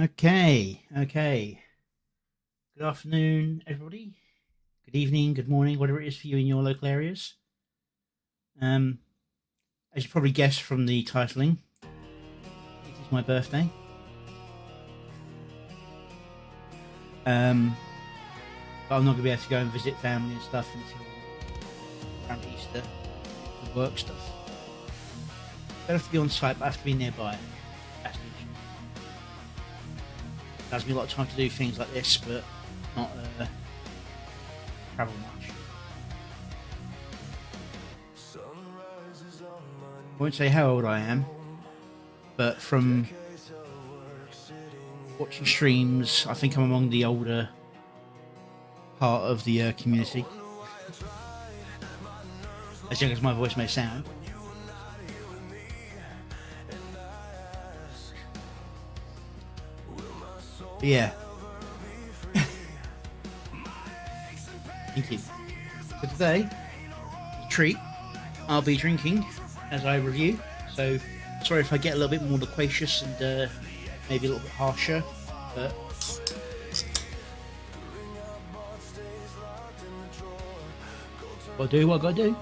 Okay. Good afternoon, everybody. Good evening, good morning, whatever it is for you in your local areas. Um, as you probably guessed from the titling, it is my birthday. But I'm not going to be able to go and visit family and stuff until around Easter and work stuff. I don't have to be on site, but I have to be nearby. That's the issue. It allows me a lot of time to do things like this, but not travel much. I won't say how old I am, but from watching streams, I think I'm among the older part of the community. As young as my voice may sound. But yeah. Thank you. For today, a treat, I'll be drinking as I review, so sorry if I get a little bit more loquacious and maybe a little bit harsher, but I'll do what I gotta do.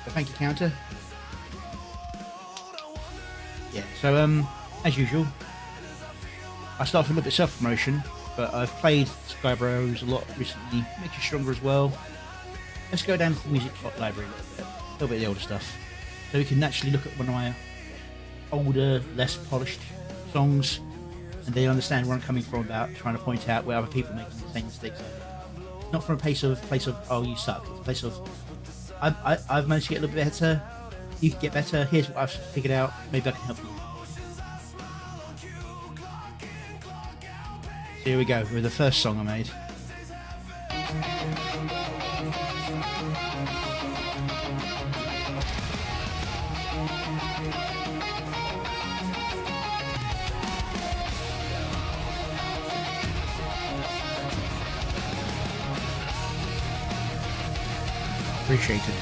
So thank you, Counter. Yeah, so as usual, I started a little bit self-promotion, but I've played Skybros a lot recently, makes you stronger as well. Let's go down to the music library a little bit of the older stuff, so we can naturally look at one of my older, less polished songs, and they understand where I'm coming from about trying to point out where other people are making the same mistakes. Not from a place of oh you suck, it's a place of I've managed to get a little bit better, you can get better, here's what I've figured out, maybe I can help you. So here we go with the first song I made. Appreciate it.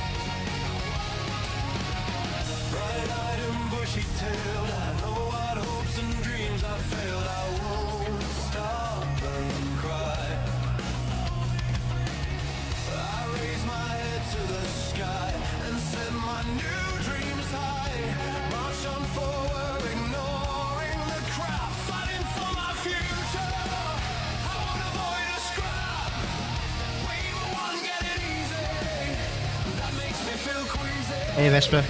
Hey Vespa.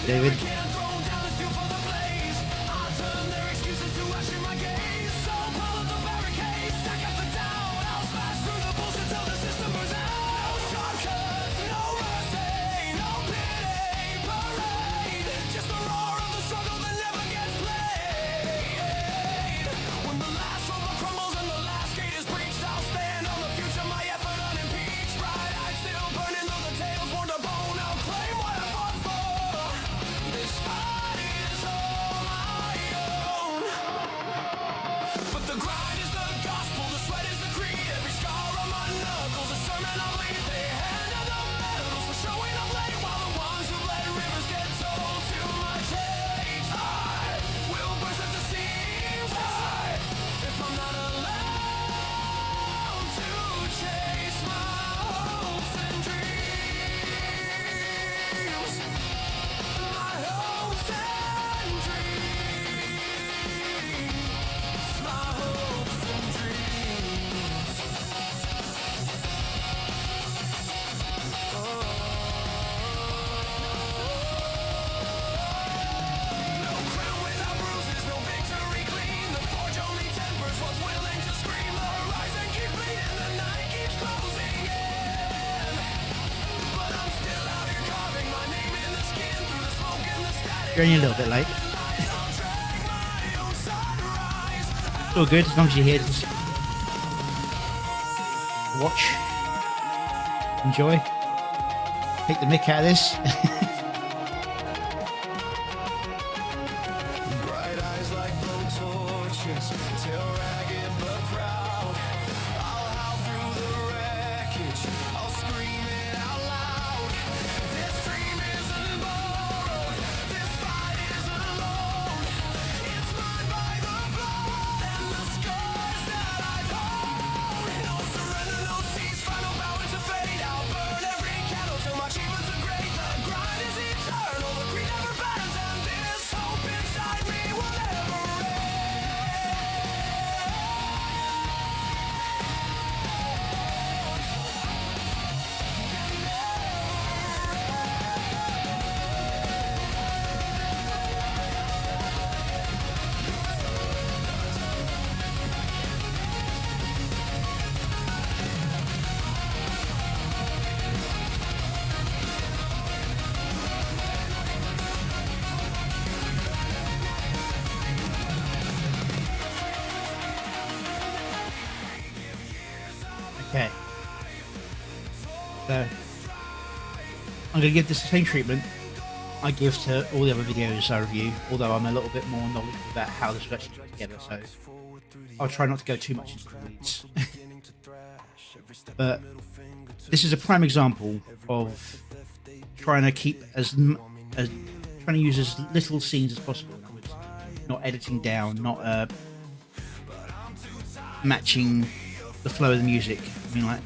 David. You're only a little bit late. It's all good as long as you're here to watch, enjoy, take the mick out of this. Bright eyes like blowtorches, tail ragged but proud. I'll howl through the wreckage, I'll scream it out loud. This dream isn't borrowed, this fight isn't alone. It's mine by the blood and the scars that I've hold. No surrender, no cease, final power to fade out. Burn every candle till my achievements are great. The grind is eternal, the greed never burns, and this hope inside me will never end. Okay. So I'm going to give this the same treatment I give to all the other videos I review, although I'm a little bit more knowledgeable about how this was actually put together, so I'll try not to go too much into the weeds. But this is a prime example of trying to keep trying to use as little scenes as possible. In other words, not editing down, not matching the flow of the music. I mean, like,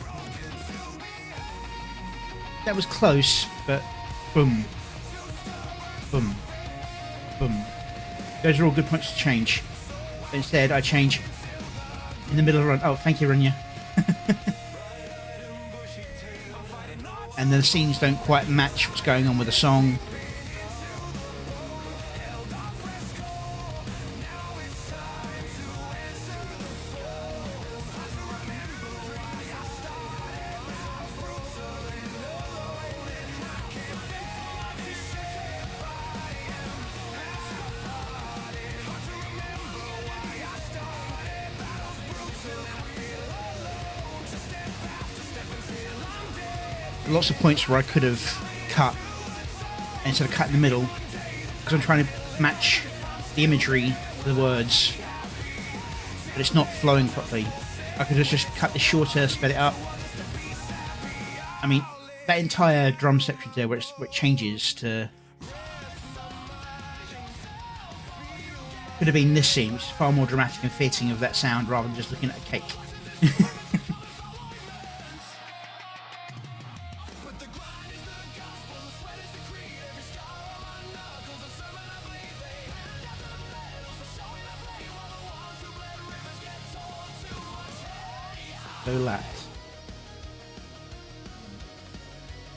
that was close, but boom, boom, boom. Those are all good points to change. But instead, I change in the middle of the run. Oh, thank you, Rania. And the scenes don't quite match what's going on with the song. Lots of points where I could have cut instead of cut in the middle, because I'm trying to match the imagery to the words, but it's not flowing properly. I could have just cut this shorter, sped it up. I mean, that entire drum section there where it changes to could have been this scene, which is far more dramatic and fitting of that sound rather than just looking at a cake. So that.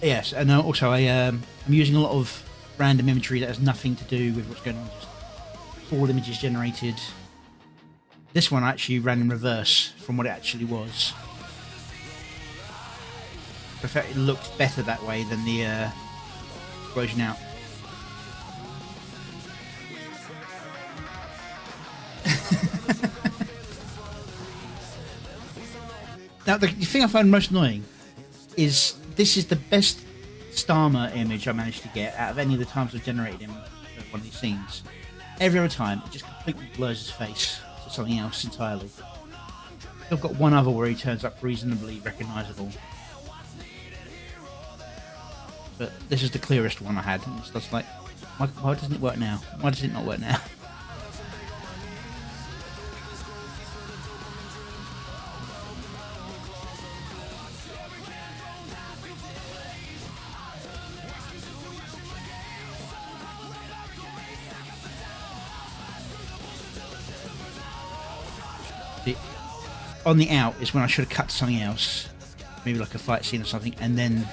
Yes, and also I'm using a lot of random imagery that has nothing to do with what's going on. Just all images generated. This one I actually ran in reverse from what it actually was. In fact, it looked better that way than the explosion out. Now, the thing I find most annoying is this is the best Starmer image I managed to get out of any of the times I've generated him for one of these scenes. Every other time, it just completely blurs his face to something else entirely. I've got one other where he turns up reasonably recognisable. But this is the clearest one I had, and it's just like, why doesn't it work now? Why does it not work now? On the out is when I should have cut to something else, maybe like a fight scene or something, and then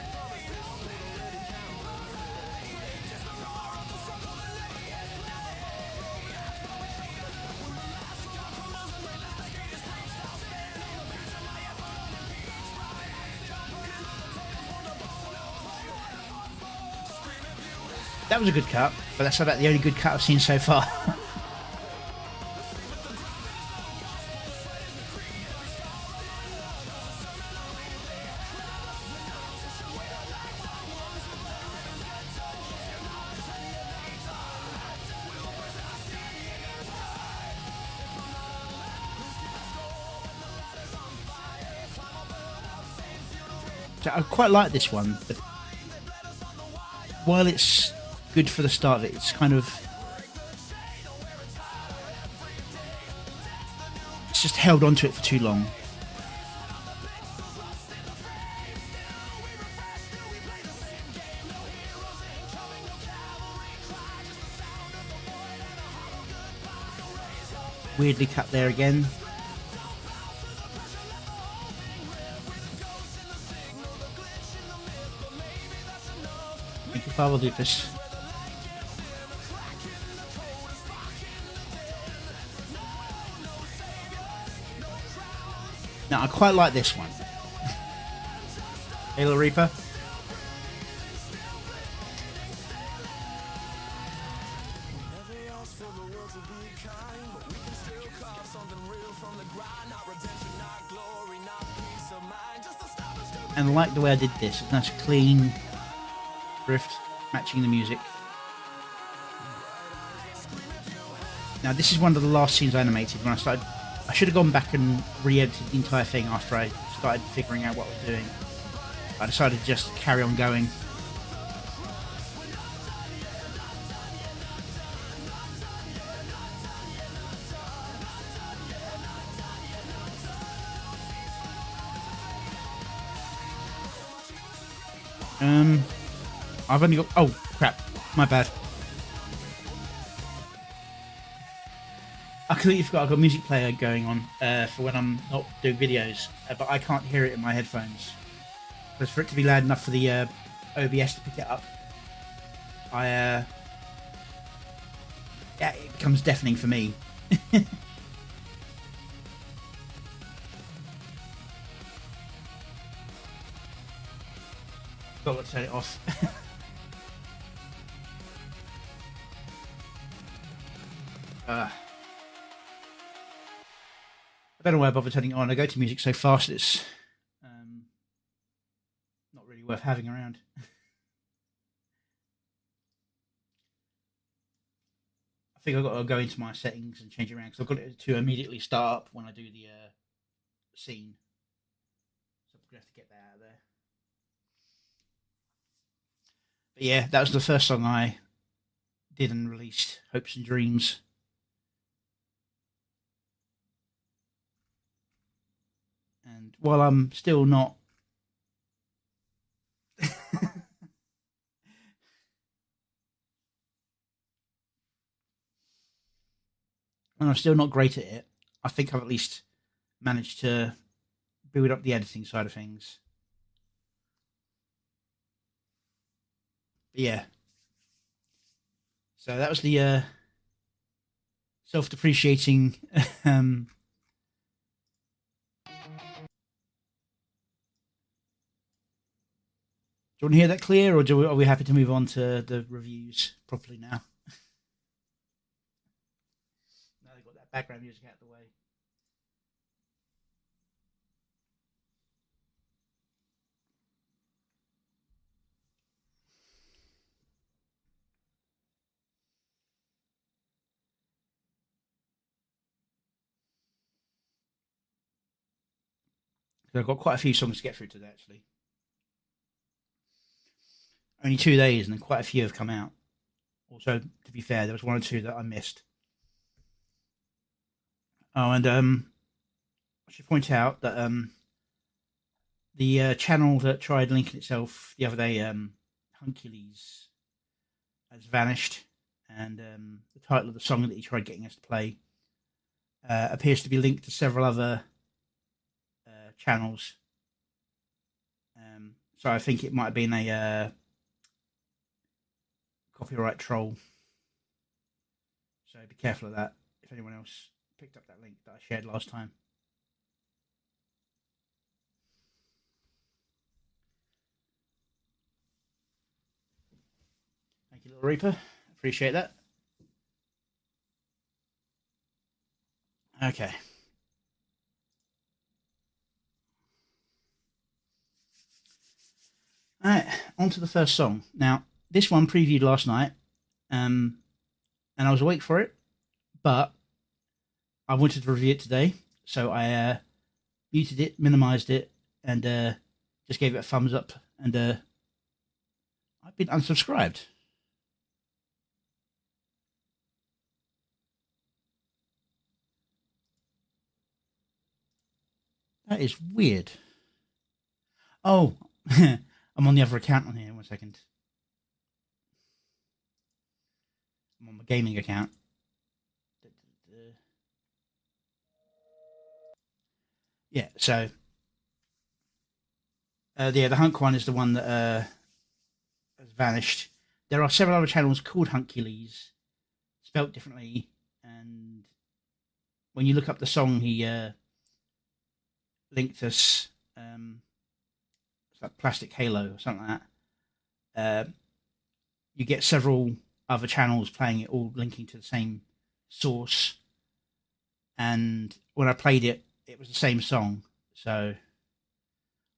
That was a good cut, but that's about the only good cut I've seen so far. So I quite like this one, but while it's good for the start of it, it's kind of... it's just held onto it for too long. Weirdly cut there again. Thank you, Father Lucas. Now, I quite like this one. Halo Reaper. And I like the way I did this. It's nice, clean drift, matching the music. Now, this is one of the last scenes I animated when I started. I should have gone back and re-edited the entire thing after I started figuring out what I was doing. I decided to just carry on going. I've only got... oh, crap. My bad. I completely forgot I've got a music player going on for when I'm not doing videos, but I can't hear it in my headphones. Because for it to be loud enough for the OBS to pick it up, yeah, it becomes deafening for me. Got to turn it off. I don't know why I bother turning it on. I go to music so fast it's not really worth having around. I think I've got to go into my settings and change it around because I've got it to immediately start up when I do the scene. So I'm going to have to get that out of there. But yeah, that was the first song I did and released, Hopes and Dreams. And while I'm still not and I'm still not great at it, I think I've at least managed to build up the editing side of things. But yeah. So that was the self-depreciating Do you want to hear that clear, or are we happy to move on to the reviews properly now? Now they've got that background music out of the way. So I've got quite a few songs to get through today, actually. Only 2 days, and then quite a few have come out. Also, to be fair, there was 1 or 2 that I missed. Oh, and I should point out that the channel that tried linking itself the other day, Hunkules, has vanished, and the title of the song that he tried getting us to play appears to be linked to several other channels. So I think it might have been a copyright troll. So be careful of that if anyone else picked up that link that I shared last time. Thank Thank you, little Reaper. Appreciate that. Okay. All right, on to the first song. Now, this one previewed last night, and I was awake for it, but I wanted to review it today, so I muted it, minimized it, and just gave it a thumbs up, and I've been unsubscribed. That is weird. Oh, I'm on the other account on here. 1 second. I'm on my gaming account. Yeah, so the Hunk one is the one that has vanished. There are several other channels called Hunkules, spelt differently, and when you look up the song he linked us, it's like Plastic Halo or something like that. You get several other channels playing it, all linking to the same source. And when I played it, it was the same song, so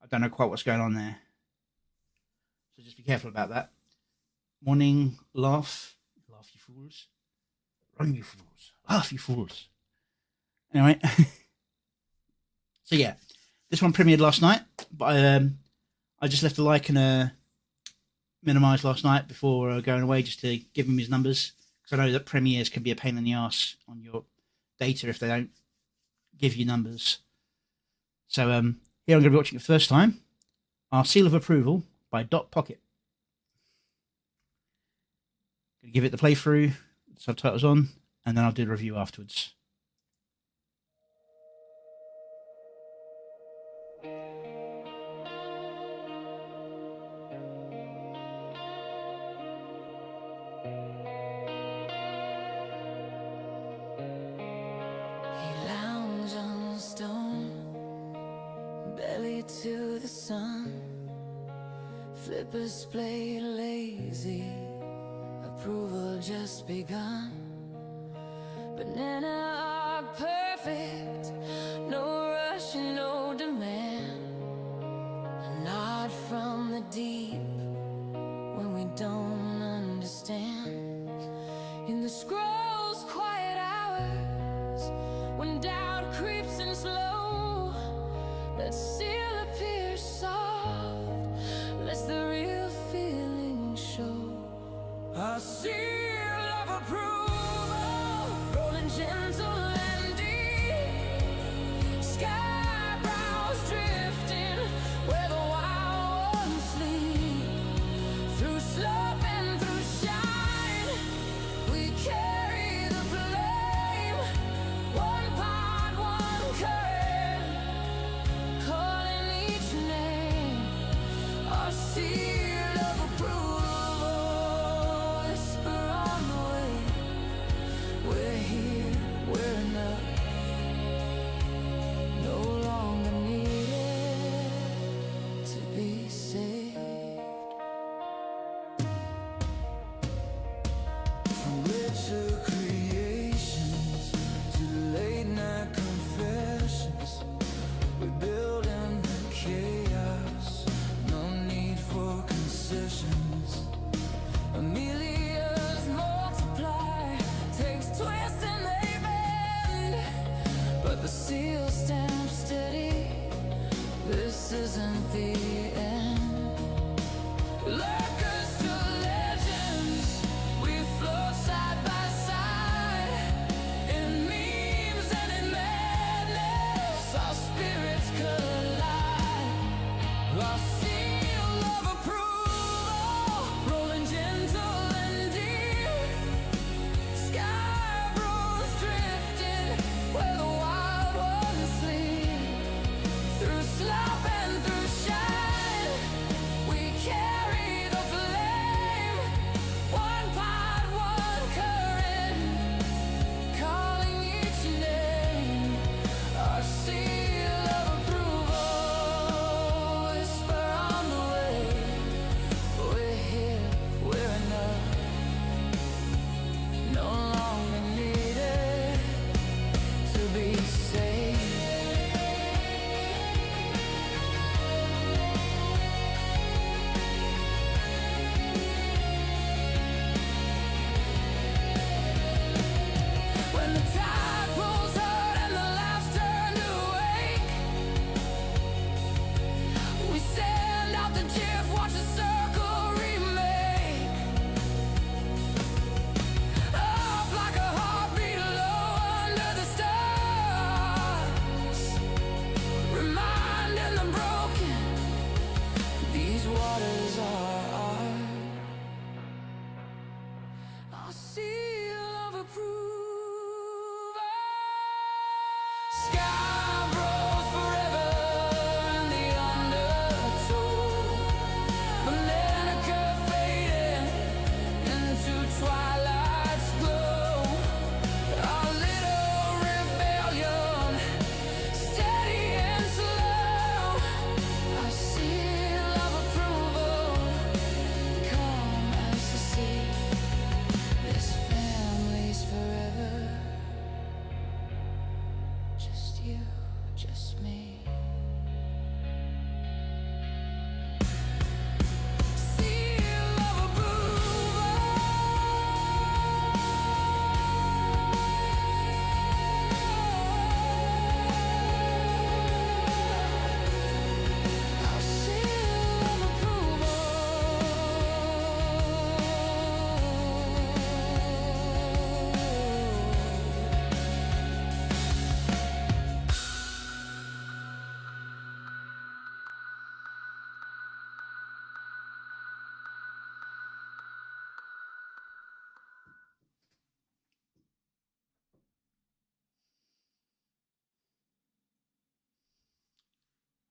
I don't know quite what's going on there. So just be careful about that. Morning, laugh, you fools. Run, you fools. Laugh, you fools. Anyway, so yeah, this one premiered last night, but I just left a like and minimised last night before going away just to give him his numbers, because I know that premieres can be a pain in the arse on your data if they don't give you numbers. So here I'm going to be watching it for the first time. Our Seal of Approval by Dot Pocket. Going to give it the playthrough, the subtitles on, and then I'll do the review afterwards. To the sun, flippers play lazy, approval just begun. Banana are perfect, no rush and no demand. A nod from the deep when we don't understand. In the scroll's quiet hours, when doubt creeps in slow, let's see the real feeling show. A seal of approval, rolling gentle and deep. Sky brows drifting where the wild ones sleep. Through slope and through shine, we carry the flame. One part, one current, calling each name. Our seal of approval, whisper on the way. We're here, we're enough, no longer needed to be saved. From richer creations to late night confessions, we build in the chaos. No need for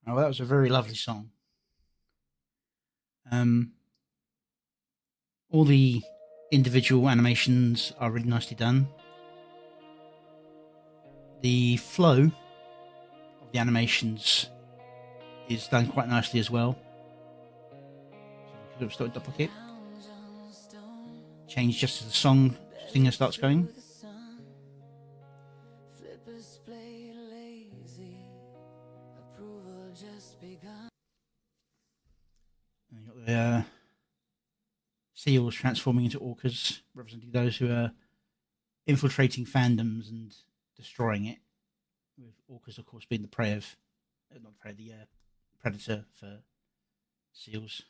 Oh, that was a very lovely song. Um, all the individual animations are really nicely done. The flow of the animations is done quite nicely as well. So start duplicate. Change just as the singer starts going. And you got the seals transforming into orcas, representing those who are infiltrating fandoms and destroying it. With orcas, of course, being the prey of, not the prey, the predator for seals.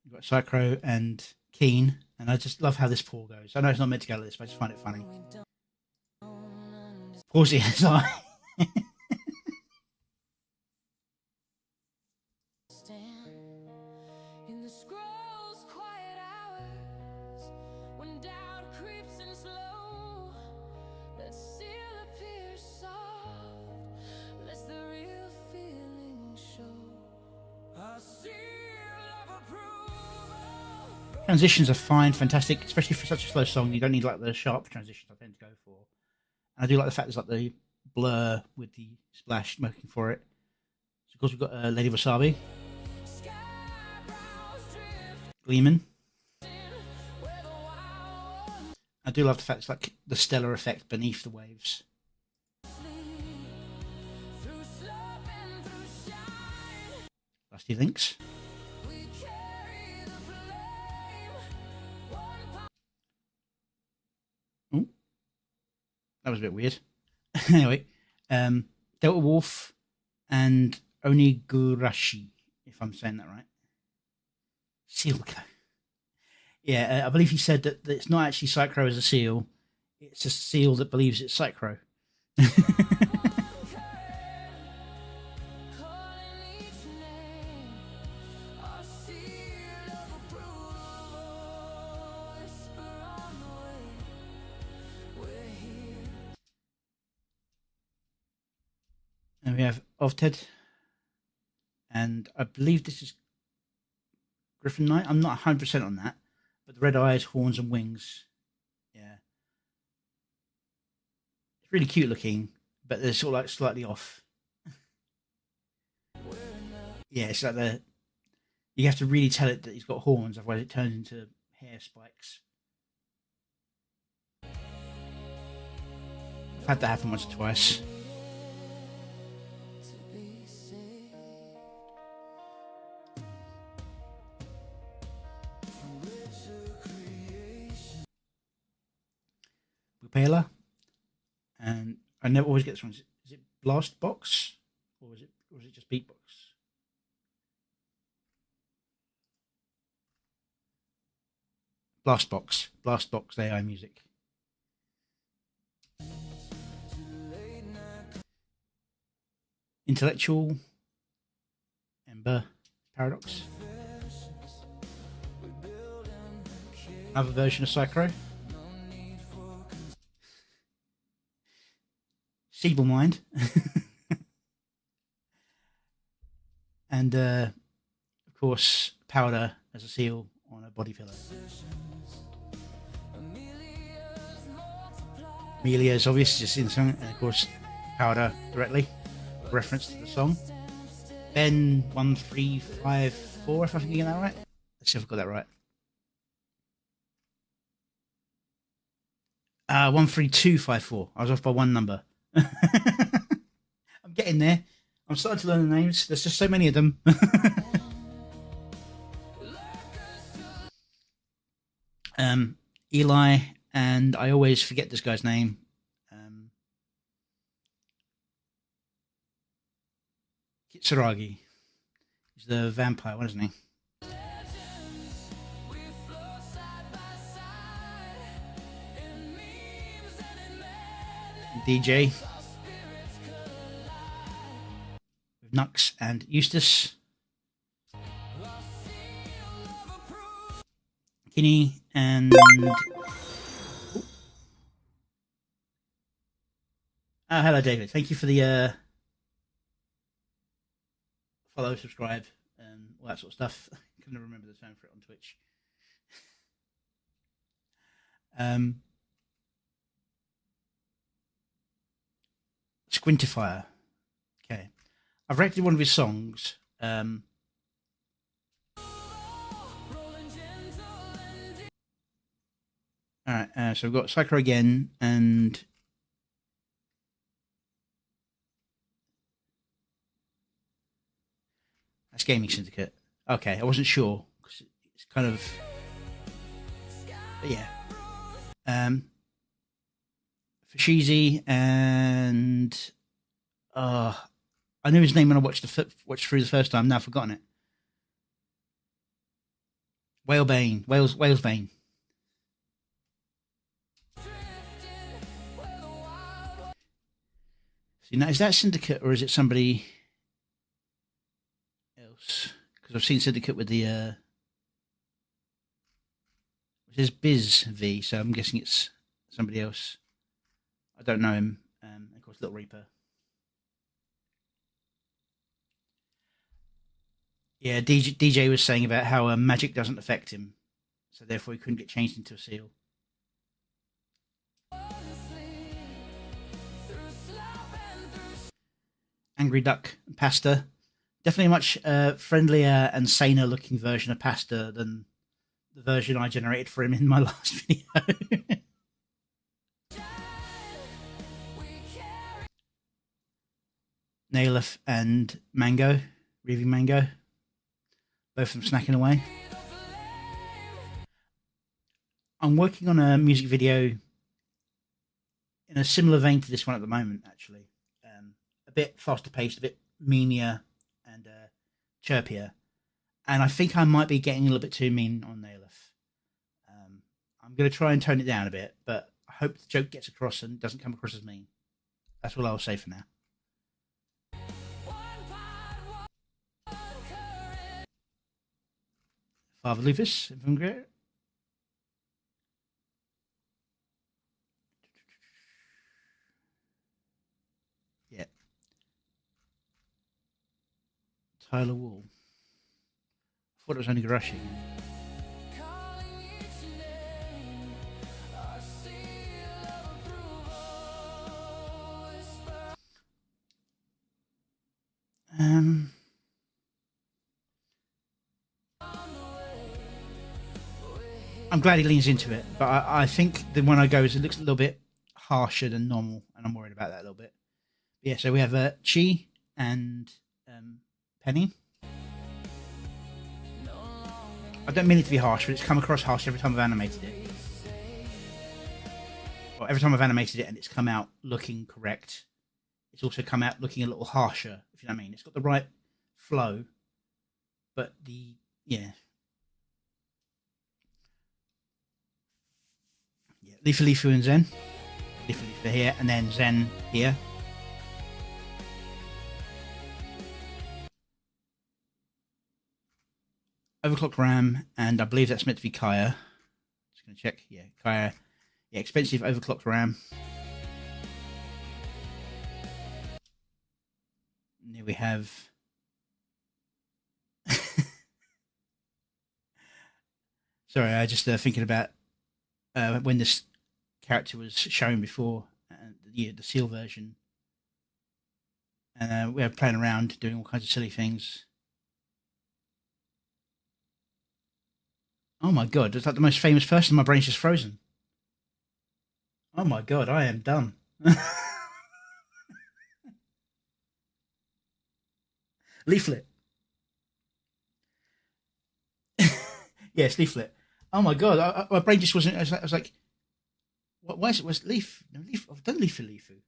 You've got Psychro and Keen, and I just love how this paw goes. I know it's not meant to go like this, but I just find it funny. Of course he has eye. Transitions are fine, fantastic, especially for such a slow song. You don't need like the sharp transitions I tend to go for. And I do like the fact there's like the blur with the splash smoking for it. So of course we've got Lady Wasabi, Gleeman. I do love the fact it's like the stellar effect beneath the waves. Rusty Links. Oh, that was a bit weird. Anyway, Delta Wolf and Onigurashi, if I'm saying that right. Sealco. Yeah, I believe he said that it's not actually Psychro as a seal. It's a seal that believes it's Psychro. And we have Ovted. And I believe this is Griffin Knight. I'm not 100% on that. But the red eyes, horns, and wings. Yeah. It's really cute looking, but they're sort of like slightly off. Yeah, it's like you have to really tell it that he's got horns, otherwise it turns into hair spikes. I've had that happen once or twice. Bupela, and I never always get this one. Is it Blast Box, or is it just Beatbox? Blast Box AI music. Intellectual, Ember, Paradox. Another version of Psychro. Feeble Mind. And of course Powder as a seal on a body pillow. Amelia is obvious, just in the song, and of course Powder directly, reference to the song. Ben 1354, if I can get that right. Let's see if I've got that right. 13254. I was off by one number. I'm getting there. I'm starting to learn the names. There's just so many of them. Eli, and I always forget this guy's name. Kitsuragi. He's the vampire one, isn't he? DJ. With Nux and Eustace. Kinney and hello, David. Thank you for the follow, subscribe, and all that sort of stuff. I can never remember the term for it on Twitch. Squintifier. Okay, I've reacted to one of his songs. All right, so we've got Psycho again, and that's Gaming Syndicate. Okay, I wasn't sure because it's kind of, but yeah. Fashizi and I knew his name when I watched through the first time. Now I've forgotten it. Whalebane. See, now is that Syndicate or is it somebody else? Because I've seen Syndicate with the it says Biz V, so I'm guessing it's somebody else. I don't know him. Of course, Little Reaper. Yeah, DJ was saying about how magic doesn't affect him, so therefore he couldn't get changed into a seal. Angry Duck and Pasta. Definitely a much friendlier and saner looking version of Pasta than the version I generated for him in my last video. Nailef and Mango, Reaving Mango, both of them snacking away. I'm working on a music video in a similar vein to this one at the moment, actually. A bit faster paced, a bit meanier and chirpier. And I think I might be getting a little bit too mean on Nailef. I'm going to try and tone it down a bit, but I hope the joke gets across and doesn't come across as mean. That's all I'll say for now. Father Lupus, if I'm correct. Yeah. Tyler Wall. I thought it was only Garashi. I'm glad he leans into it, but I think the one I go is it looks a little bit harsher than normal, and I'm worried about that a little bit. But yeah, so we have Chi and Penny. I don't mean it to be harsh, but it's come across harsh every time I've animated it. Well, every time I've animated it and it's come out looking correct, it's also come out looking a little harsher, if you know what I mean. It's got the right flow, but yeah, Lifu and Zen. Lifu here, and then Zen here. Overclocked RAM, and I believe that's meant to be Kaya. Just going to check. Yeah, Kaya. Yeah, expensive overclocked RAM. And here we have... Sorry, I just thinking about when this character was shown before, the seal version. And we were playing around, doing all kinds of silly things. Oh my god, it's like the most famous person. My brain's just frozen. Oh my god, I am done. Leaflet. Yes, Leaflet. Oh my god, my brain just wasn't. I was like, why is it? Was Leaf? No, Leaf. I've done Leafy.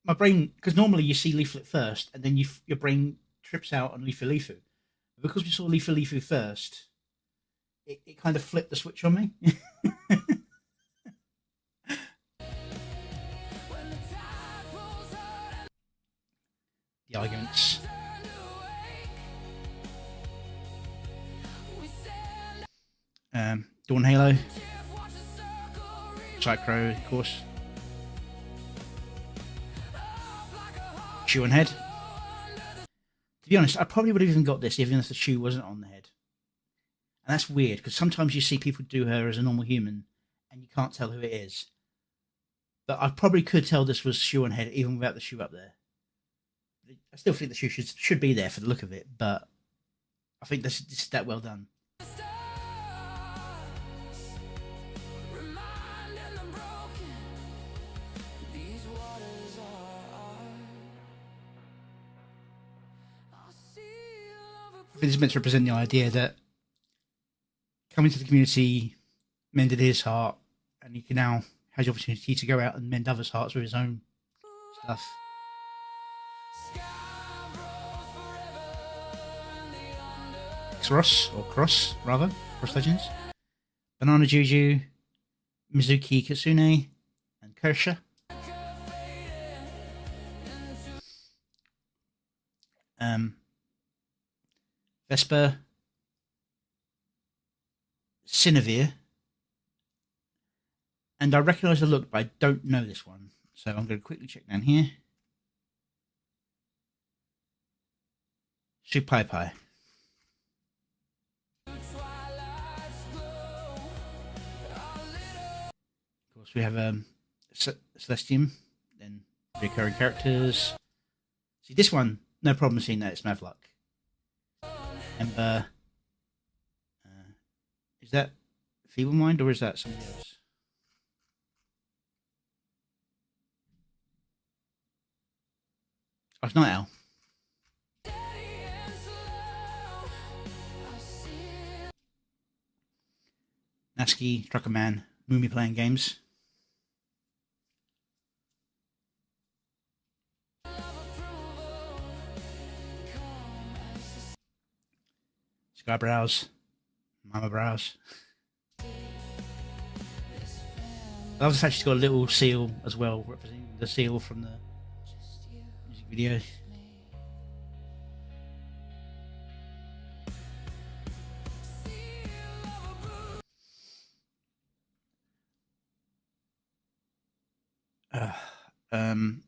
My brain, because normally you see Leaflet first, and then your brain trips out on Leafy. Because we saw Leafy first, it kind of flipped the switch on me. The arguments. Dawn Halo. Psychro, of course. Shoe on head. To be honest, I probably would have even got this even if the shoe wasn't on the head. And that's weird, because sometimes you see people do her as a normal human and you can't tell who it is. But I probably could tell this was shoe on head even without the shoe up there. I still think the shoe should be there for the look of it, but I think this is that well done. This is meant to represent the idea that coming to the community mended his heart, and he can now has the opportunity to go out and mend others' hearts with his own stuff. Cross Legends. Banana Juju, Mizuki Kitsune, and Kersha. Vesper, Cinevere, and I recognise the look, but I don't know this one, so I'm going to quickly check down here. Supai Pai. Of course, we have Celestium, then recurring characters. See, this one, no problem seeing that it's Mavluck. Ember. Is that Feeble Mind or is that somebody else? Oh, it's Night Owl. Nasky, Trucker Man, Moomy playing games. Skybrows, Mama Brows. I've actually got a little seal as well, representing the seal from the music video.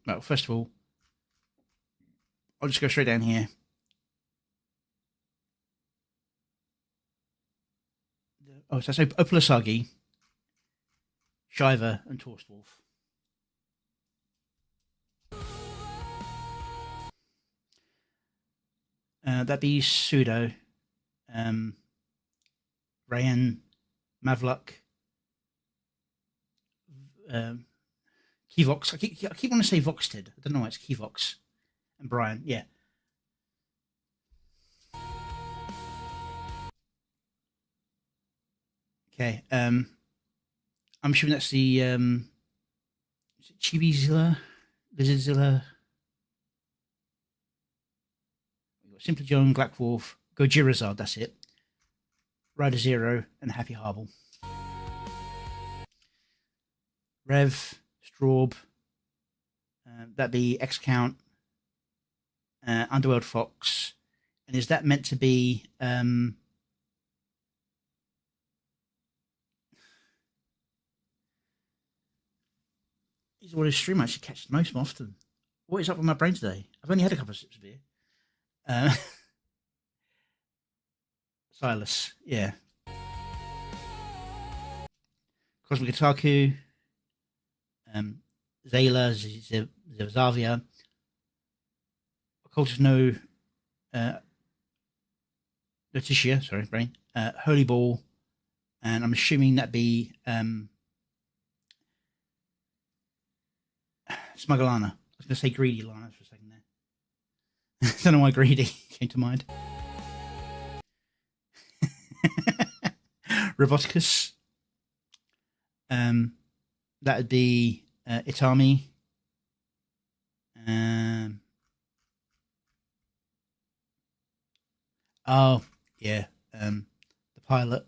Well, first of all, I'll just go straight down here. Oh, so I say Opulasagi, Shiva, and Torstwolf. That'd be Pseudo, Rayan, Mavluck, Kivox. I keep wanting to say Voxted. I don't know why it's Kivox, and Brian. Yeah. Okay. I'm assuming that's the Chibizilla, Lizardzilla. We've got Simply John, Black Wolf, Gojirazard, that's it. Rider Zero, and Happy Harble. Rev, Straub, that'd be X Count, Underworld Fox, and is that meant to be He's what his stream actually catches most often. What is up with my brain today? I've only had a couple of sips of beer. Silas, yeah. Cosmic Otaku, Zayla, Zavia, Occultist No, Letitia, sorry, brain, Holy Ball, and I'm assuming that'd be Smugglana. I was going to say Greedy Lana for a second there. I don't know why Greedy came to mind. Roboticus. That'd be Itami. Oh, yeah. The pilot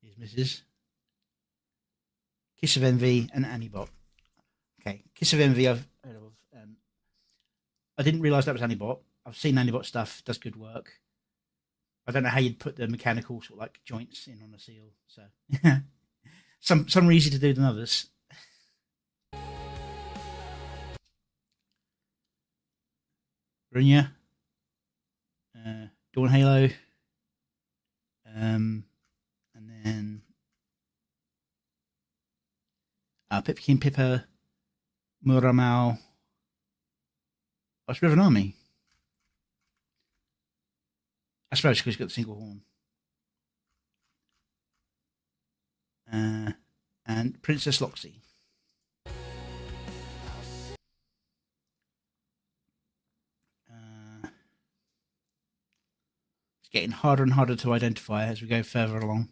is Mrs. Kiss of Envy and Anibot. Okay, Kiss of Envy I've heard of. I didn't realise that was Anibot. I've seen Anibot stuff, does good work. I don't know how you'd put the mechanical sort of like joints in on a seal. So some are easier to do than others. Runya, Dawn Halo, and then Pipkin Pipper, Muramau, that's Riven Army. I suppose because he's got the single horn. And Princess Loxy. It's getting harder and harder to identify as we go further along.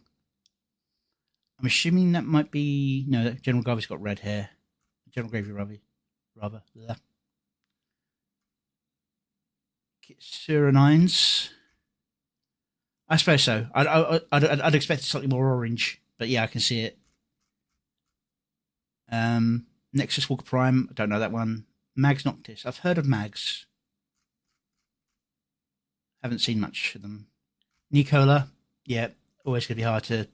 I'm assuming that might be... No, General Gravy's got red hair. General Gravy rather. Kitsura Nines. I suppose so. I'd expect slightly more orange, but yeah, I can see it. Nexus Walker Prime, I don't know that one. Mags Noctis, I've heard of Mags. Haven't seen much of them. Nicola, yeah, always going to be hard to...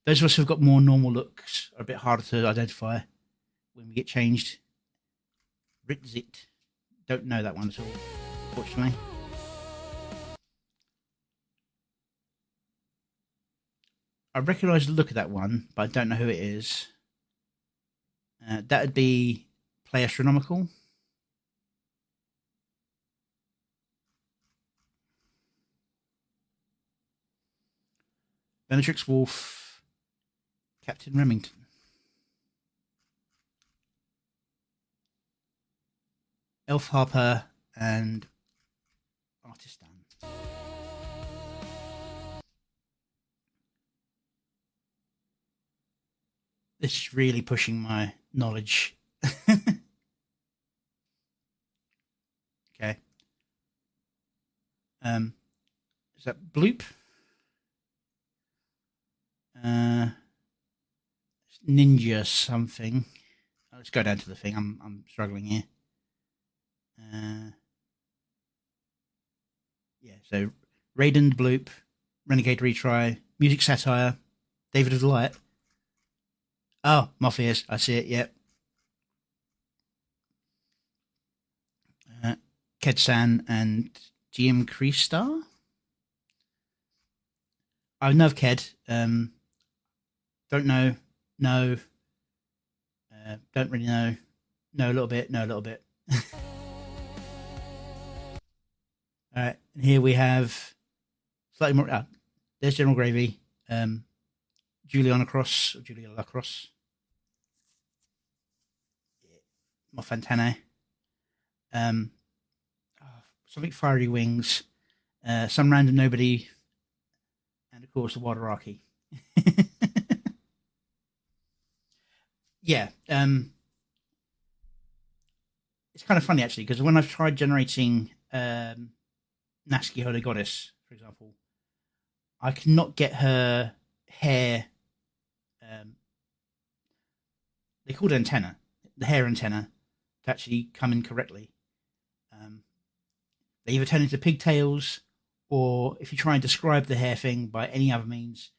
Those of us who've got more normal looks are a bit harder to identify when we get changed. Ritzit, don't know that one at all, unfortunately. I recognise the look of that one, but I don't know who it is. That would be Play Astronomical. Benetrix Wolf, Captain Remington. Elf Harper and Artistan. This is really pushing my knowledge. Okay. Is that Bloop? Ninja something. Let's go down to the thing. I'm struggling here. Yeah, so Raiden Bloop, Renegade Retry, Music Satire, David of the Light. Oh, Morpheus, I see it, yep. Kedsan and GM Kreestar. I know of Ked. Don't know. No. Don't really know. Know a little bit. Know a little bit. All right. And here we have slightly more. There's General Gravy. Juliana Cross. Or Julia Lacrosse. Mofantane. Something Fiery Wings. Some Random Nobody. And of course the Wadaraki. Yeah. It's kind of funny actually, because when I've tried generating Natsuki Holy Goddess, for example, I cannot get her hair. They call it antenna, the hair antenna, to actually come in correctly. They either turn into pigtails, or if you try and describe the hair thing by any other means,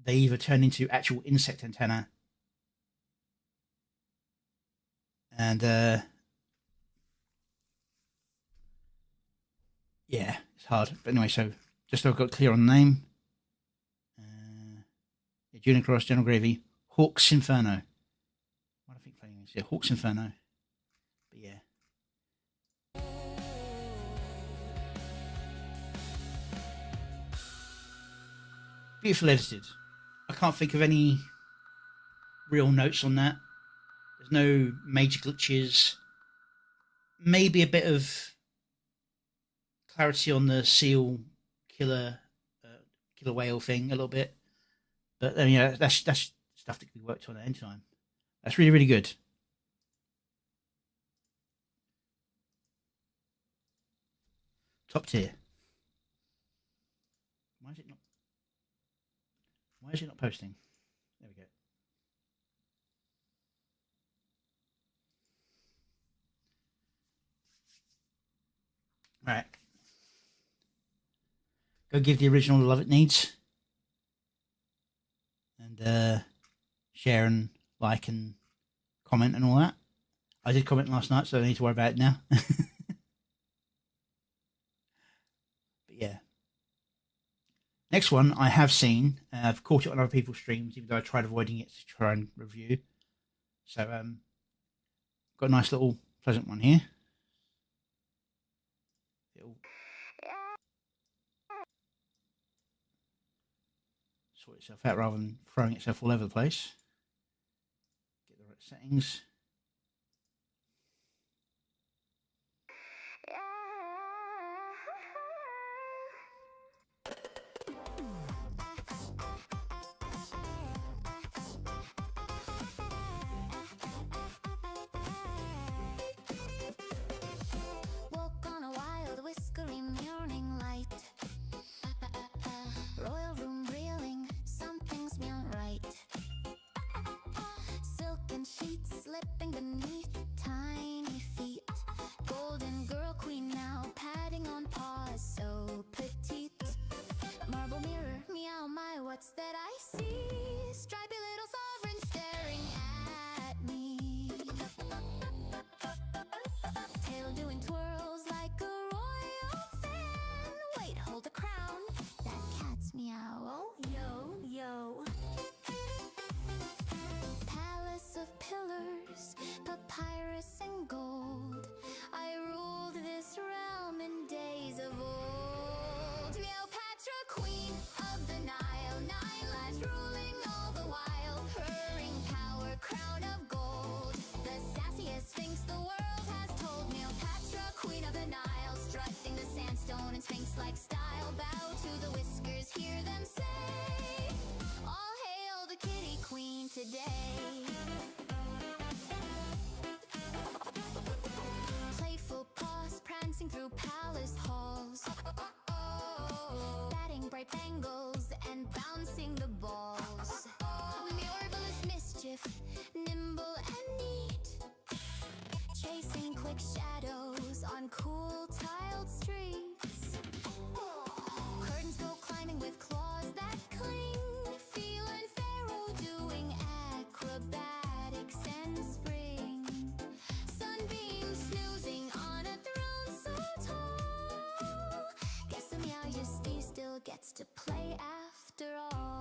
they either turn into actual insect antenna. And yeah, it's hard. But anyway, so just so I've got clear on the name. Junior Cross, General Gravy, Hawk's Inferno. What I think playing is, yeah, Hawk's Inferno. But yeah. Beautifully edited. I can't think of any real notes on that. There's no major glitches. Maybe a bit of clarity on the seal killer whale thing a little bit, but yeah, that's stuff that can be worked on at any time. That's really, really good. Top tier. Why is it not posting? There we go. Right. go give the original the love it needs. And share and like and comment and all that. I did comment last night, so I don't need to worry about it now. But yeah. Next one I have seen. I've caught it on other people's streams, even though I tried avoiding it to try and review. So got a nice little pleasant one here. It'll sort itself out rather than throwing itself all over the place. Get the right settings. Walk on a wild, whiskery morning light. Royal room reeling, something's been right. Silken sheets slipping beneath tiny feet. Golden girl queen now, padding on paws, so petite. Marble mirror, meow my, what's that I see? Stripy little sovereign staring at me. Tail doing twirls like a royal fan. Wait, hold the crown. That cat's meow. Oh, yo, yo. Palace of pillars, papyrus and gold. I ruled this realm in days of old. Cleopatra, queen of the Nile, 9 lives ruling all the while. Purring power, crown of gold. The sassiest sphinx the world has told. Cleopatra, queen of the Nile, strutting the sandstone and sphinx-like style. Bow to the whiskers, hear them say, all hail the kitty queen today. Playful paws prancing through palace halls, batting bright bangles and bouncing the balls. Marvelous mischief, nimble and neat, chasing quick shadows on cool tiled streets. Curtains go climbing with claws that cling, feline pharaoh doing acrobatics and spring. Sunbeams snoozing on a throne so tall. Guess the Majesty still gets to play after all.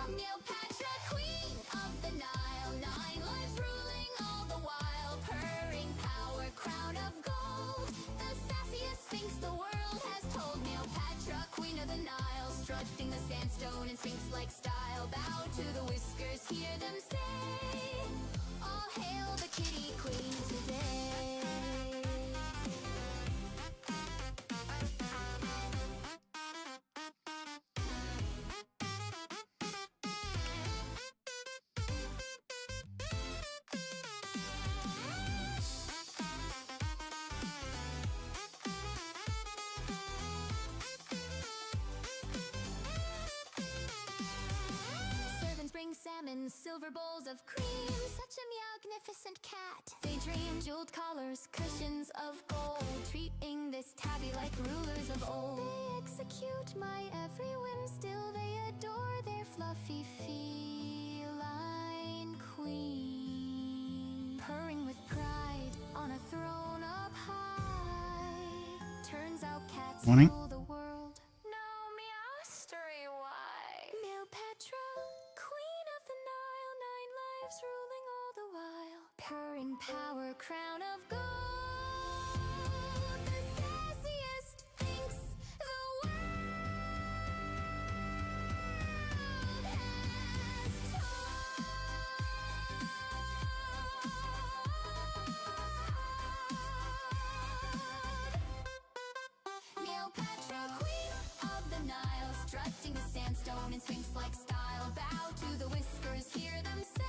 Cleopatra, queen of the Nile, 9 lives ruling all the while. Purring power, crown of gold. The sassiest sphinx the world has told. Cleopatra, queen of the Nile, strutting the sandstone in sphinx-like style. Bow to the whiskers, hear them say, all hail the kitty queen today. Servants bring salmon, silver bowls of cream. Such a magnificent cat. They dream jeweled collars, cushions of gold, treating this tabby like rulers of old. They execute my every whim, still they adore their fluffy feline queen. Purring with pride on a throne up high. Turns out cats Morning. rule the world. No mystery why. Cleopatra, queen of the Nile, 9 lives ruling all the while. Purring power, crown of gold. The sassiest sphinx the world has told. Cleopatra, queen of the Nile, strutting the sandstone in sphinx-like style. Bow to the whiskers, hear them say,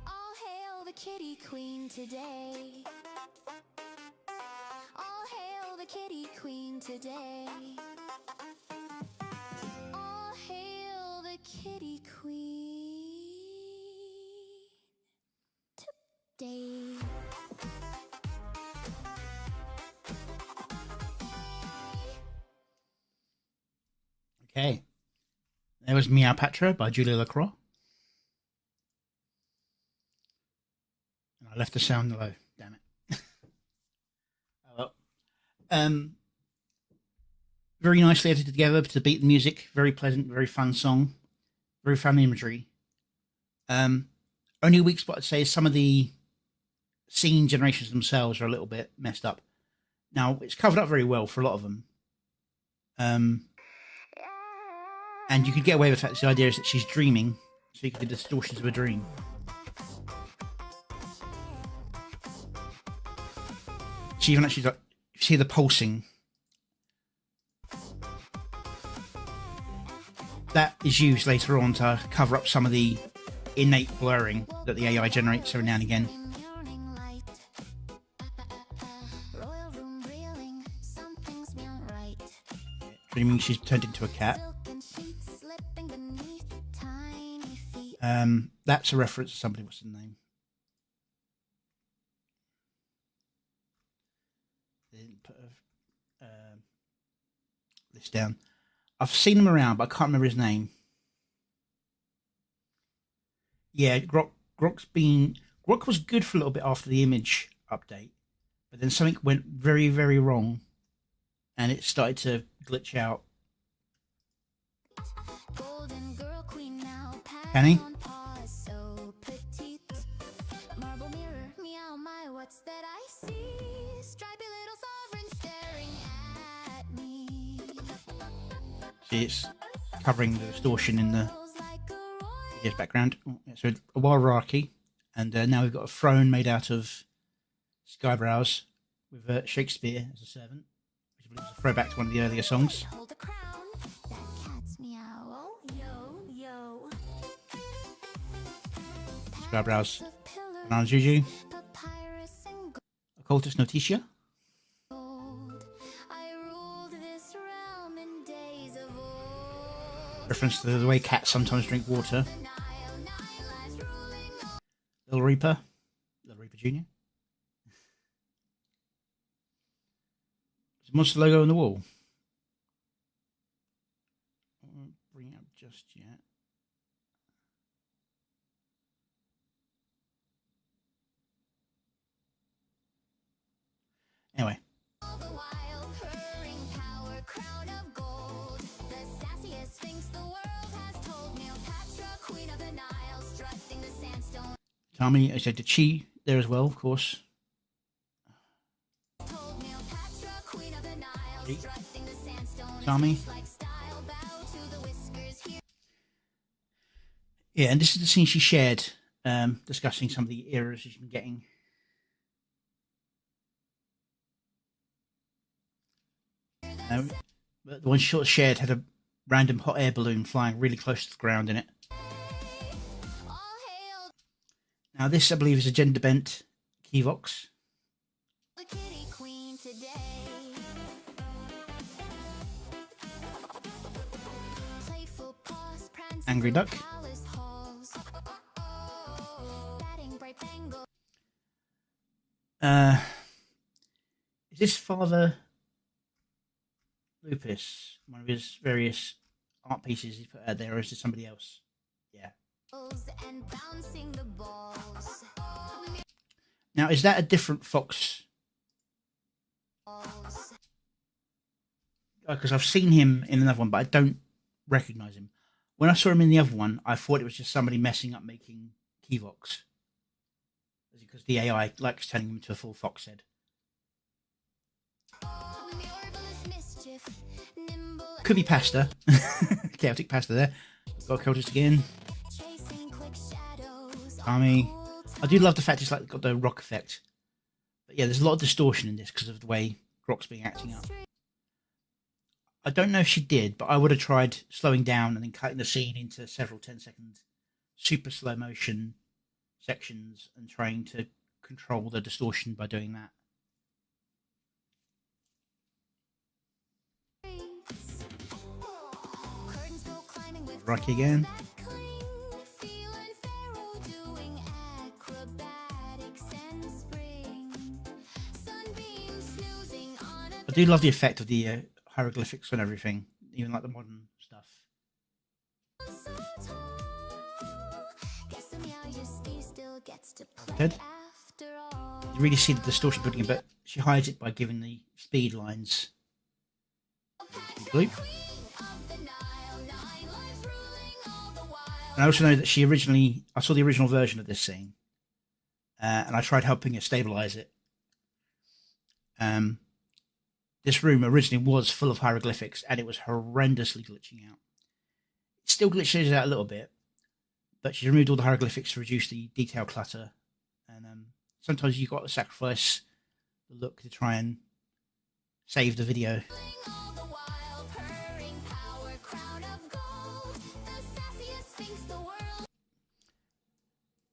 all hail the kitty queen today. All hail the kitty queen today. All hail the kitty queen today. There was Meow Patra by Julia Lacroix. And I left the sound low. Damn it. Oh well. Very nicely edited together to beat the music. Very pleasant, very fun song. Very fun imagery. Only weak spot I'd say is some of the scene generations themselves are a little bit messed up. Now, it's covered up very well for a lot of them. And you could get away with the fact that the idea is that she's dreaming, so you can do distortions of a dream. She even actually, like, you see the pulsing. That is used later on to cover up some of the innate blurring that the AI generates every now and again. Dreaming she's turned into a cat. That's a reference to somebody. What's the name? They didn't put this down. I've seen him around, but I can't remember his name. Yeah, Grok was good for a little bit after the image update, but then something went very, very wrong, and it started to glitch out. Kenny? See, it's covering the distortion in the background. So a hierarchy, and now we've got a throne made out of skybrows with Shakespeare as a servant, which is a throwback to one of the earlier songs. Skybrows, Banana Juju, Occultus Noticia. Reference to the way cats sometimes drink water. Little Reaper Jr. There's a monster logo on the wall. I won't bring it up just yet. Anyway. Tommy, I said the Chi there as well, of course. Tommy. Yeah, and this is the scene she shared, discussing some of the errors she's been getting. But the one she sort of shared had a random hot air balloon flying really close to the ground in it. Now this, I believe, is a gender bent Keyvox. Angry Duck. Is this Father Lupus, one of his various art pieces he's put out there, or is it somebody else? Yeah. Now, is that a different fox? Because I've seen him in another one, but I don't recognize him. When I saw him in the other one, I thought it was just somebody messing up making Keyvox. Because the AI likes turning him into a full fox head. Could be pasta. Chaotic pasta there. Got Cultist again. Tommy. I do love the fact it's like got the rock effect. But yeah, there's a lot of distortion in this because of the way Grok's been acting up. I don't know if she did, but I would have tried slowing down and then cutting the scene into several 10-second super slow motion sections and trying to control the distortion by doing that. Rocky again. I do love the effect of the hieroglyphics and everything, even like the modern stuff. Ted. You really see the distortion building a bit. She hides it by giving the speed lines blue. And I also know that I saw the original version of this scene, and I tried helping her stabilize it. This room originally was full of hieroglyphics, and it was horrendously glitching out. It still glitches out a little bit, but she removed all the hieroglyphics to reduce the detail clutter. And sometimes you've got to sacrifice the look to try and save the video.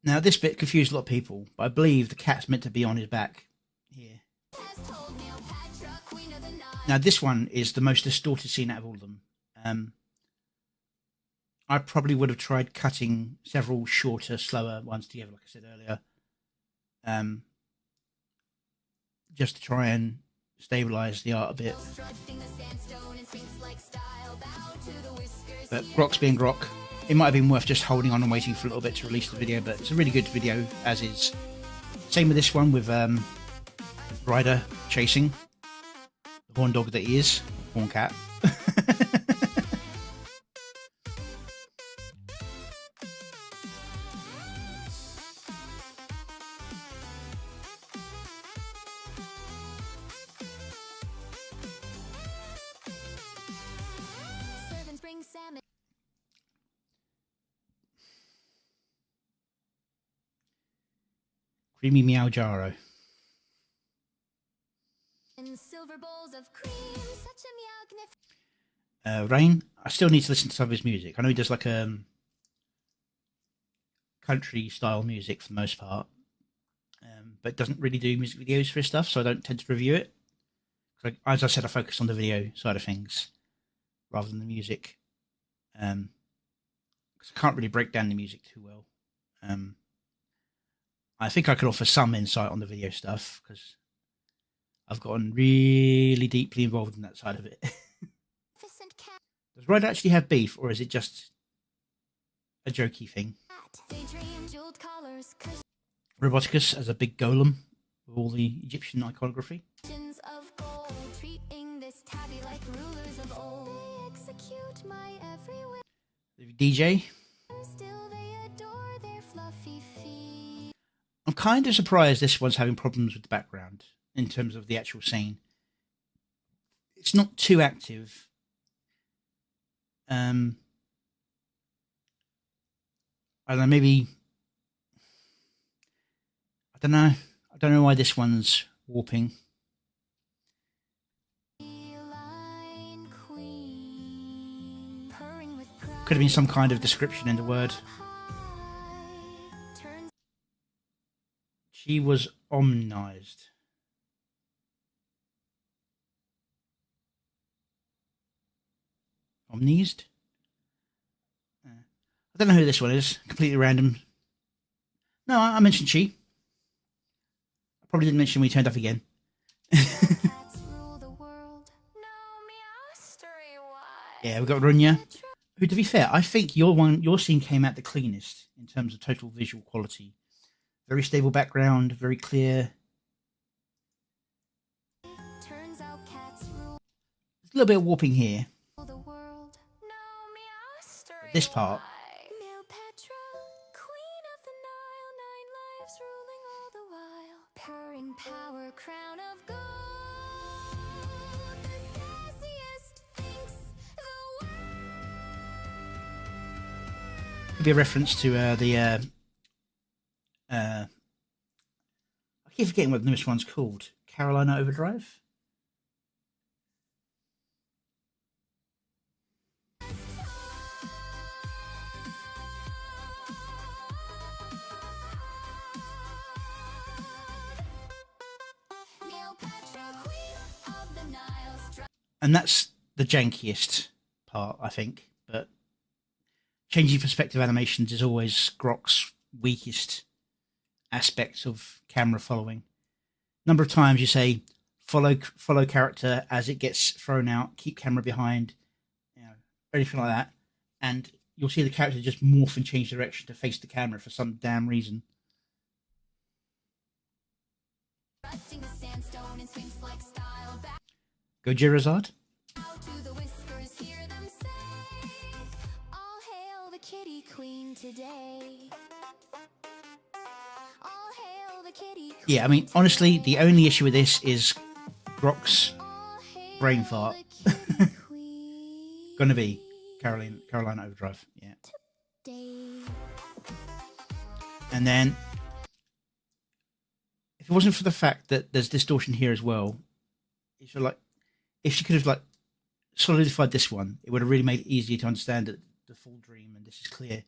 Now this bit confused a lot of people, but I believe the cat's meant to be on his back here. Now this one is the most distorted scene out of all of them. I probably would have tried cutting several shorter, slower ones together, like I said earlier, just to try and stabilize the art a bit. But Grok's being Grok. It might have been worth just holding on and waiting for a little bit to release the video, but it's a really good video as is. Same with this one with Ryder chasing the horn dog that he is, horn cat. Creamy Meow Jaro. Rain. I still need to listen to some of his music. I know he does like country style music for the most part, but doesn't really do music videos for his stuff, so I don't tend to review it. As I said, I focus on the video side of things rather than the music, because I can't really break down the music too well. I think I could offer some insight on the video stuff because I've gotten really deeply involved in that side of it. Does Ryder actually have beef, or is it just a jokey thing? Roboticus as a big golem with all the Egyptian iconography. The DJ. I'm kind of surprised this one's having problems with the background in terms of the actual scene. It's not too active. I don't know, maybe... I don't know. I don't know why this one's warping. Could have been some kind of description in the word. She was omnized. Omnized? I don't know who this one is. Completely random. No, I mentioned she. I probably didn't mention when he turned up again. Yeah, we've got Runya. Who, to be fair, I think your scene came out the cleanest in terms of total visual quality. Very stable background, very clear. There's a little bit of warping here. This part. Could be a reference to the I keep forgetting what the newest one's called. Carolina Overdrive? And that's the jankiest part, I think. But changing perspective animations is always Grok's weakest aspects of camera following. Number of times you say follow character as it gets thrown out, keep camera behind, anything like that, and you'll see the character just morph and change direction to face the camera for some damn reason. Go Jirazard. Yeah, I mean, honestly, the only issue with this is Grok's brain fart. Gonna be Carolina Overdrive, yeah. And then, if it wasn't for the fact that there's distortion here as well, it's like if she could have like solidified this one, it would have really made it easier to understand that the full dream and this is clear.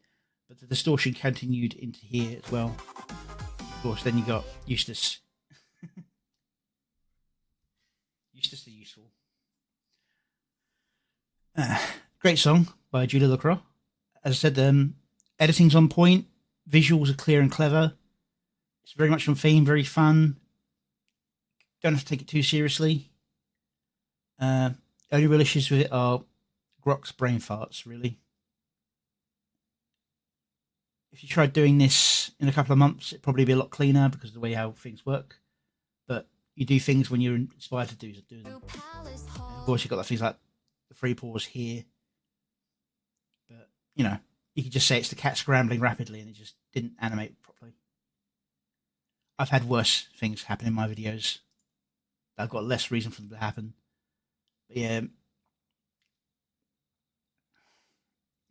But the distortion continued into here as well. Of course, then you got Eustace. Eustace the Useful. Great song by Julia LaCroix. As I said, editing's on point. Visuals are clear and clever. It's very much on theme, very fun. Don't have to take it too seriously. Only real issues with it are Grok's brain farts, really. If you tried doing this in a couple of months, it'd probably be a lot cleaner because of the way how things work. But you do things when you're inspired to do them. And of course, you've got things like the free pause here. But, you know, you could just say it's the cat scrambling rapidly and it just didn't animate properly. I've had worse things happen in my videos. I've got less reason for them to happen. But yeah,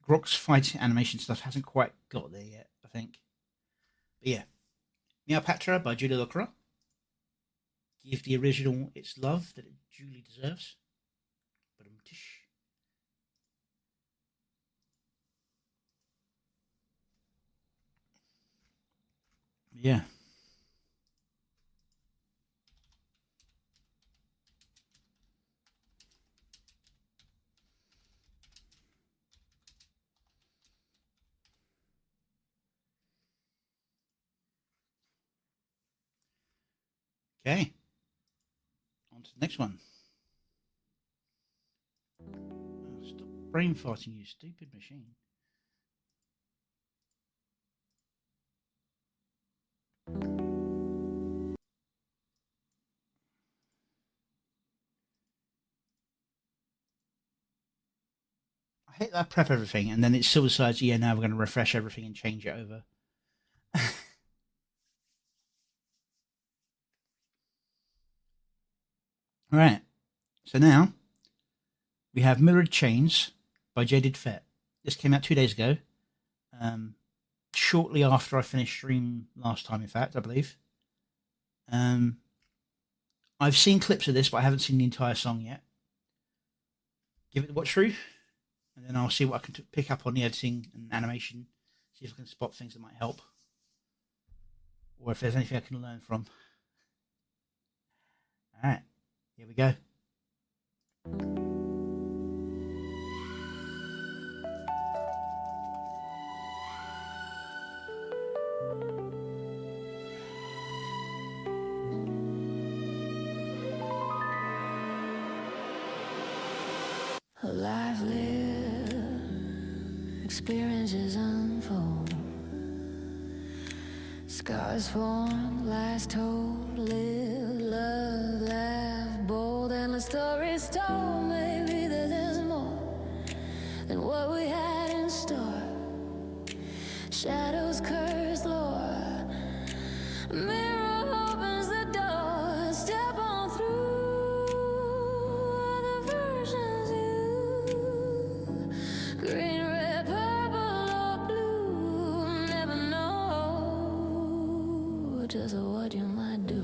Grok's fight animation stuff hasn't quite got there yet, I think. But yeah, Meowpatra by Julia LaCroix. Give the original its love that it duly deserves. Yeah. Okay. On to the next one. Oh, stop brain farting, you stupid machine. I hate that I prep everything and then it still decides, yeah, now we're going to refresh everything and change it over. Alright, so now we have Mirrored Chains by Jaded Fett. This came out 2 days ago, shortly after I finished stream last time, in fact, I believe. I've seen clips of this, but I haven't seen the entire song yet. Give it a watch through, and then I'll see what I can pick up on the editing and animation, see if I can spot things that might help, or if there's anything I can learn from. Alright. Here we go. A life lived, experiences unfold, scars formed, lies told, live, love, laugh, bold, endless stories told. Maybe there's more than what we had in store. Shadows curse lore, mirror opens the door. Step on through other versions you, green, red, purple, or blue. Never know just what you might do.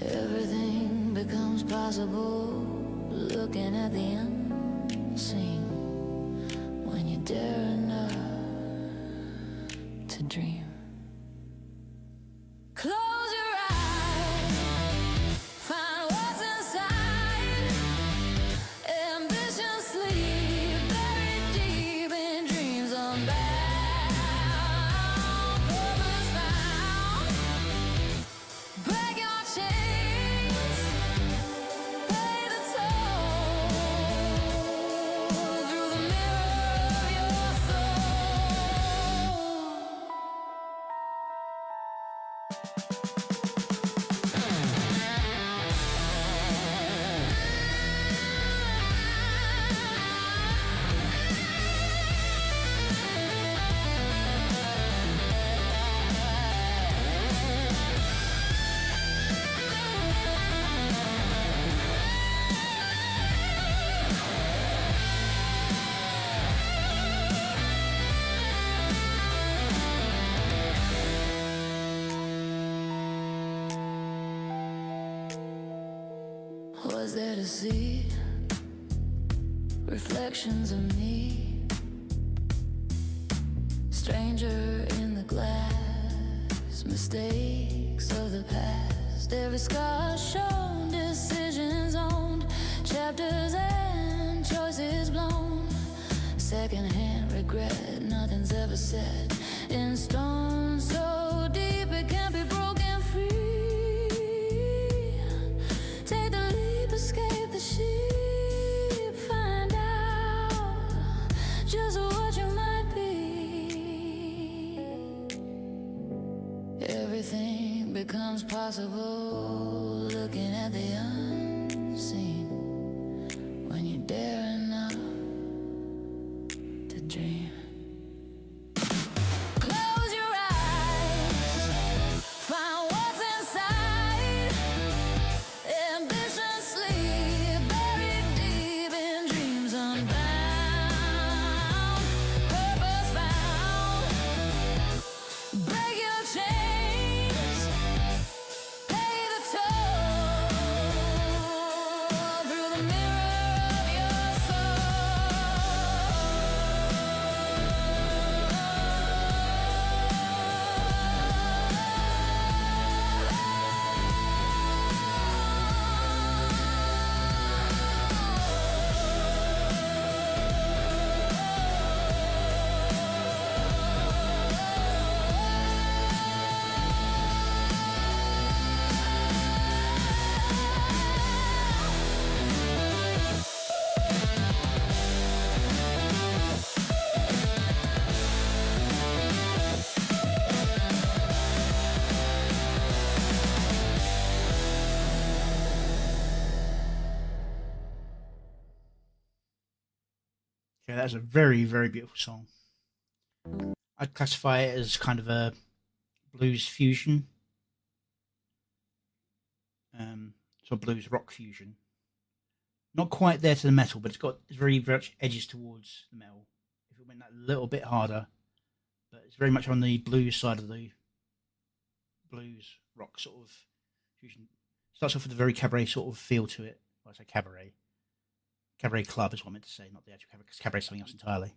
Everything becomes possible looking at the unseen. When you dare enough to dream. Close your eyes, find what's inside. Ambition sleep, buried deep in dreams unbound. Purpose found, break your chains, pay the toll through the mirror of your soul. was there to see reflections of me, stranger in the glass, mistakes of the past, every scar shown, decisions owned, chapters and choices blown, secondhand regret, nothing's ever set in stone, so deep it can't be broken free. Take the leap, escape the sheep, find out just what you might be. Everything becomes possible, looking at the unseen, when you dare enough to dream. Close your eyes, find what's inside. Ambition sleep, buried deep in dreams unbound. Purpose found, break your chains, pay the toll through the mirror of your Okay, that's a very, very beautiful song. I'd classify it as kind of a blues fusion. So blues rock fusion. Not quite there to the metal, but it's very much edges towards the metal. If it went that little bit harder, but it's very much on the blues side of the blues rock sort of fusion. Starts off with a very cabaret sort of feel to it. Well, I say cabaret. Cabaret club is what I meant to say, not the actual cabaret, because cabaret is something else entirely.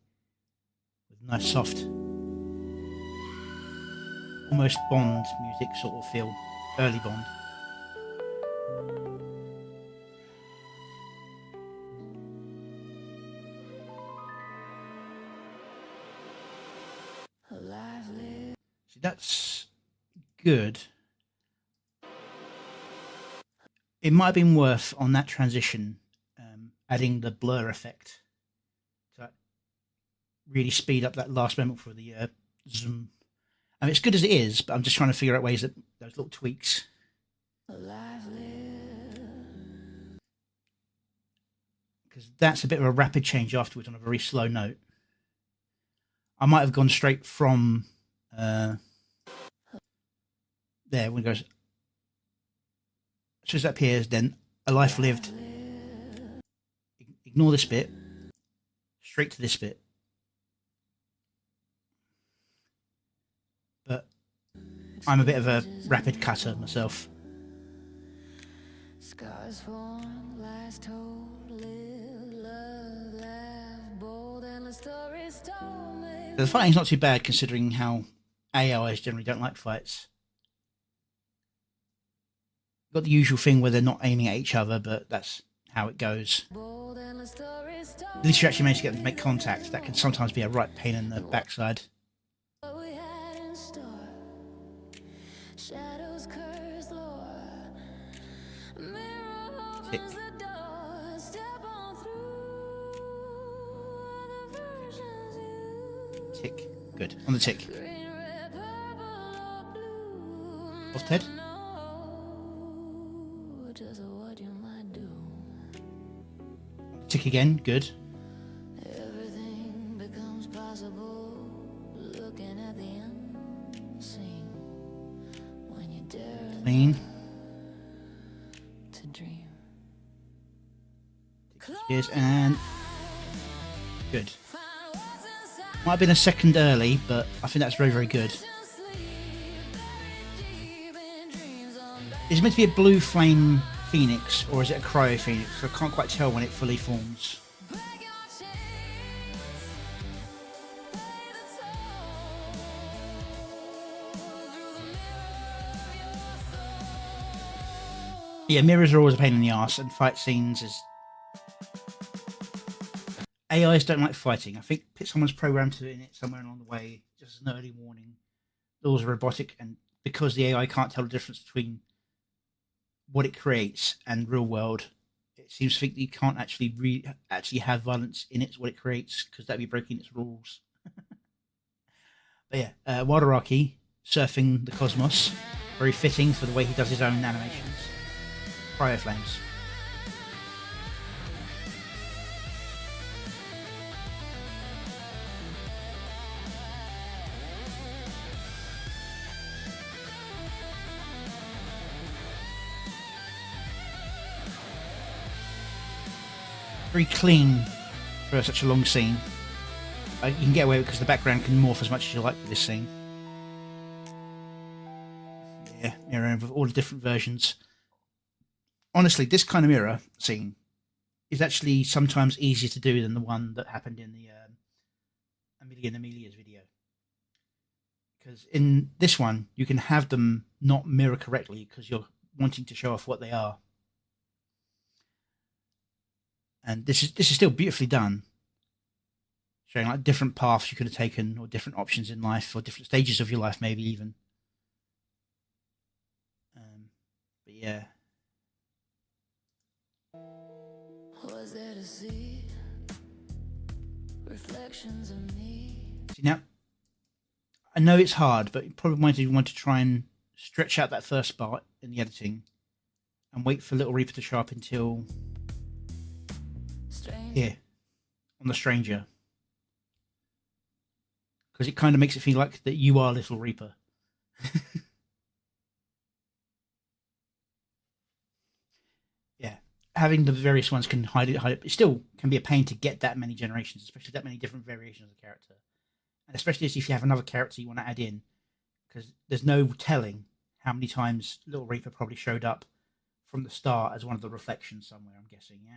With nice, soft, almost Bond music sort of feel, early Bond. See, that's good. It might have been worth on that transition adding the blur effect to really speed up that last moment for the zoom. I mean, it's good as it is, but I'm just trying to figure out ways that those little tweaks. Because that's a bit of a rapid change afterwards on a very slow note. I might have gone straight from there when it goes, as soon as that appears, then a life lived. Ignore this bit, straight to this bit. But I'm a bit of a rapid cutter myself. Scars formed, last told, live, love, laugh, bold, endless stories told me. The fighting's not too bad considering how AIs generally don't like fights. Got the usual thing where they're not aiming at each other, but that's how it goes. At least you actually manage to get them to make contact. That can sometimes be a right pain in the backside. Tick. Tick. Good. On the tick. Off Ted. Tick again, good. Everything becomes possible, looking at the unseen, when you dare clean to dream. Cheers and good. Might have been a second early, but I think that's very, very good. It's meant to be a blue flame phoenix or is it a cryo phoenix? So I can't quite tell when it fully forms. Yeah, mirrors are always a pain in the ass, and fight scenes is... AIs don't like fighting. I think someone's programmed to in it somewhere along the way, just as an early warning. Laws are robotic, and because the AI can't tell the difference between what it creates and real world, it seems to think that you can't actually have violence in it, what it creates, because that'd be breaking its rules. But yeah, Wadaraki surfing the cosmos, very fitting for the way he does his own animations. Cryo flames. Very clean for such a long scene. You can get away with it because the background can morph as much as you like for this scene. Yeah, mirror with all the different versions. Honestly, this kind of mirror scene is actually sometimes easier to do than the one that happened in the Amelia's video. Because in this one, you can have them not mirror correctly because you're wanting to show off what they are. And this is still beautifully done, showing like different paths you could have taken, or different options in life, or different stages of your life, maybe even. But yeah. Was there to see reflections of me? See, now, I know it's hard, but you probably want to try and stretch out that first part in the editing, and wait for Little Reaper to show up until here on the Stranger, because it kind of makes it feel like that you are Little Reaper. Yeah, having the various ones can hide it. It still can be a pain to get that many generations, especially that many different variations of the character, and especially if you have another character you want to add in, because there's no telling how many times Little Reaper probably showed up from the start as one of the reflections somewhere, I'm guessing. Yeah.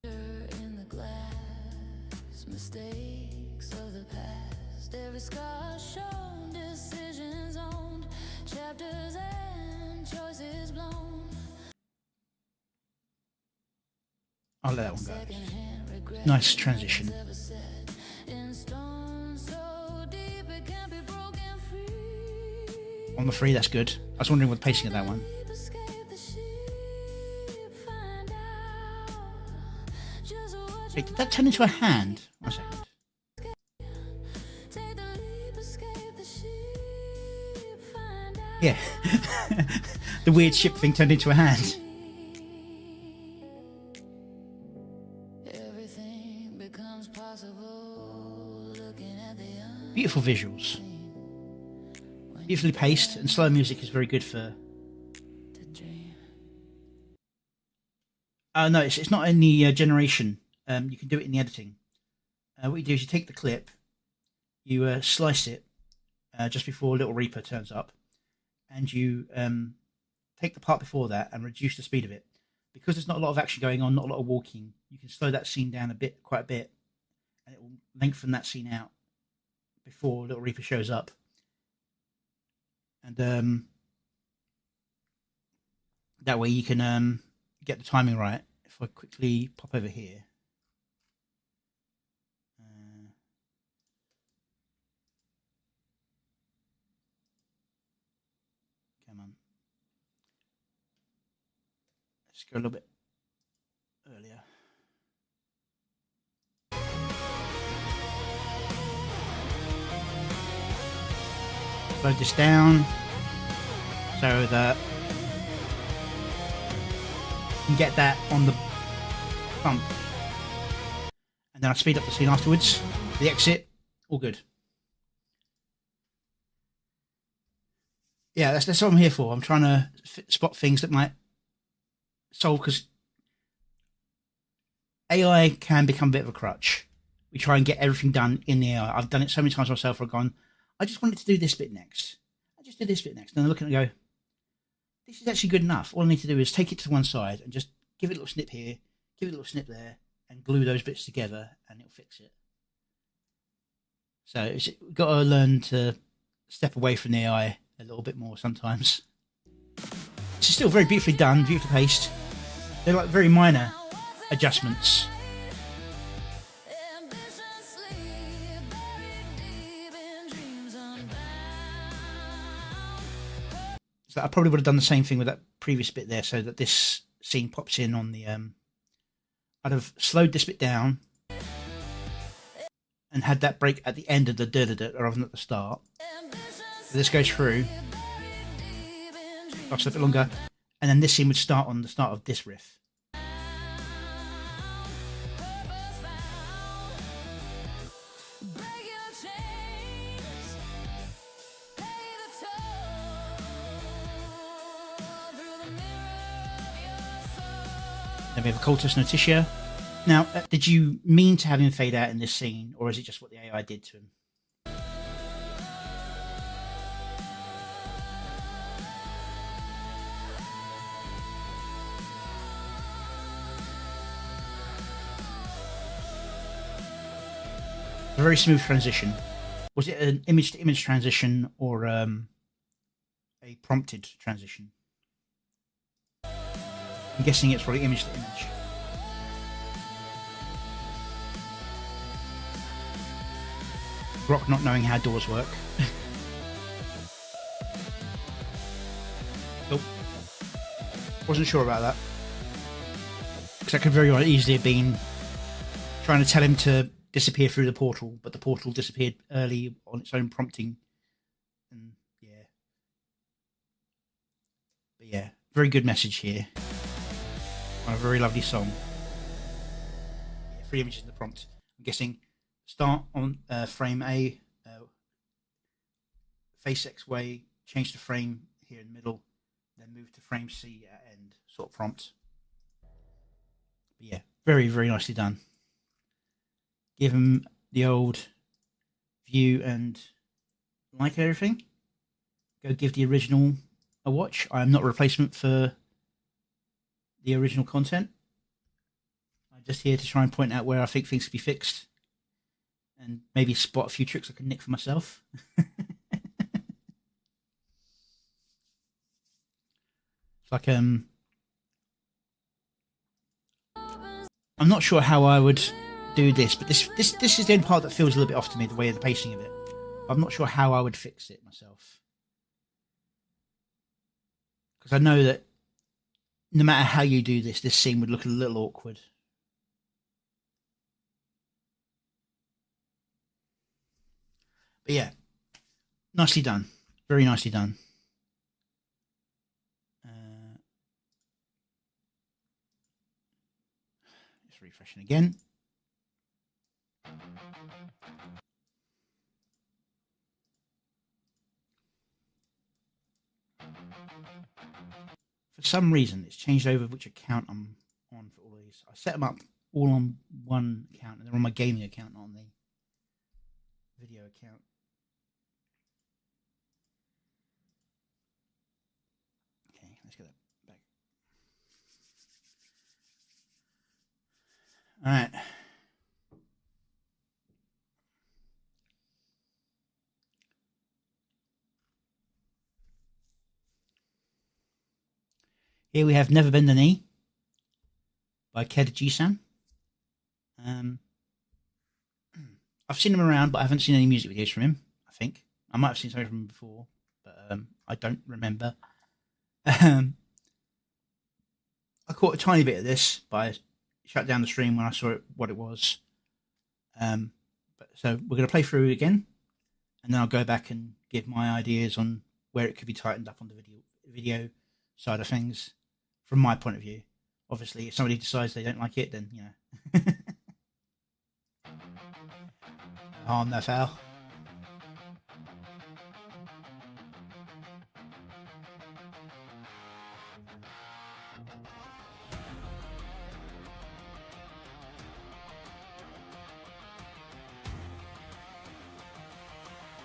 In the glass, mistakes of the past, every scar shown, decisions owned, chapters and choices blown. I'll let that one go. Nice transition. On the free, that's good. I was wondering what the pacing of that one. Wait, did that turn into a hand? 1 second. Yeah. The weird ship thing turned into a hand. Beautiful visuals. Beautifully paced, and slow music is very good for... No, it's not in the generation. You can do it in the editing. What you do is you take the clip, you slice it just before Little Reaper turns up, and you take the part before that and reduce the speed of it. Because there's not a lot of action going on, not a lot of walking, you can slow that scene down quite a bit, and it will lengthen that scene out before Little Reaper shows up. And that way you can get the timing right. If I quickly pop over here. Come on. Let's go a little bit earlier. Slow this down so that you can get that on the bump, and then I speed up the scene afterwards. The exit, all good. Yeah, that's what I'm here for. I'm trying to spot things that might solve, because AI can become a bit of a crutch. We try and get everything done in the AI. I've done it so many times myself where I've gone, I just wanted to do this bit next. I just did this bit next. And I look at it and go, this is actually good enough. All I need to do is take it to one side and just give it a little snip here, give it a little snip there, and glue those bits together, and it'll fix it. So you've got to learn to step away from the AI a little bit more sometimes. This is still very beautifully done, beautifully paced. They're like very minor adjustments. So I probably would have done the same thing with that previous bit there, so that this scene pops in on the. I'd have slowed this bit down and had that break at the end of the da-da-da rather than at the start. So this goes through, lasts a bit longer, and then this scene would start on the start of this riff. Then we have a cultist Notitia. Now, did you mean to have him fade out in this scene, or is it just what the AI did to him? A very smooth transition. Was it an image-to-image transition or a prompted transition? I'm guessing it's probably image-to-image. Rock not knowing how doors work. Nope. Wasn't sure about that. Because that could very well easily have been trying to tell him to disappear through the portal, but the portal disappeared early on its own prompting. And yeah. But yeah, very good message here. On a very lovely song. Yeah, 3 images in the prompt. I'm guessing start on frame A, face X way, change the frame here in the middle, then move to frame C at end, sort of prompt. But yeah, very, very nicely done. Give him the old view and like everything. Go give the original a watch. I am not a replacement for the original content. I'm just here to try and point out where I think things could be fixed. And maybe spot a few tricks I can nick for myself. It's like I'm not sure how I would do this, but this is the only part that feels a little bit off to me, the way of the pacing of it. I'm not sure how I would fix it myself, because I know that no matter how you do this scene would look a little awkward. But yeah, nicely done. Very nicely done. Just refreshing again. For some reason, it's changed over which account I'm on for all of these. I set them up all on one account, and they're on my gaming account, not on the video account. Okay, let's get that back. All right. Here we have Never Bend the Knee by Ked G-san. I've seen him around, but I haven't seen any music videos from him, I think. I might have seen something from him before, but I don't remember. I caught a tiny bit of this, but I shut down the stream when I saw what it was. So we're going to play through it again, and then I'll go back and give my ideas on where it could be tightened up on the video side of things, from my point of view. Obviously, if somebody decides they don't like it, then, you know. Harm, no foul.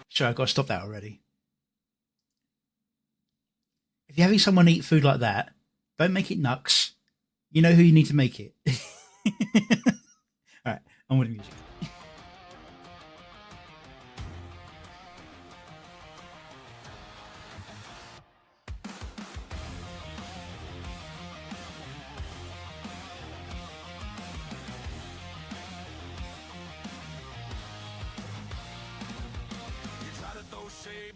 Sure, I've got to stop that already. if you're having someone eat food like that, don't make it Nux. You know who you need to make it. All right, on with the music.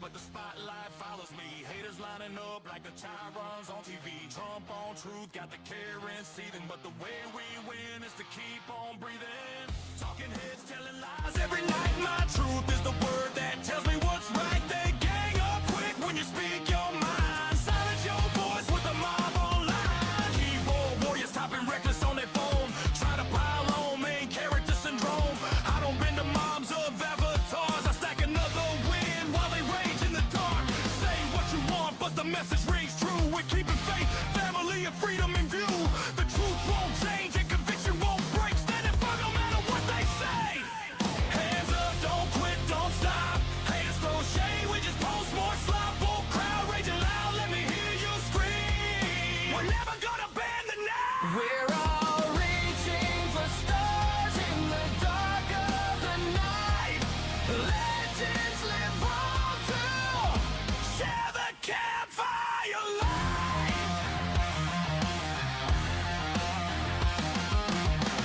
But the spotlight follows me. Haters lining up like the Chirons on TV. Trump on truth, got the Karen seething. But the way we win is to keep on breathing. Talking heads telling lies every night. My truth is the word that tells me what's right. They gang up quick when you speak your mind. Silence your voice with the mob online. Keyboard warriors typing reckless on their phone. Try to pile on main character syndrome. I don't bend the mobs of avatars. I stack another win while they rage in the dark. Say what you want, but the message rings true. We're keeping faith, family, and freedom in view. The truth won't change and conviction won't break. Standing firm no matter what they say. Hands up, don't quit, don't stop. Haters throw shade, we just post more slop. Full crowd raging loud, let me hear you scream. We're never gonna bend the knee. We're all reaching for stars in the dark of the night. Legends live on to share the campfire light.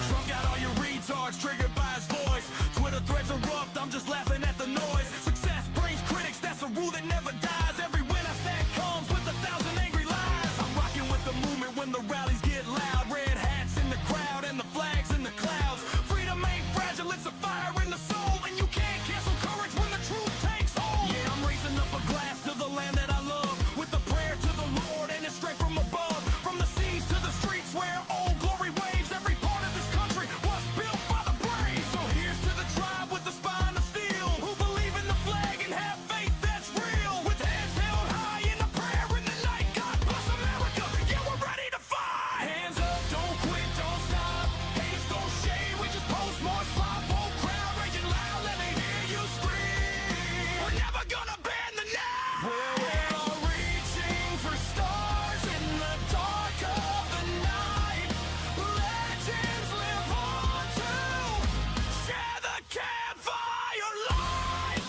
Trump got all your retards triggered by his voice. Twitter threads erupt, I'm just laughing at the noise. Success brings critics, that's a rule that never dies. Every win I stand comes with 1,000 angry lies. I'm rocking with the movement when the rallies get loud. Red hats in the crowd and the flags in the clouds. Freedom ain't fragile, it's a fire in the soul. And you can't cancel courage when the truth takes hold. Yeah, I'm raising up a glass to the land that I love, with a prayer to the Lord and it's straight from above. From the seas to the streets where old glory waves. Every part of this country was built by the brave. So here's to the tribe with the spine of steel, who believe in the flag and have faith that's real. With heads held high in a prayer in the night. God bless America, yeah, we're ready to fight. Hands up, don't quit, don't stop. Haters throw shade, we just post more slop. Whole crowd raging loud, let me hear you scream. We're never gonna bend the knee. We're all reaching for stars in the dark of the night. Legends live on to share the campfire light.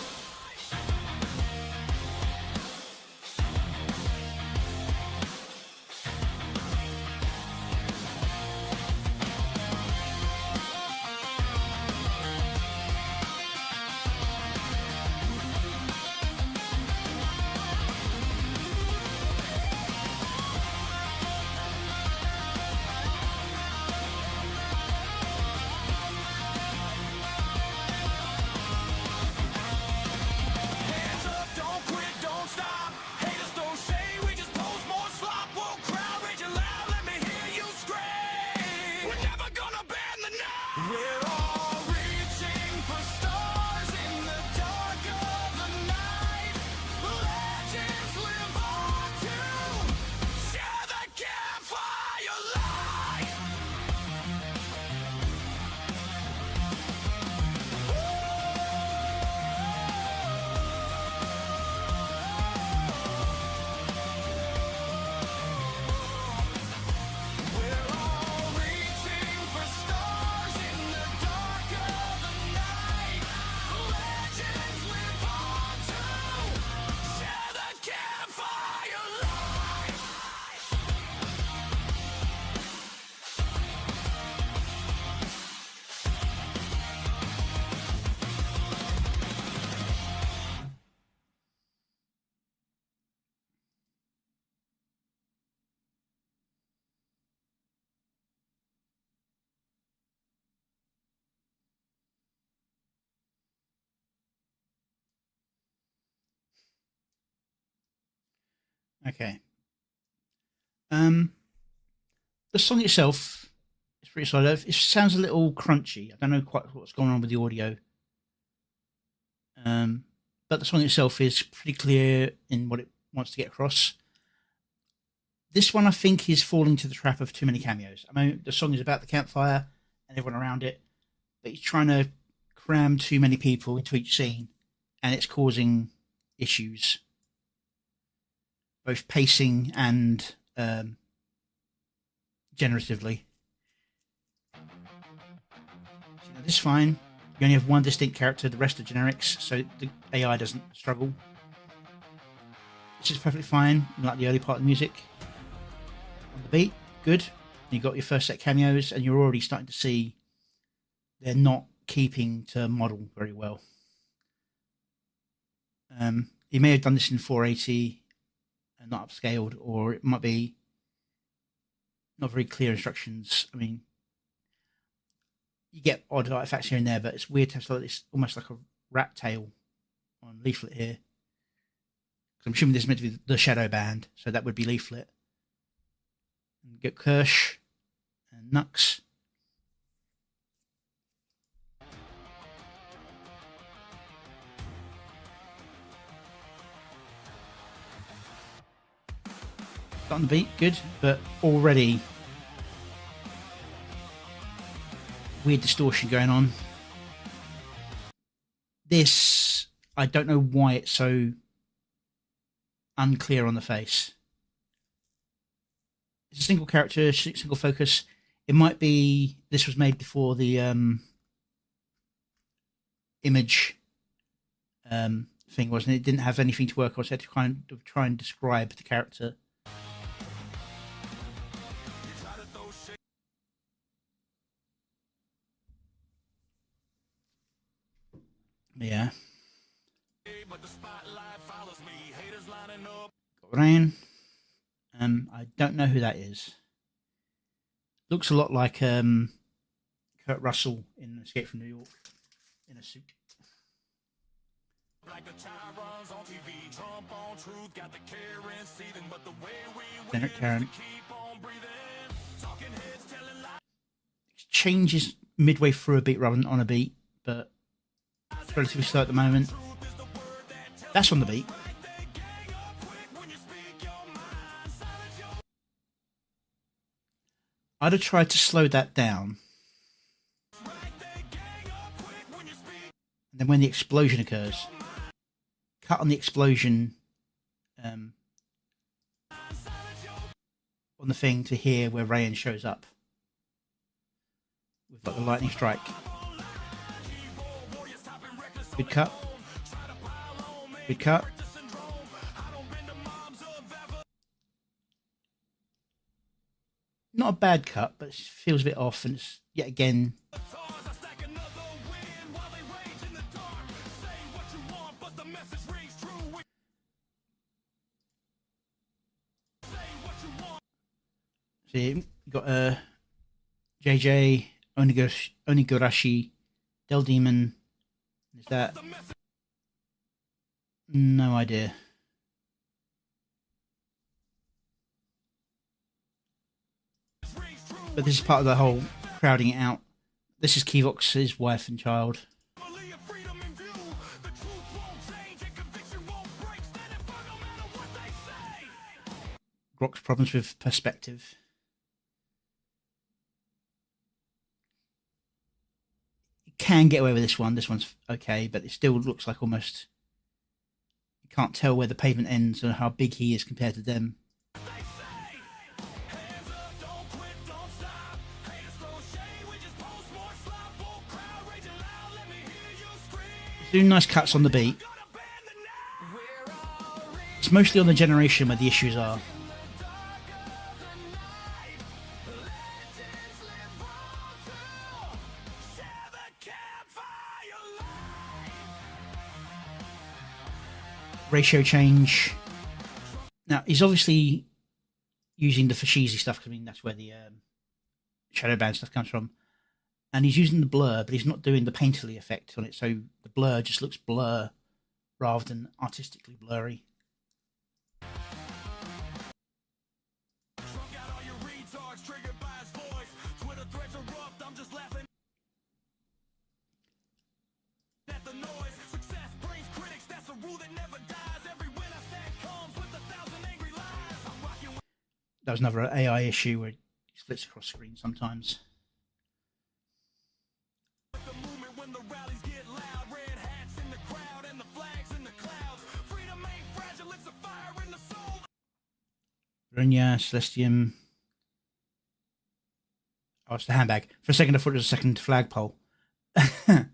Hands up, don't quit, don't stop. Haters throw shade, we just post more slop. Whoa, crowd raging loud, let me hear you scream. We're never gonna bend the knee. We're all reaching for stars in the dark of the night. Legends live on to share the campfire light. We're all reaching for stars in the dark of the night. Legends live on to share the campfire light. Okay. The song itself is pretty solid. It sounds a little crunchy. I don't know quite what's going on with the audio. But the song itself is pretty clear in what it wants to get across. This one, I think, is falling to the trap of too many cameos. I mean, the song is about the campfire and everyone around it, but he's trying to cram too many people into each scene, and it's causing issues. both pacing and generatively. So, this is fine. You only have one distinct character, the rest are generics, so the AI doesn't struggle. This is perfectly fine, like the early part of the music. On the beat, good. You got your first set of cameos, and you're already starting to see they're not keeping to model very well. He may have done this in 480 and not upscaled, or it might be not very clear instructions. I mean, you get odd artifacts here and there, but it's weird to have this almost like a rat tail on leaflet here. I'm assuming this is meant to be the shadow band, so that would be leaflet. And get Kirsch and Nux. On the beat, good, but already weird distortion going on. This, I don't know why it's so unclear on the face. It's a single character, single focus. It might be this was made before the image thing, wasn't it? It didn't have anything to work on, so I had to kind of try and describe the character. Yeah. Got Ryan. I don't know who that is. Looks a lot like Kurt Russell in Escape from New York in a suit. Leonard Karen. It changes midway through a beat rather than on a beat, but it's relatively slow at the moment. That's on the beat. I'd have tried to slow that down. And then when the explosion occurs, cut on the explosion on the thing to hear where Rayan shows up with like the lightning strike. Good cut. Good cut. Not a bad cut, but it feels a bit off, and it's yet again. See, you got JJ, Onigurashi, Del Demon. Is that? No idea. But this is part of the whole crowding it out. This is Kevox's wife and child. Grok's problems with perspective. You can get away with this one. This one's okay, but it still looks like almost... You can't tell where the pavement ends or how big he is compared to them. Doing nice cuts on the beat. It's mostly on the generation where the issues are. Ratio change. Now he's obviously using the Fashizi stuff, because I mean that's where the shadow band stuff comes from. And he's using the blur, but he's not doing the painterly effect on it, so the blur just looks blur rather than artistically blurry. That was another AI issue where it splits across screen sometimes. Brunia, Celestium. Oh, it's the handbag. For a second, I thought it was a second flagpole. Yeah,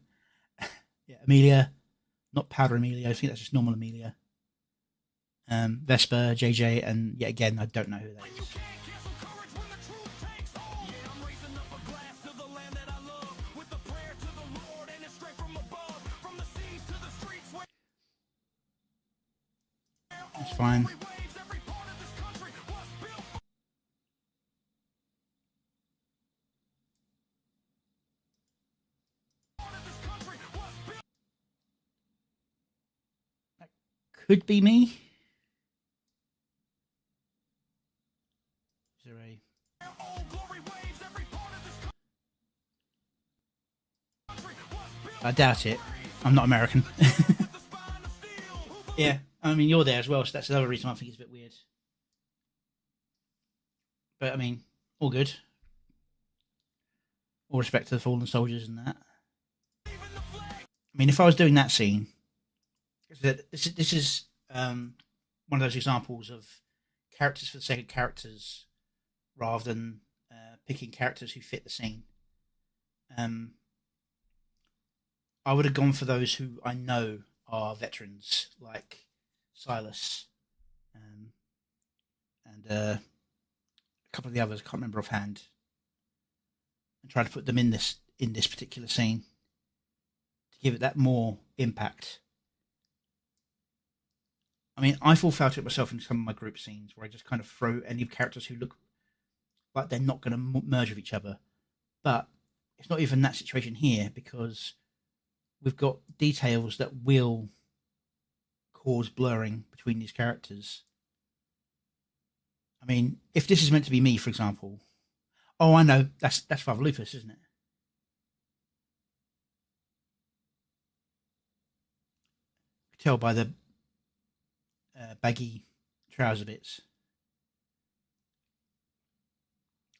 Amelia. Not Powder Amelia. I think that's just normal Amelia. Vesper, JJ, and yet again, I don't know who that is. That's fine. That could be me. Is there a... I doubt it. I'm not American. Yeah, I mean, you're there as well, so that's another reason I think it's a bit weird. But, I mean, all good. All respect to the fallen soldiers and that. I mean, if I was doing that scene, this is one of those examples of characters for the sake of characters rather than picking characters who fit the scene. I would have gone for those who I know are veterans, like Silas, and a couple of the others. I can't remember offhand. And try to put them in this particular scene to give it that more impact. I mean, I've all felt it myself in some of my group scenes where I just kind of throw any characters who look like they're not going to merge with each other. But it's not even that situation here, because we've got details that will cause blurring between these characters. I mean, if this is meant to be me, for example, oh, I know, that's Father Lupus, isn't it? You can tell by the baggy trouser bits.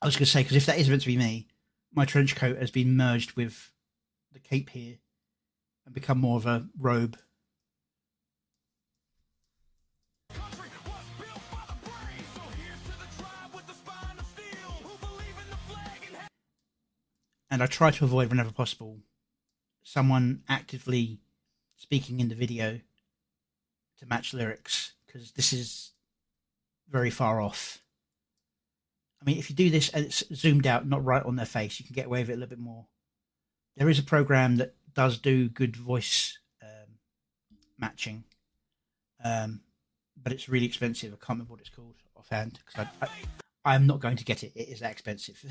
I was going to say, because if that is meant to be me, my trench coat has been merged with the cape here and become more of a robe. And I try to avoid, whenever possible, someone actively speaking in the video to match lyrics, because this is very far off. I mean, if you do this and it's zoomed out, not right on their face, you can get away with it a little bit more. There is a program that does do good voice matching, but it's really expensive. I can't remember what it's called offhand, because I'm not going to get it. It is that expensive.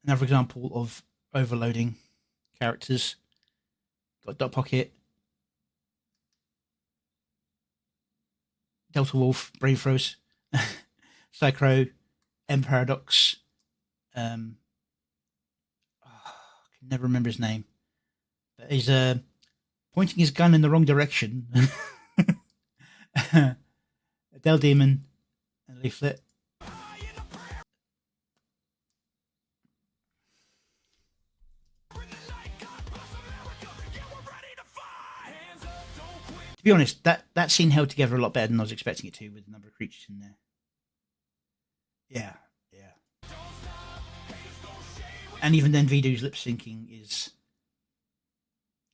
Another example of overloading characters. Got Dot Pocket, Delta Wolf, Brave Froze, Psychro, M Paradox. I can never remember his name, but he's pointing his gun in the wrong direction. Del Demon and Leaflet. To be honest, that scene held together a lot better than I was expecting it to, with the number of creatures in there. Yeah. And even then, Vidu's lip syncing is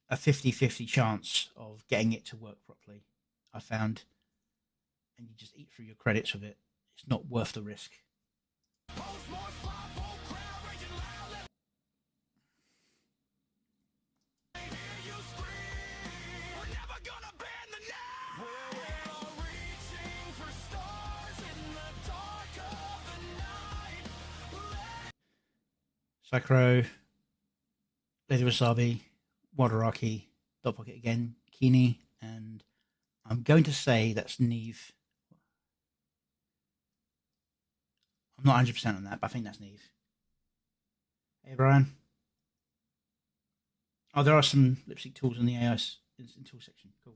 a 50-50 chance of getting it to work properly, I found. And you just eat through your credits with it. It's not worth the risk. Sakuro, Lady Wasabi, Wadaraki, Dot Pocket again, Kini, and I'm going to say that's Neve. I'm not 100% on that, but I think that's Neve. Hey, Brian. Oh, there are some lip sync tools in the AI in tool section. Cool.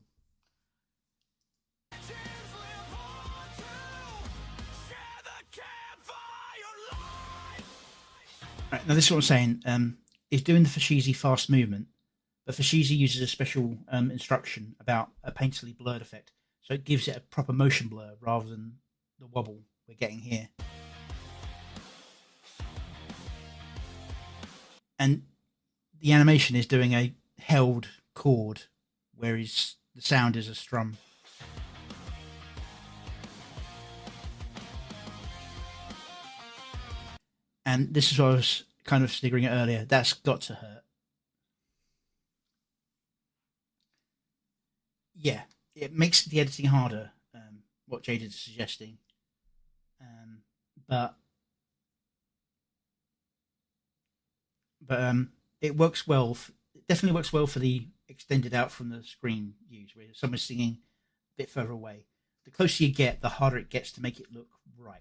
Right, now this is what I'm saying. Is doing the Fashizi fast movement, but Fashizi uses a special instruction about a painterly blurred effect. so it gives it a proper motion blur rather than the wobble we're getting here. And the animation is doing a held chord, whereas the sound is a strum. And this is what I was kind of sniggering at earlier. That's got to hurt. Yeah, it makes the editing harder, what Jade is suggesting. But it works well. It definitely works well for the extended out from the screen use, where someone's singing a bit further away. The closer you get, the harder it gets to make it look right.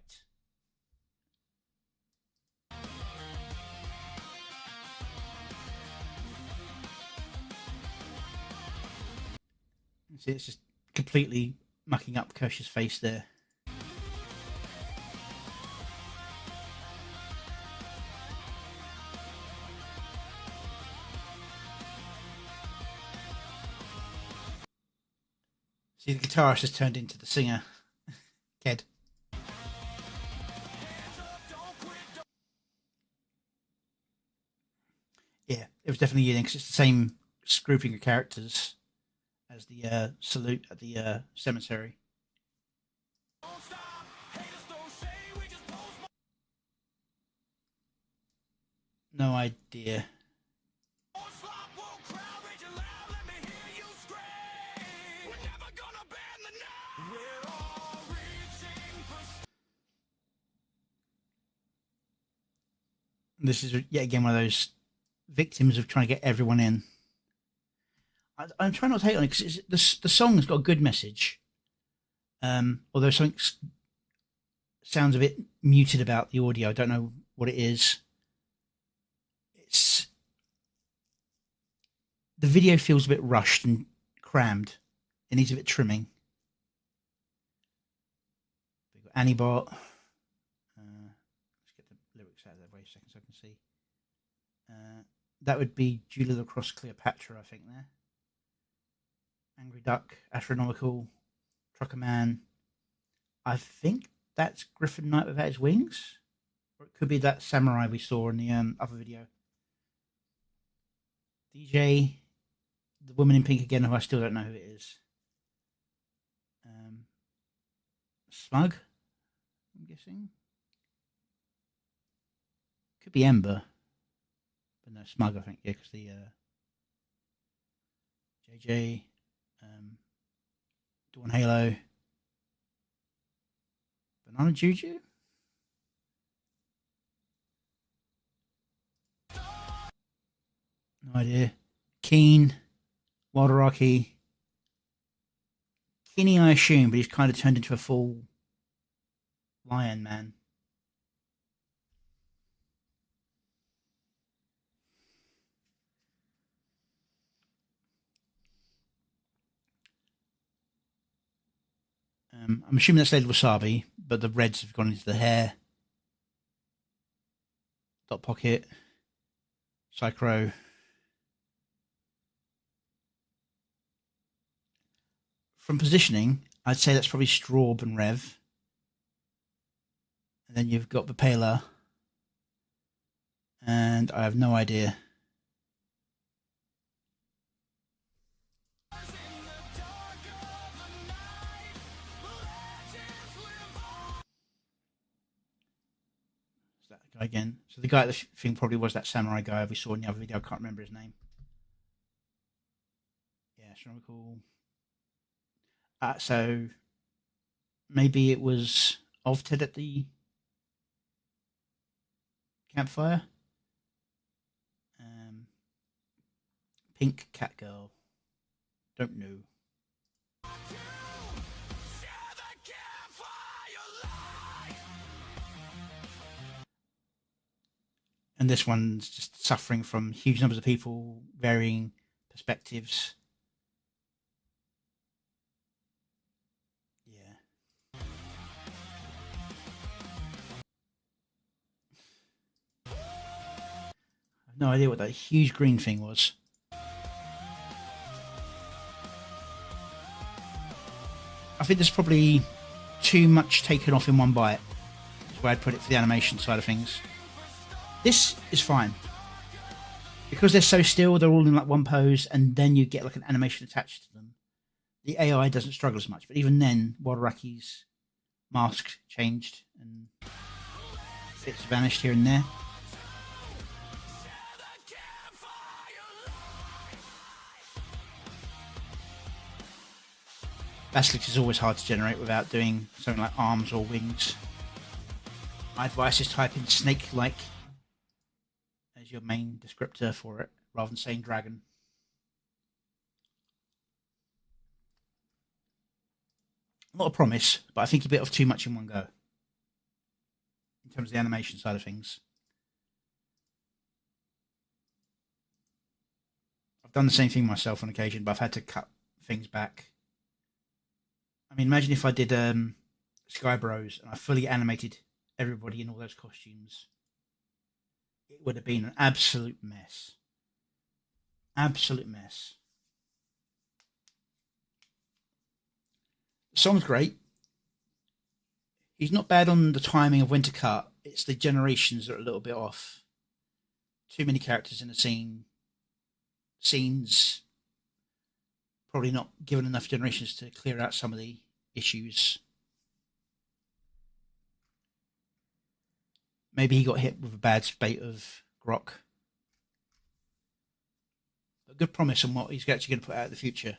See, it's just completely mucking up Kirsch's face there. See, the guitarist has turned into the singer, Ked. Yeah, it was definitely unique because it's the same grouping of characters as the salute at the cemetery. No idea. This is yet again one of those victims of trying to get everyone in. I'm trying not to hate on it because the song's got a good message. Although something sounds a bit muted about the audio. I don't know what it is. The video feels a bit rushed and crammed. It needs a bit trimming. We've got Anibot. Let's get the lyrics out of there. Wait a second so I can see. That would be Julia Lacrosse Cleopatra, I think, there. Angry Duck, Astronomical, Trucker Man. I think that's Griffin Knight Without His Wings. Or it could be that samurai we saw in the other video. DJ, the woman in pink again, who I still don't know who it is. Smug, I'm guessing. Could be Ember. But no, Smug, I think, yeah, because the JJ, Dawn Halo, Banana Juju? No idea. Keen, Waldaraki. Keeney, I assume, but he's kind of turned into a full lion man. I'm assuming that's Lady Wasabi, but the reds have gone into the hair. Dot Pocket, Psychro. From positioning, I'd say that's probably Straub and Rev. And then you've got Vipela. And I have no idea. That guy again. So the guy at the thing probably was that samurai guy we saw in the other video. I can't remember his name. Yeah, astronomical. So maybe it was Ovted at the campfire. Pink cat girl. Don't know. And this one's just suffering from huge numbers of people, varying perspectives. Yeah. I have no idea what that huge green thing was. I think there's probably too much taken off in one bite. That's where I'd put it for the animation side of things. This is fine. Because they're so still, they're all in like one pose, and then you get like an animation attached to them. The AI doesn't struggle as much, but even then, Wadaraki's mask changed and bits vanished here and there. Basilisk is always hard to generate without doing something like arms or wings. My advice is type in snake-like as your main descriptor for it, rather than saying dragon. Not a promise, but I think a bit of too much in one go. In terms of the animation side of things. I've done the same thing myself on occasion, but I've had to cut things back. I mean, imagine if I did Sky Bros and I fully animated everybody in all those costumes. It would have been an absolute mess. Absolute mess. The song's great. He's not bad on the timing of when to cut. It's the generations that are a little bit off. Too many characters in a scene. Scenes probably not given enough generations to clear out some of the issues. Maybe he got hit with a bad spate of grok. A good promise on what he's actually going to put out in the future.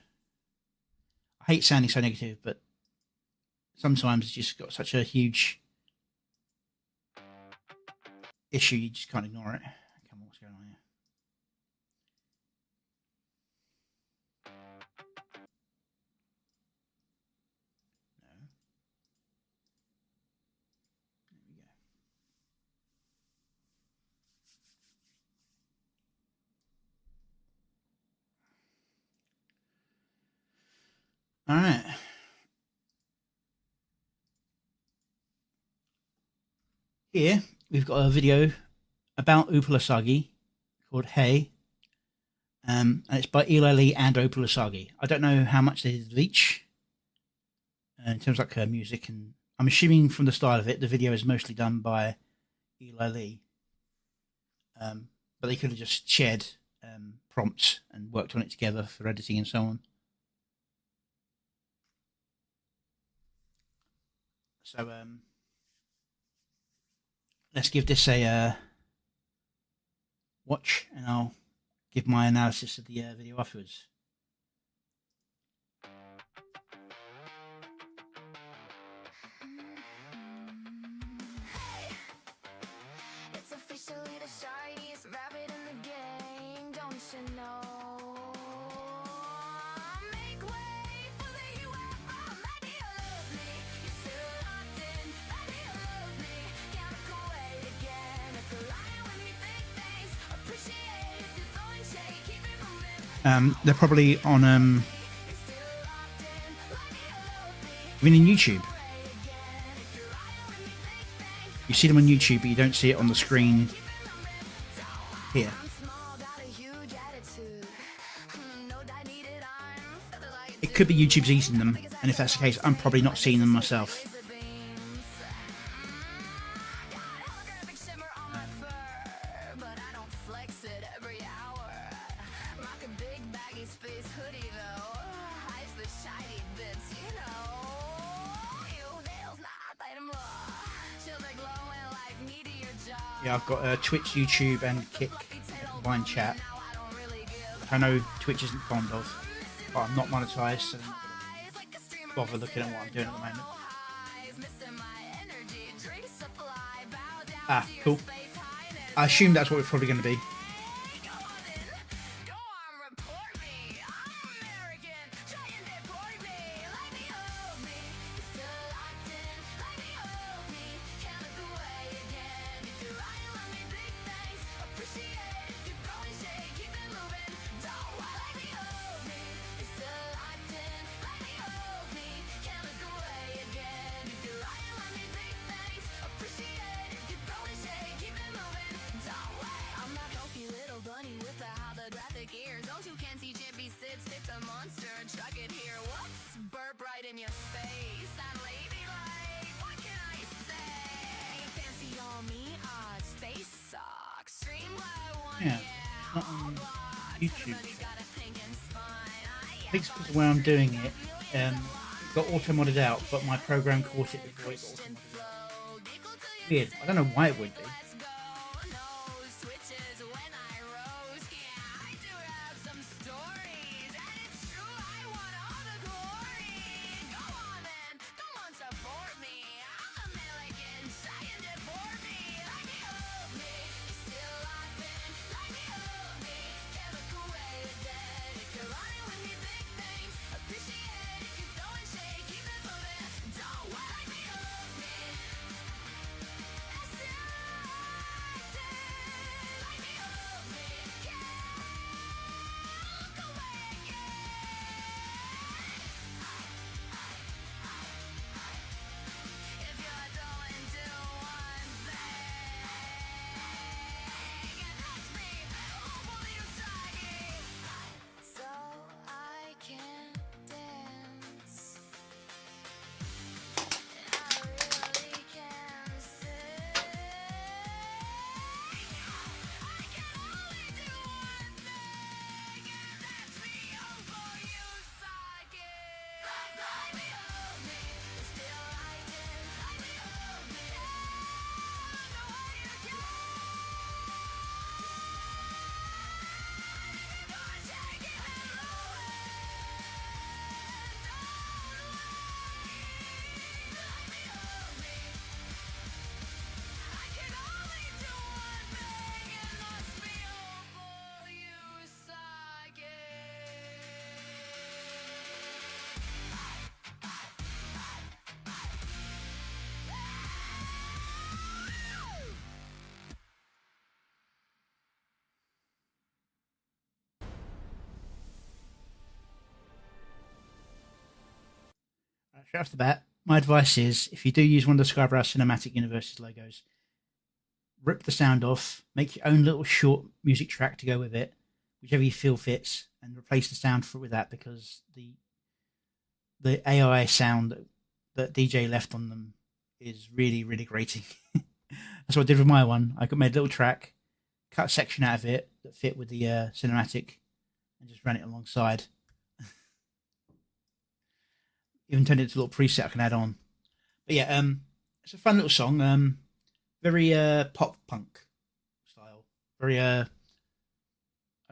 I hate sounding so negative, but sometimes it's just got such a huge issue, you just can't ignore it. Come on, what's going on here? No. There we go. All right. Here we've got a video about Upalasagi called Hey, and it's by Eli Lee and Upalasagi. I don't know how much they did of each in terms of like music, and I'm assuming from the style of it, the video is mostly done by Eli Lee, but they could have just shared prompts and worked on it together for editing and so on. So let's give this a watch, and I'll give my analysis of the video afterwards. It's officially the shiniest rabbit in the game, don't you know? Make way for the UFO, maybe you love me. You're still locked in, maybe you love me. Can't look away again. If you're lying with me, big things. Appreciate if you're throwing shade, keep it moving. They're probably on in YouTube. You see them on YouTube, but you don't see it on the screen here. It could be YouTube's eating them, and if that's the case, I'm probably not seeing them myself. Yeah, I've got Twitch, YouTube, and Kick combined chat. I know Twitch isn't fond of, but I'm not monetized, so I'm not gonna bother looking at what I'm doing at the moment. Ah, cool. I assume that's what it's probably going to be. vids, it's a monster truck in here. Whoops, burp right in your face. I'm ladylike, what can I say? Fancy on me, odds, they suck. Stream what I want, Yeah, yeah, not all on blocks. YouTube. Everybody's got a pink and spine. I think it's because of where I'm doing it. It got auto modded out, but my program caught it before it got auto modded out. Weird. I don't know why it would be. Let's go, nose twitches when I roast. Yeah, I do have some stories, and it's true, I want all the glory. Go on then, come on, support me. I'm American, trying to bore me. Let me hold me, still locked in. Let me hold me, chemical way to dead. If you're running with me, big things, appreciate if you throw and shake, keep it moving. Don't let me hold me. So I can dance. I really can sing. I can only do one thing, and that's be over you, psychic. Let me hold me, still right in. Let me hold me, the way you can. Gonna take it away. Let me hold me. I can only do one thing, and that's be over you, psychic. Straight off the bat, my advice is if you do use one of the Skybrow Cinematic Universes logos, rip the sound off, make your own little short music track to go with it, whichever you feel fits, and replace the sound for it with that, because the AI sound that DJ left on them is really, really grating. That's what I did with my one. I made a little track, cut a section out of it that fit with the cinematic, and just ran it alongside. Even turned it into a little preset I can add on. But yeah, it's a fun little song. Very pop punk style. Very I'd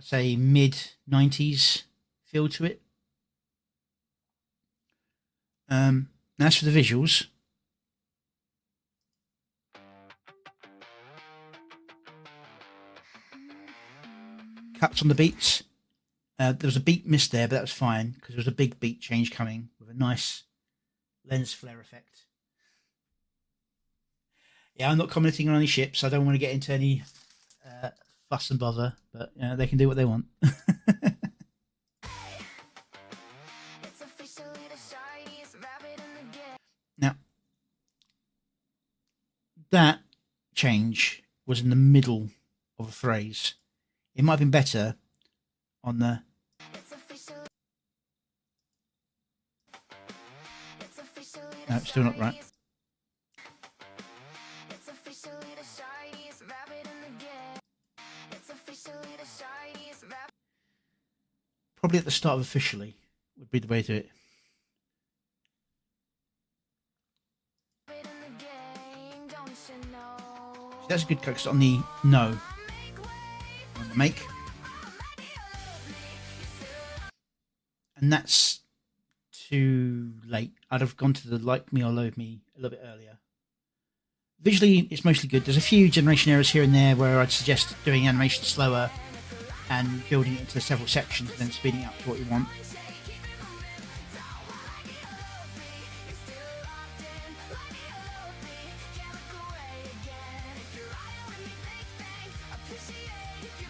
say mid-90s feel to it. As for the visuals, cuts on the beats. There was a beat missed there, but that was fine because there was a big beat change coming with a nice lens flare effect. Yeah, I'm not commenting on any ships. I don't want to get into any fuss and bother, but they can do what they want. It's officially the shiniest rabbit in the game. Now, that change was in the middle of a phrase. It might have been better on the... No, still not right. It's officially the shiniest rabbit in the game. It's officially the shiniest rabbit Probably at the start of officially would be the way to do it. in the game, don't you know? So that's a good cut 'cause on the no, on the make, and that's too late. I'd have gone to the like me or loathe me a little bit earlier. Visually, it's mostly good. There's a few generation errors here and there where I'd suggest doing animation slower and building it into several sections and then speeding it up to what you want.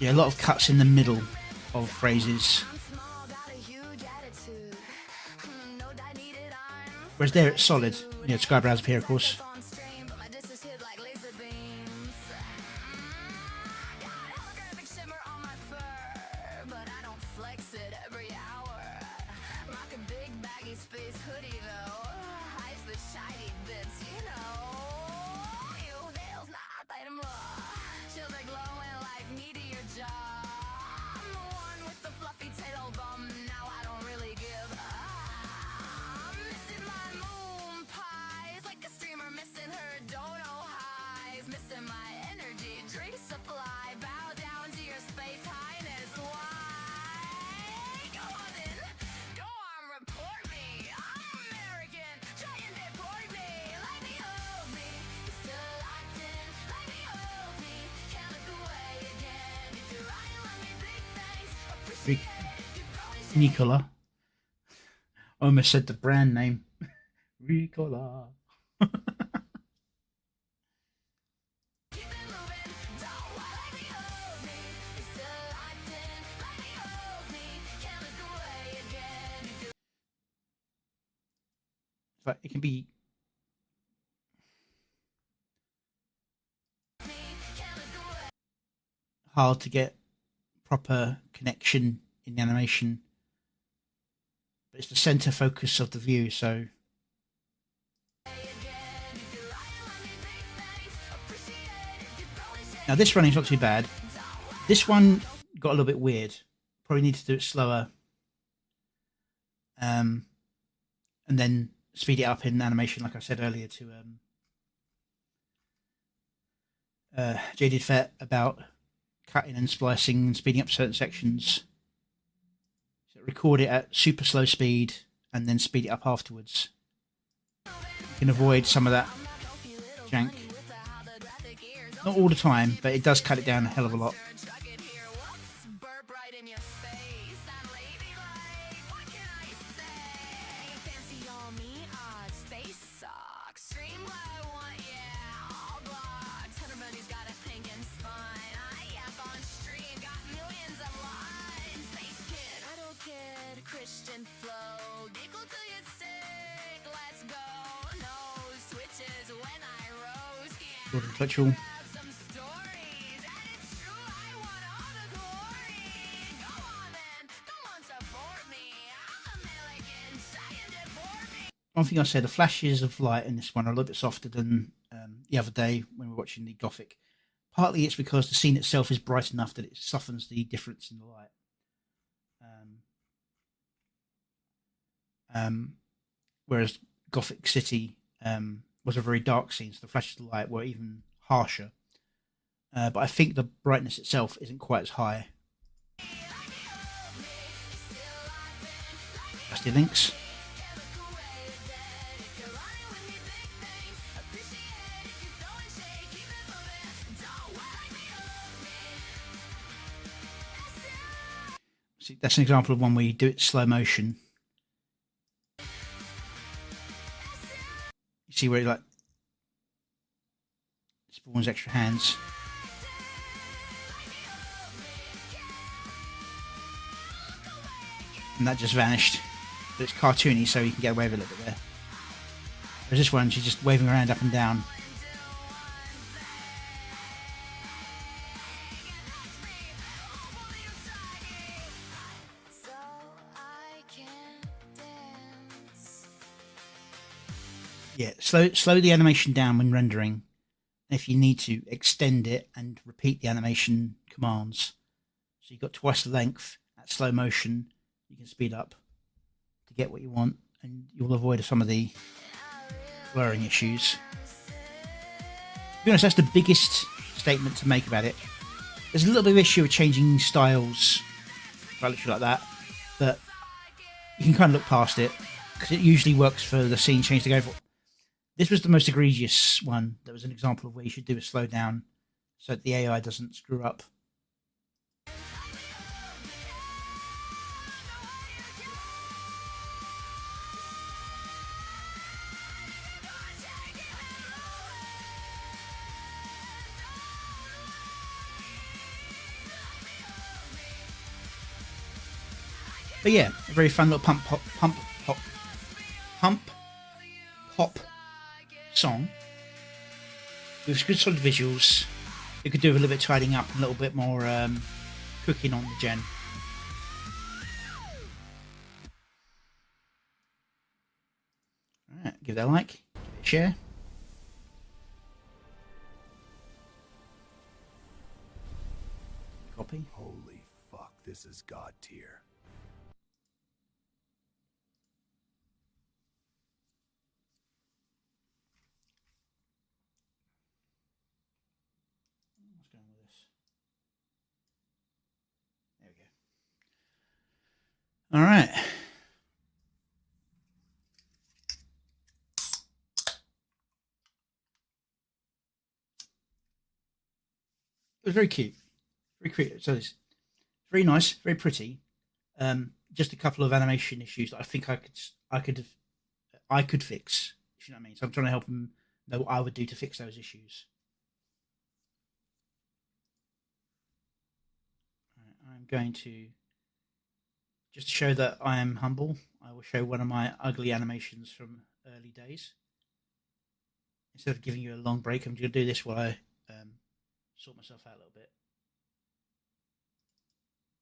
Yeah, a lot of cuts in the middle of phrases. Whereas there it's solid. Yeah, Sky Browser here, of course. every hour. Rock a big baggy space hoodie though. Hides the shiny bits, you know. You nails not light 'em up. Chills are glowing like meteor jaw. I'm the one with the fluffy tail bum. Now I don't really give a. I'm missing my moon pies like a streamer missing her dono highs. Missing my energy drink supply. Bow down to your space highness. Why? Go on then. Go on, report me. I'm American. Try and deport me. Let me hold me. You're still locked in. Let me hold me. Can't look away again. If you're right, let me big thanks. Appreciate it. You're growing shit. Nicola. I almost said the brand name. Ricola. Keep it moving. Don't let me hold me. You're still locked in. Let me hold me. Can't look away again. If you're But it can be me, can't look away. hard to get proper connection in the animation, but it's the center focus of the view, so now this running's not too bad. This one got a little bit weird. Probably need to do it slower, and then speed it up in animation, like I said earlier to Jaded Fet about cutting and splicing and speeding up certain sections. So record it at super slow speed and then speed it up afterwards. You can avoid some of that jank. Not all the time, but it does cut it down a hell of a lot. Christian flow, equal to your stick. Let's go. Nose twitches when I roast. Yeah. Jordan Fletchell. Some stories, and it's true. I want all the glory. Go on then, come on, support me. I'm American, try and deport me. One thing I said, the flashes of light in this one are a little bit softer than the other day when we were watching the Gothic. Partly it's because the scene itself is bright enough that it softens the difference in the light. Whereas Gothic City was a very dark scene, so the flashes of light were even harsher. But I think the brightness itself isn't quite as high. Dusty Links. See, that's an example of one where you do it slow motion. You see where it like spawns extra hands. And that just vanished. But it's cartoony, so you can get away with it a little bit there. Whereas this one, she's just waving her hand up and down. So I can dance. Yeah, slow the animation down when rendering. And if you need to, extend it and repeat the animation commands. So you've got twice the length at slow motion. You can speed up to get what you want, and you'll avoid some of the blurring issues. To be honest, that's the biggest statement to make about it. There's a little bit of issue with changing styles, literally like that, but you can kind of look past it because it usually works for the scene change to go for. This was the most egregious one. That was an example of where you should do a slow down so that the AI doesn't screw up. But yeah, a very fun little pump pop song with good solid visuals. You could do a little bit of tidying up, a little bit more cooking on the gen. give that a like, give it a share. Copy. Holy fuck, this is God tier. What's going on with this? There we go. All right. It was very cute, very creative. So it's very nice, very pretty. Just a couple of animation issues that I think I could fix. If you know what I mean. So I'm trying to help them know what I would do to fix those issues. Right, I'm going to just to show that I am humble. I will show one of my ugly animations from early days. Instead of giving you a long break, I'm going to do this while I sort myself out a little bit.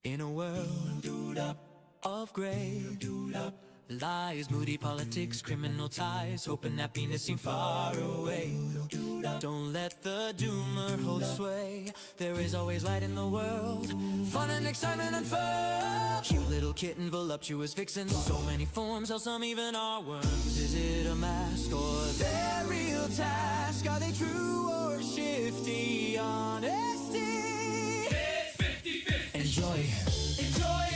In a world of gray, lies, moody politics, criminal ties, hoping happiness seems far away. Don't let the doomer hold sway. There is always light in the world, fun and excitement and fun. Cute little kitten, voluptuous vixen, so many forms, how some even are worms. Is it a mask or their real task? Are they true or shifty honesty? It's 50-50. Enjoy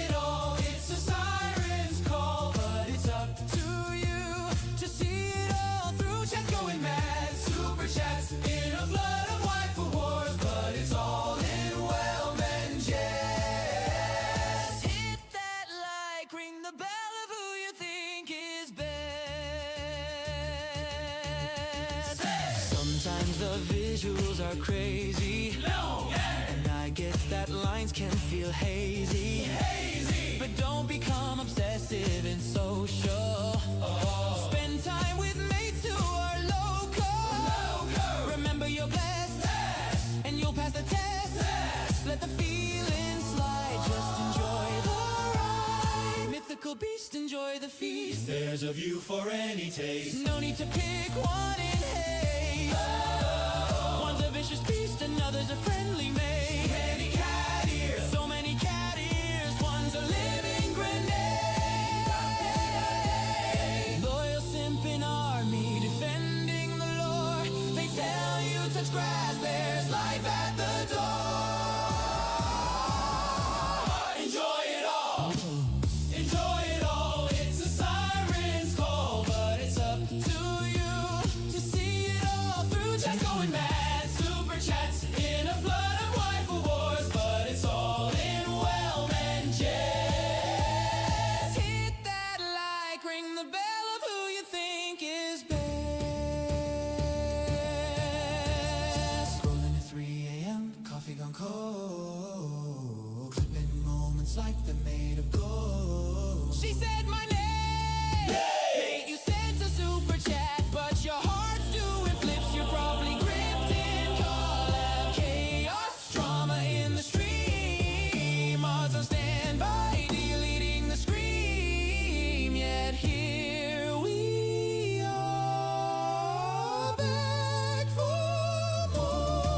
it all. It's a siren's call, but it's up to you to see it all through. Chats going mad, super chats in a flood of waifu wars, but it's all in well-meant jest. Hit that like, ring the bell of who you think is best. Sometimes the visuals are crazy. And I get that lines can feel hazy. But don't become obsessive and social. Spend time with mates who are local. Remember you're blessed, and you'll pass the test. Let the feelings slide, just enjoy the ride. Mythical beast, enjoy the feast. There's a view for any taste. No need to pick one in haste. One's a vicious beast, another's a friendly mate. So many cat ears, one's a living grenade. Loyal simping army, defending the lore. They tell you touch grass, there's life at the door. Enjoy it all. Enjoy it all. It's a siren's call, but it's up to you to see it all through. Just going mad, super chats in a flood of waifu wars, but it's all in well-meant jest. Hit that like, ring the bell of who you think is best. Scrolling at 3 a.m., coffee gone cold. Clipping moments like they're made of gold. She said my name. Mate, you sent a super chat, but your heart's doing flips. You're probably gripped in collab chaos. Drama in the stream. Odds on standby, deleting the scream. Yet here we are, back for more.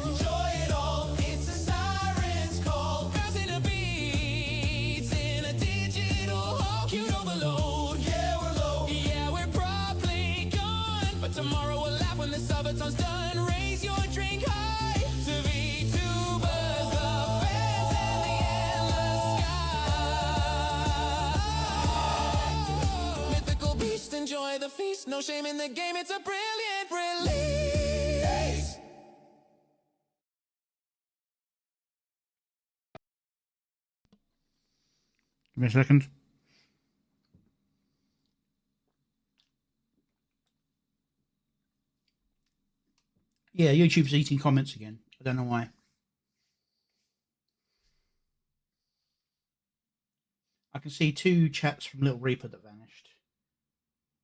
Enjoy it all. It's a siren's call. Bouncing the beats in a digital hall. Cute overload. Yeah, we're low. Yeah, we're probably gone. But tomorrow we'll laugh when the subaton's done. Raise your drink high to VTubers, the fans, and the endless sky. Mythical beast, enjoy the feast. No shame in the game, it's a brilliant release. Give me a second. Yeah, YouTube's eating comments again. I don't know why. I can see 2 chats from Little Reaper that vanished.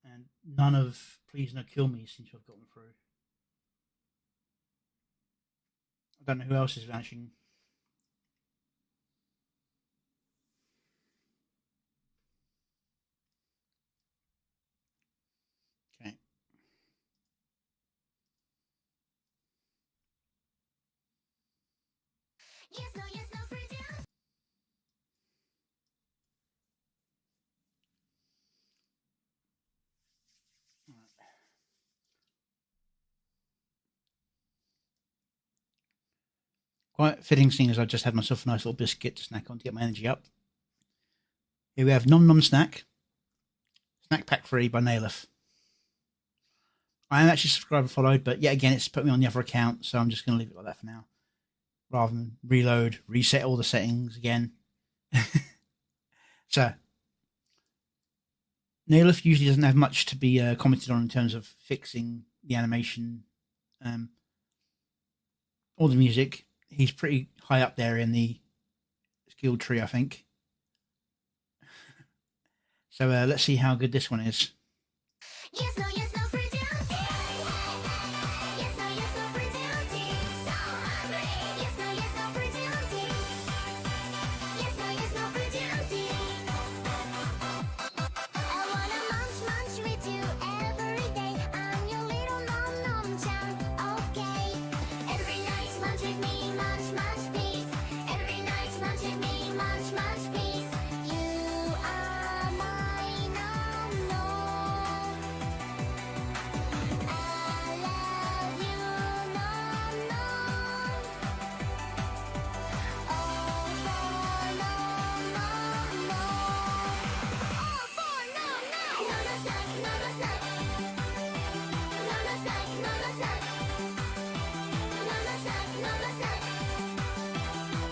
And none of Please No Kill Me seems to have gotten through. I don't know who else is vanishing. Quite fitting, seeing as I just had myself a nice little biscuit to snack on to get my energy up. Here we have Nom Nom Snack. Snack Pack Free by Nailif. I am actually subscribed and followed, but yet again, it's put me on the other account, so I'm just going to leave it like that for now, rather than reload, reset all the settings again. So, Nailif usually doesn't have much to be commented on in terms of fixing the animation or the music. He's pretty high up there in the skill tree, I think. So let's see how good this one is. Yes, no, yes, no, free duty. Yes, no, yes, no, free duty. So hungry. Yes, no, yes, no, free duty. Yes, no, yes, no, free duty. I wanna munch, munch with you every day. I'm your little nom nom chan. Okay. Every night munch with me, munch, munch, please. Every night munch with me, munch, munch, please. You are my nom nom. I love you, nom nom. All for nom nom nom. All for nom nom. Nom snack, nom snack. Nom snack, nom snack. Nom snack, nom snack.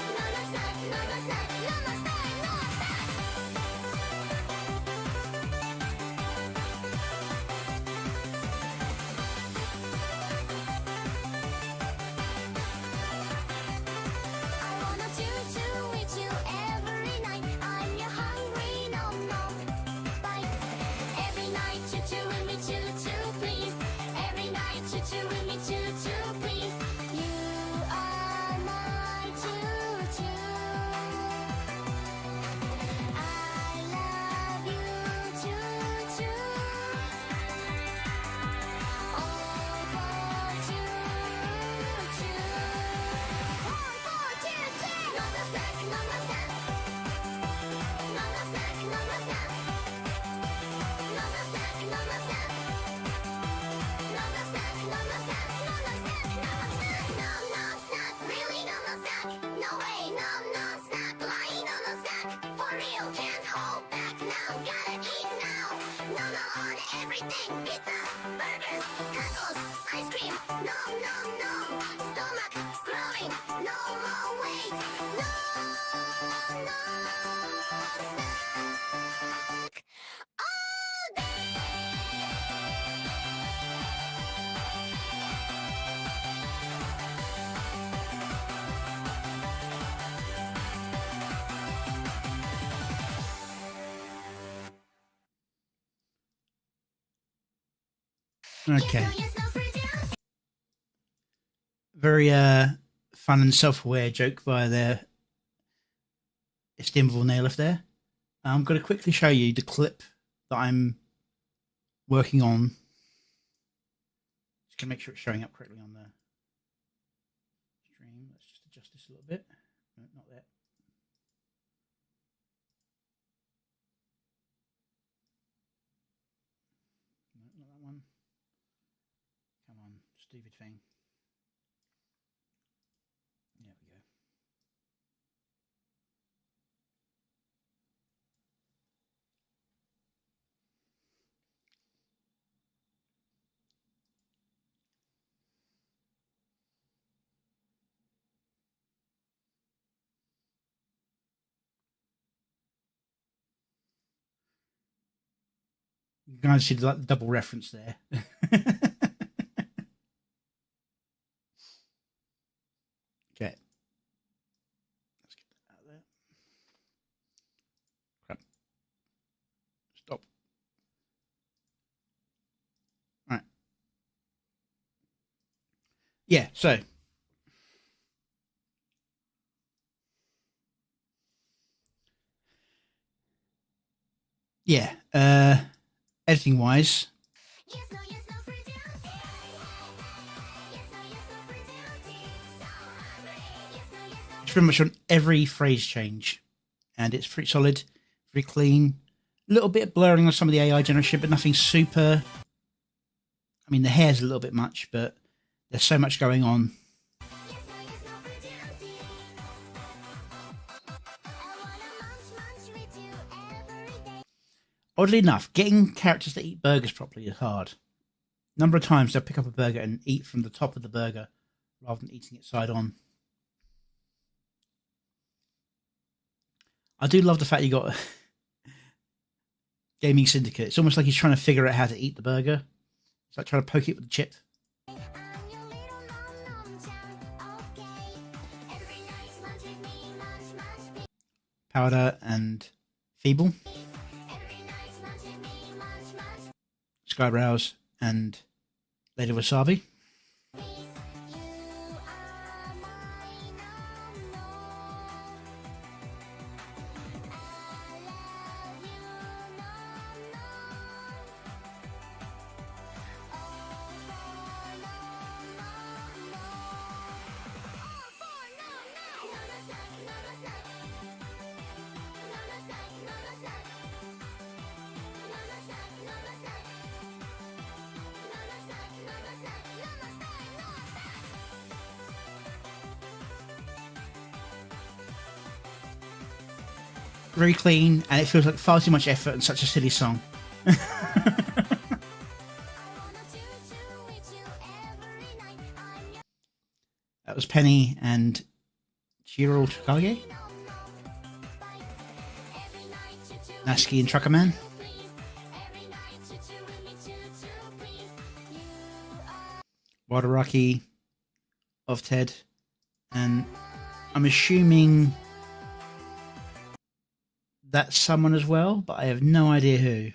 Nom snack, nom snack. Nom snack, nom snack. I wanna choo-choo with you every night. I'm your hungry nom nom bite. Every night choo-choo with me, choo-choo please. Every night choo-choo with me, choo-choo please. You are my choo-choo. I love you, choo-choo. All for choo-choo. All for choo-choo. Nom snack, nom snack. Nom snack, nom snack. Nom snack, nom snack. Nom snack, nom snack. Nom snack, nom snack. Nom nom snack. Really nom nom snack. No way, nom nom snack. Lying nom nom snack. For real, can't hold back now. Gotta eat now. Nom nom on everything. Pizza, burgers, tacos, ice cream. Nom nom nom. Stomach growing. No more wait. Nom nom snack. All day. Okay. Yes, no, yes, no, free duty. Very fun and self-aware joke by the estimable Nailif there. I'm going to quickly show you the clip that I'm working on. Just going to make sure it's showing up correctly on the stream. Let's just adjust this a little bit. No, not that. No, not that one. Come on, stupid thing. There we go. You can kind of see the double reference there. Okay. Let's get that out there. Crap. Stop. All right. Yeah, so. Yeah, editing wise, Yes, no, yes, no, free duty. Yes, no, yes, no, free duty. So hungry. Yes, no, yes, no, it's pretty much on every phrase change, and it's pretty solid, very clean. A little bit blurring on some of the AI generation, but nothing super. I mean, the hair's a little bit much, but there's so much going on. Oddly enough, getting characters to eat burgers properly is hard. A number of times they'll pick up a burger and eat from the top of the burger rather than eating it side on. I do love the fact you got Gaming Syndicate. It's almost like he's trying to figure out how to eat the burger. It's like trying to poke it with a chip. Powder and Feeble. Skybrows and Lady Wasabi. Very clean, and it feels like far too much effort and such a silly song. That was Penny and Chiro Takage. Nasky and Truckerman. Wadaraki of Ted. And I'm assuming that's someone as well, but I have no idea who.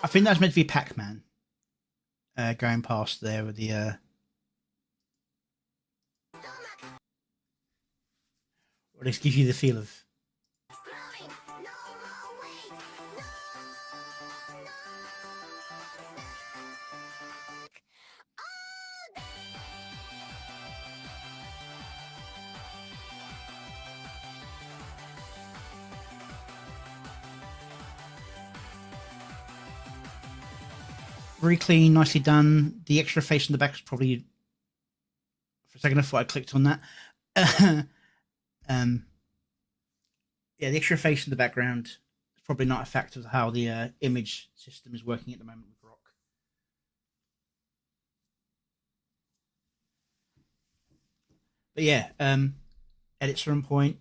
I think that's meant to be Pac-Man going past there with the or at least gives you the feel of very clean, nicely done. The extra face on the back is probably, for a second I thought I clicked on that. Yeah, the extra face in the background is probably not a factor of how the image system is working at the moment with Rock. But yeah, edits are on point.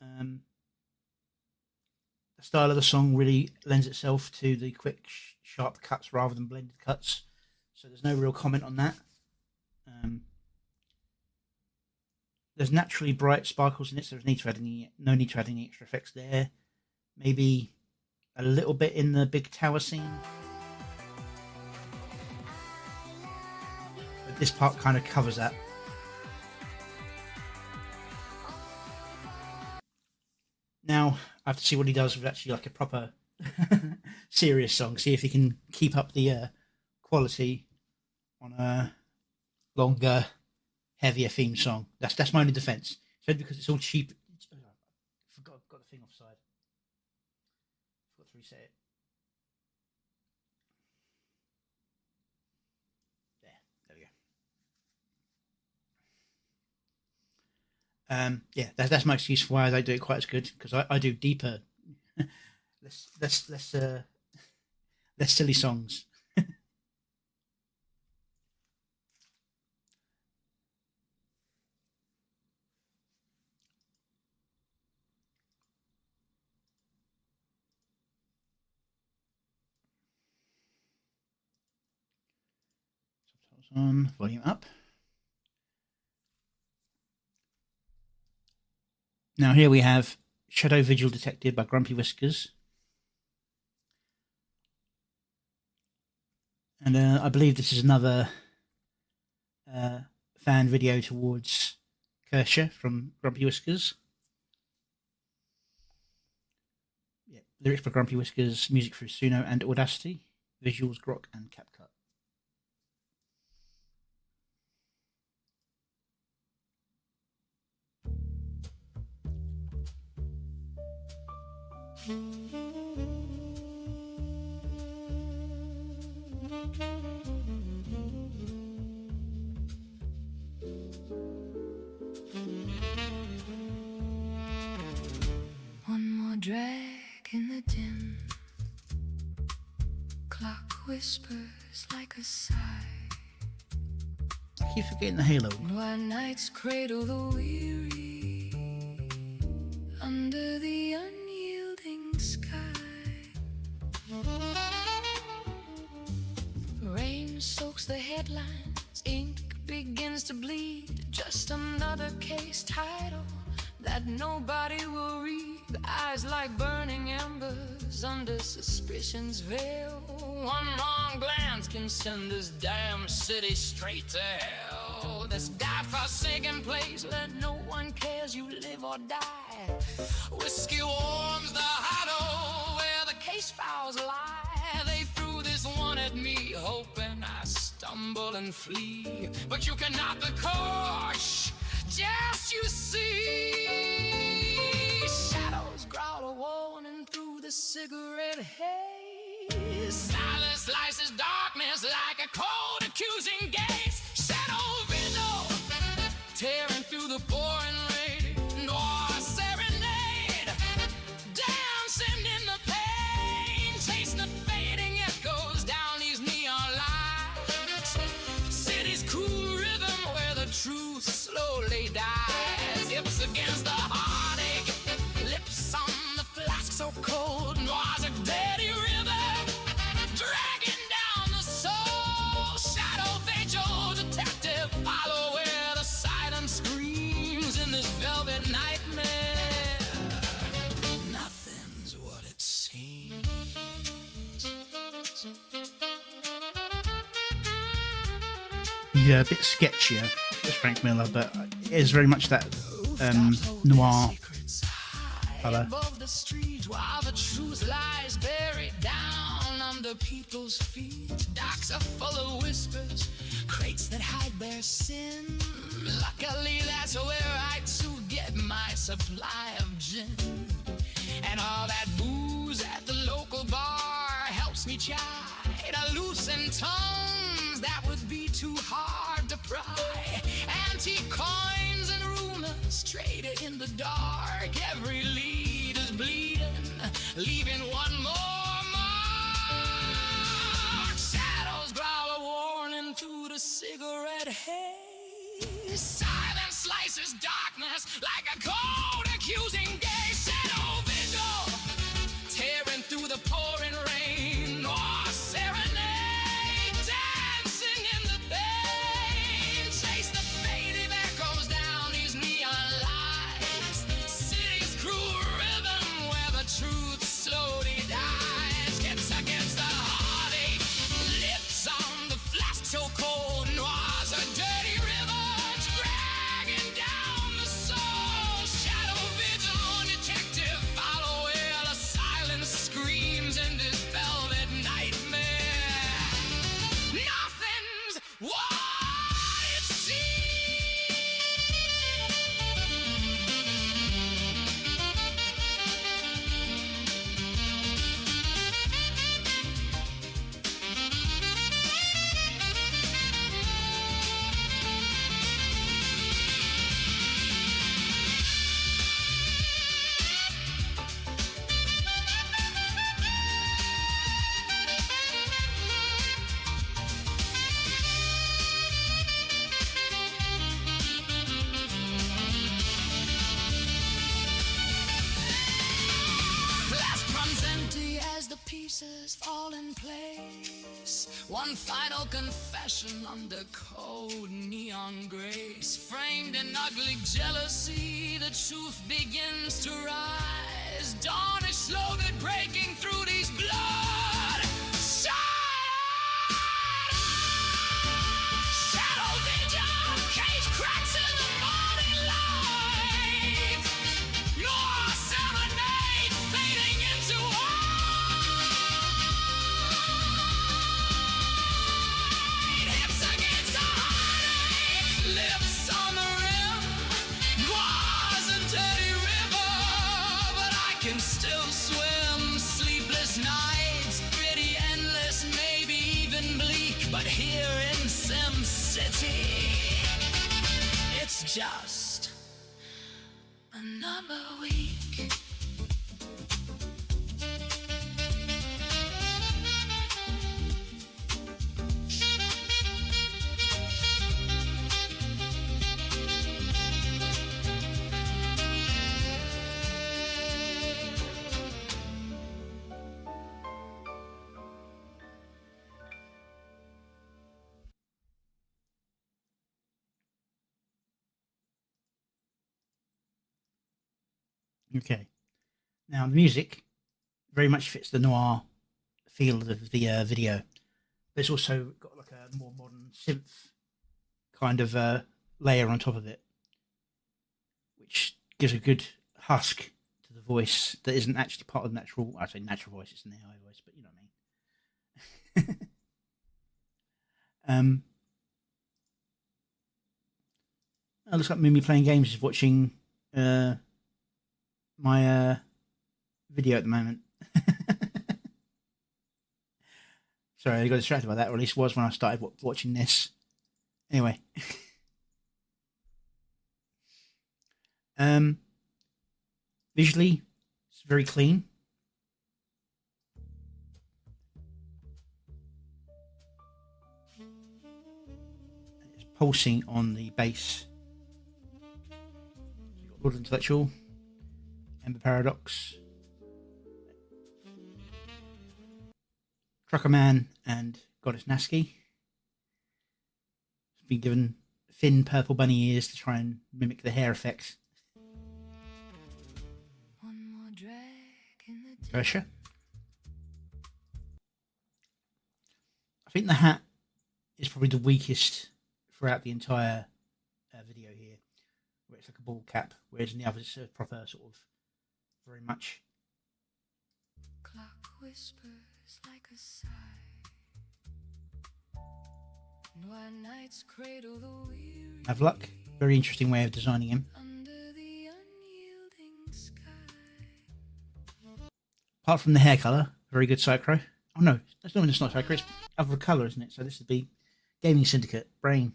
The style of the song really lends itself to the quick, sharp cuts rather than blended cuts, so there's no real comment on that. There's naturally bright sparkles in it, so there's no need to add any extra effects there. Maybe a little bit in the big tower scene, but this part kind of covers that. Now I have to see what he does with actually like a proper serious song. See if he can keep up the quality on a longer, heavier theme song. That's my only defense. So because it's all cheap. I forgot I've got the thing offside. Forgot to reset it. There we go. Yeah, that's my excuse for why I don't do it quite as good, because I do deeper, less silly songs. What's on? Volume up. Now here we have Shadow Vigil Detected by Grumpy Whiskers. And I believe this is another fan video towards Kersha from Grumpy Whiskers. Yeah, lyrics by Grumpy Whiskers, music for Suno and Audacity, visuals Grok and CapCut. One more drag in the dim. Clock whispers like a sigh. I keep forgetting the halo. Why nights cradle the weary under the unyielding sky. Rain soaks the headlines, ink begins to bleed. Just another case title that nobody will read. Eyes like burning embers under suspicion's veil. One wrong glance can send this damn city straight to hell. This godforsaken place where no one cares you live or die. Whiskey warms the hollow where the case files lie. They threw this one at me, hoping I stumble and flee. But you cannot the course, just you see. Shadows growl a warning through the cigarette haze. Silence slices darkness like a cold accusing gaze. Shadow window tearing through the pouring rain. Noir serenade dancing in the pain. Chasing the fading echoes down these neon lights. City's cool rhythm where the truth slowly dies. Hips against the heartache, lips on the flask so cold. Noir's a dirty river dragging down the soul. Shadow vigil detective, follow where the silence screams in this velvet nightmare. Nothing's what it seems. Yeah, a bit sketchier, as Frank Miller, but it is very much that noir colour. Above the street while the truth lies buried down under people's feet. Docks are full of whispers, crates that hide their sin. Luckily that's where I too get my supply of gin. And all that booze at the local bar helps me chide a loosen tongues that would be too hard to pry. Antique coins and rumors traded in the dark. Every lead is bleeding, leaving one more mark. Shadows growl a warning through the cigarette haze. Silence slices darkness like a cold accusing gaze. Shadow vigil tearing through the pouring rain. Noir serenade dancing in the pain. Chase the faded echoes down these neon lights. City's cruel rhythm where the truth slowly dies. Gets against the heartache, lips on the flask so cold. Noir's a dirty river dragging down the soul. Shadow vigil empty as the pieces fall in place. One final confession under cold neon grace. Framed in ugly jealousy, the truth begins to rise. Dawn is slowly breaking through these blood. Shadow vision, cage cracks in the morning light. Your serenade fading into white. Hips against the heartache, lips on the rim. Was a dirty river, but I can still swim. Sleepless nights, pretty endless, maybe even bleak. But here in Sim City, it's just another week. Okay. Now the music very much fits the noir feel of the video. But it's also got like a more modern synth kind of layer on top of it, which gives a good husk to the voice that isn't actually part of the natural. I say natural voice; it's an AI voice, but you know what I mean. It looks like Mimi playing games is watching my video at the moment. Sorry, I got distracted by that, or at least was when I started watching this. Anyway. Visually, it's very clean. It's pulsing on the bass. You've got Lord Intellectual, Ember Paradox, Trucker Man, and Goddess Nasky. It's been given thin purple bunny ears to try and mimic the hair effect. Ursha. I think the hat is probably the weakest throughout the entire video here, where it's like a ball cap, whereas in the others it's a proper sort of very much. Clock whispers like a sigh. When nights cradle the weary. Have luck. Very interesting way of designing him. Under the unyielding sky. Apart from the hair colour, very good Psychro. Oh no, it's not Psychro, it's other colour, isn't it? So this would be Gaming Syndicate, Brain.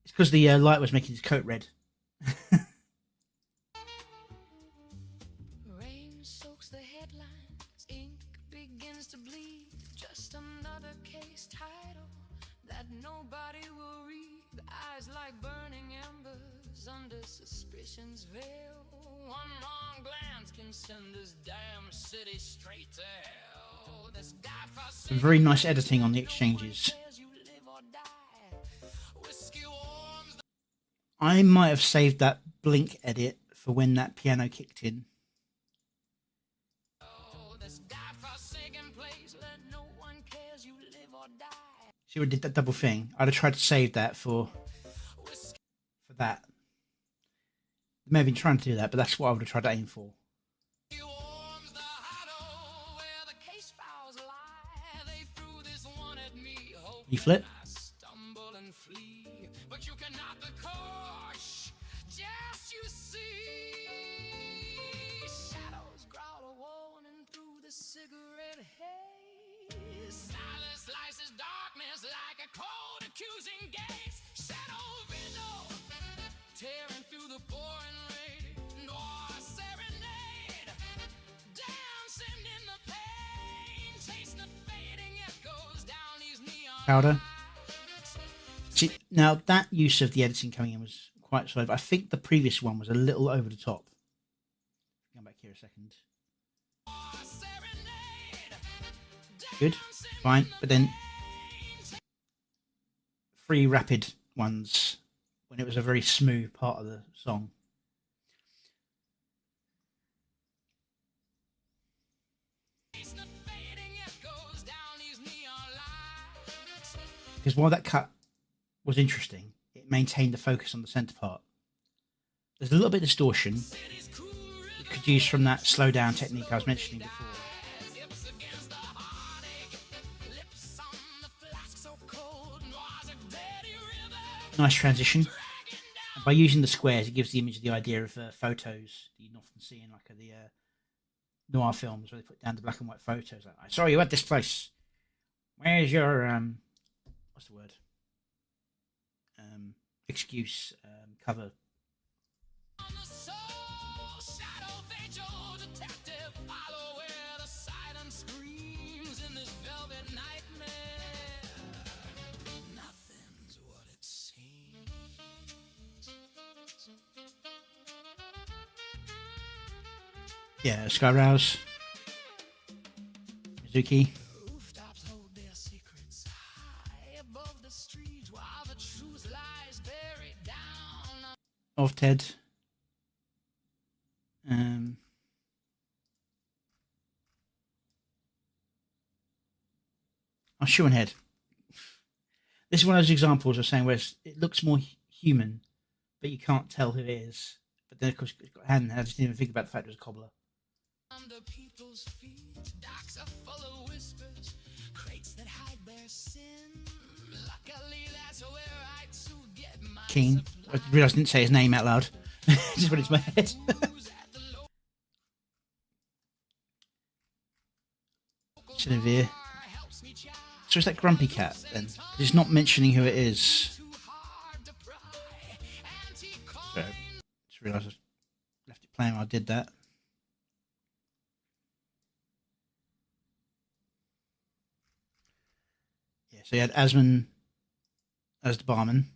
It's because the light was making his coat red. Rain soaks the headlines, ink begins to bleed. Just another case title that nobody will read. Eyes like burning embers under suspicion's veil. One wrong glance can send this damn city straight to hell. This Some very nice editing on the exchanges. I might have saved that blink edit for when that piano kicked in. See, we did that double thing. I'd have tried to save that for that. May have been trying to do that, but that's what I would have tried to aim for. You flip. Cigarette haze. Silence slices darkness like a cold accusing gaze. Shadow vigil tearing through the pouring rain. Noir serenade dancing in the pain. Chasing the fading echoes down these neon. Powder. See, now that use of the editing coming in was quite slow, but I think the previous one was a little over the top. Come back here a second. Good, fine, but then 3 rapid ones when it was a very smooth part of the song. Because while that cut was interesting, it maintained the focus on the centre part. There's a little bit of distortion you could use from that slow down technique I was mentioning before. Nice transition. And by using the squares, it gives the image the idea of photos that you can often see in like the noir films where they put down the black and white photos. Like, I saw you at this place. Where's your what's the word? Excuse cover. Yeah, Skyrouse, Mizuki, of Ted, I'll show and head. This is one of those examples of saying where it looks more human, but you can't tell who it is. But then, of course, it's got a hand. I just didn't even think about the fact it was a cobbler. Under people's feet, docks are full of whispers, crates that hide their sin. Luckily, that's where I to get my Keen. I realised I didn't say his name out loud. Just went into my head. Genevieve. So is that Grumpy Cat then? He's not mentioning who it is. So, just realised I left it playing while I did that. Yeah, so you had Asman as the barman.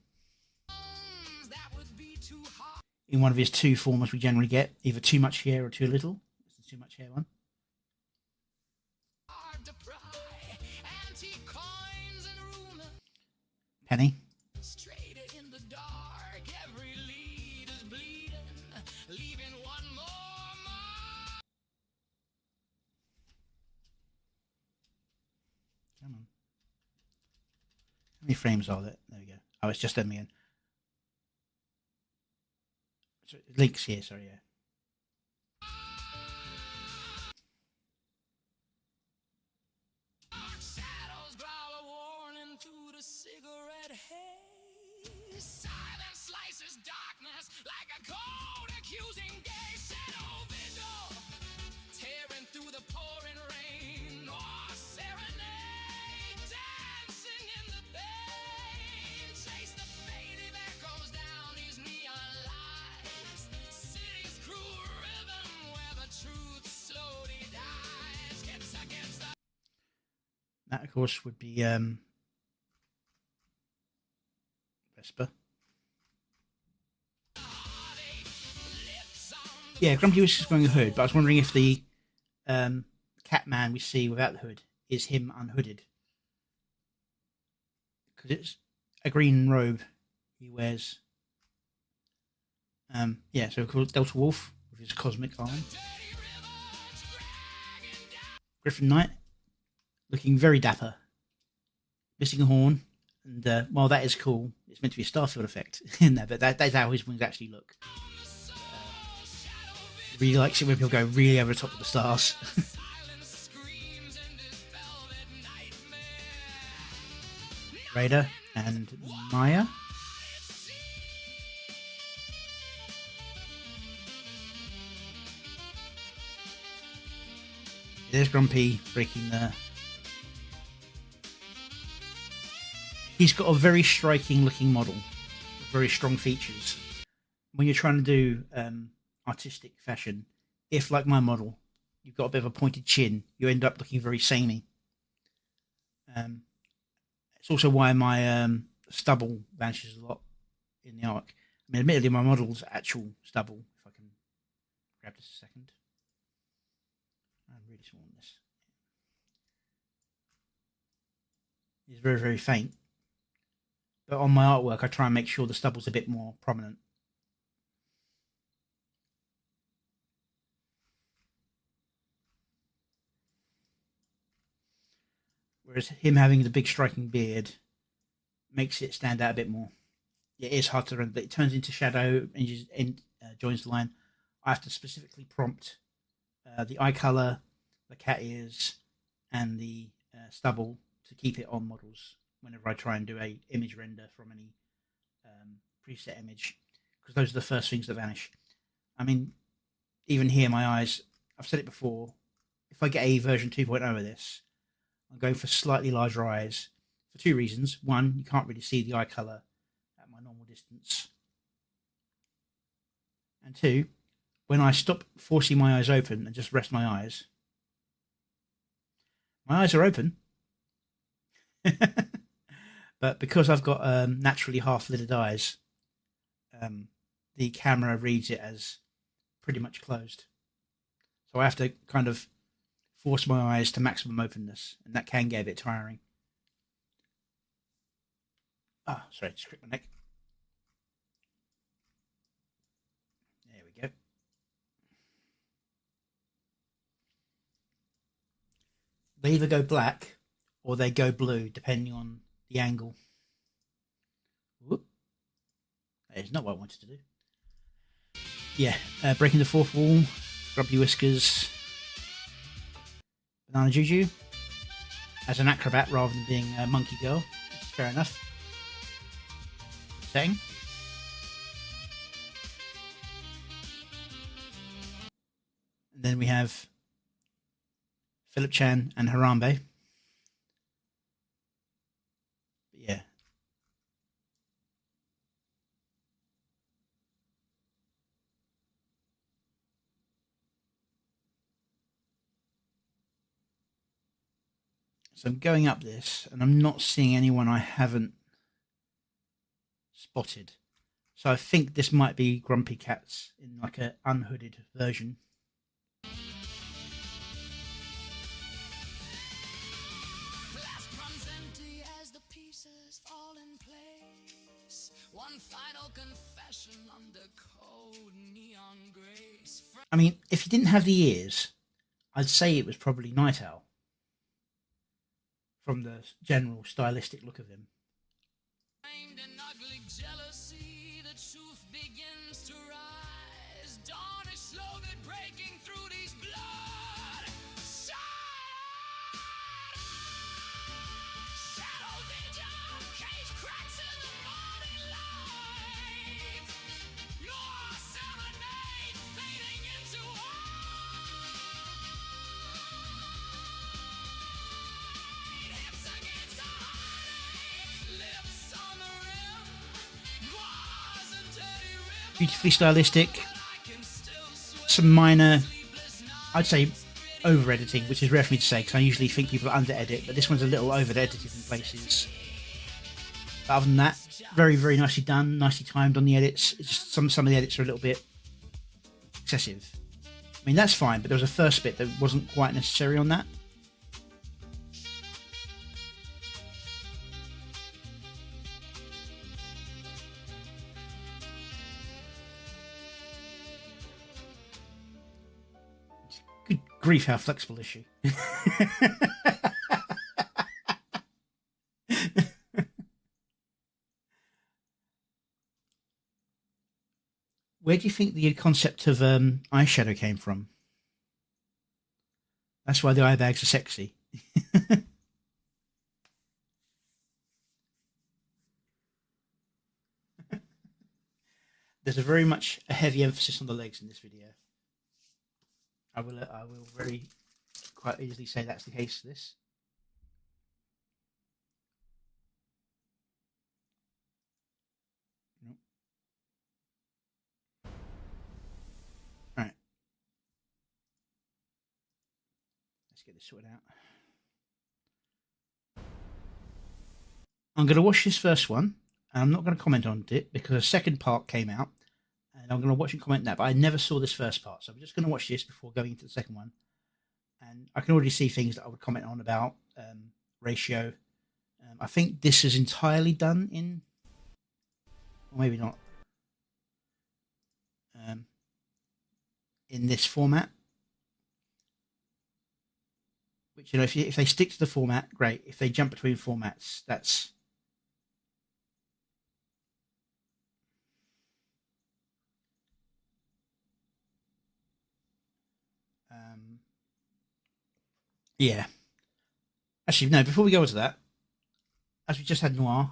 In one of his 2 formats we generally get, either too much hair or too little. It's the too much hair one. Penny. Come on. How many frames are there? There we go. Oh, it's just them again. Links here, sorry, yeah. That, of course, would be Vesper. Yeah, Grumpy was just wearing a hood, but I was wondering if the Catman we see without the hood is him unhooded. Because it's a green robe he wears. Yeah, so of course Delta Wolf with his cosmic arm. Griffin Knight. Looking very dapper. Missing a horn. And while that is cool, it's meant to be a Starfield effect in there, but that's how his wings actually look. Really likes it when people go really over the top of the stars. Raider and Maya. There's Grumpy breaking the... He's got a very striking looking model with very strong features. When you're trying to do artistic fashion, if like my model, you've got a bit of a pointed chin, you end up looking very samey. It's also why my stubble vanishes a lot in the arc. I mean, admittedly, my model's actual stubble, if I can grab this a second. I really small on this. It's very, very faint. But on my artwork, I try and make sure the stubble's a bit more prominent. Whereas him having the big striking beard makes it stand out a bit more. It is hard to render, but it turns into shadow and joins the line. I have to specifically prompt the eye color, the cat ears, and the stubble to keep it on models whenever I try and do a image render from any preset image, because those are the first things that vanish. I mean, even here, my eyes, I've said it before, if I get a version 2.0 of this, I'm going for slightly larger eyes for two reasons. One, you can't really see the eye color at my normal distance. And two, when I stop forcing my eyes open and just rest my eyes are open. But because I've got naturally half-lidded eyes, the camera reads it as pretty much closed. So I have to kind of force my eyes to maximum openness, and that can get a bit tiring. Ah, sorry, just crick my neck. There we go. They either go black or they go blue, depending on the angle. Whoop. That is not what I wanted to do. Yeah, breaking the fourth wall, grumpy whiskers, banana juju as an acrobat rather than being a monkey girl. Fair enough. Setting. And then we have Philip Chan and Harambe. But yeah. So I'm going up this and I'm not seeing anyone I haven't spotted. So I think this might be Grumpy Cats in like an unhooded version. I mean, if he didn't have the ears, I'd say it was probably Night Owl from the general stylistic look of him. Beautifully stylistic, some minor, I'd say, over editing, which is rare for me to say because I usually think people under edit, but this one's a little over edited in places. But other than that, very, very nicely done, nicely timed on the edits. It's just some of the edits are a little bit excessive. I mean, that's fine, but there was a first bit that wasn't quite necessary on that. Good grief, how flexible is she? Where do you think the concept of eyeshadow came from? That's why the eye bags are sexy. There's a very much a heavy emphasis on the legs in this video. I will very quite easily say that's the case for this. Nope. All right. Let's get this sorted out. I'm going to watch this first one. And I'm not going to comment on it because a second part came out. And I'm going to watch and comment that. But I never saw this first part. So I'm just going to watch this before going into the second one. and I can already see things that I would comment on about ratio. I think this is entirely done in, or maybe not, in this format. Which, you know, if they stick to the format, great. If they jump between formats, that's yeah. Actually, no. Before we go into that, as we just had noir,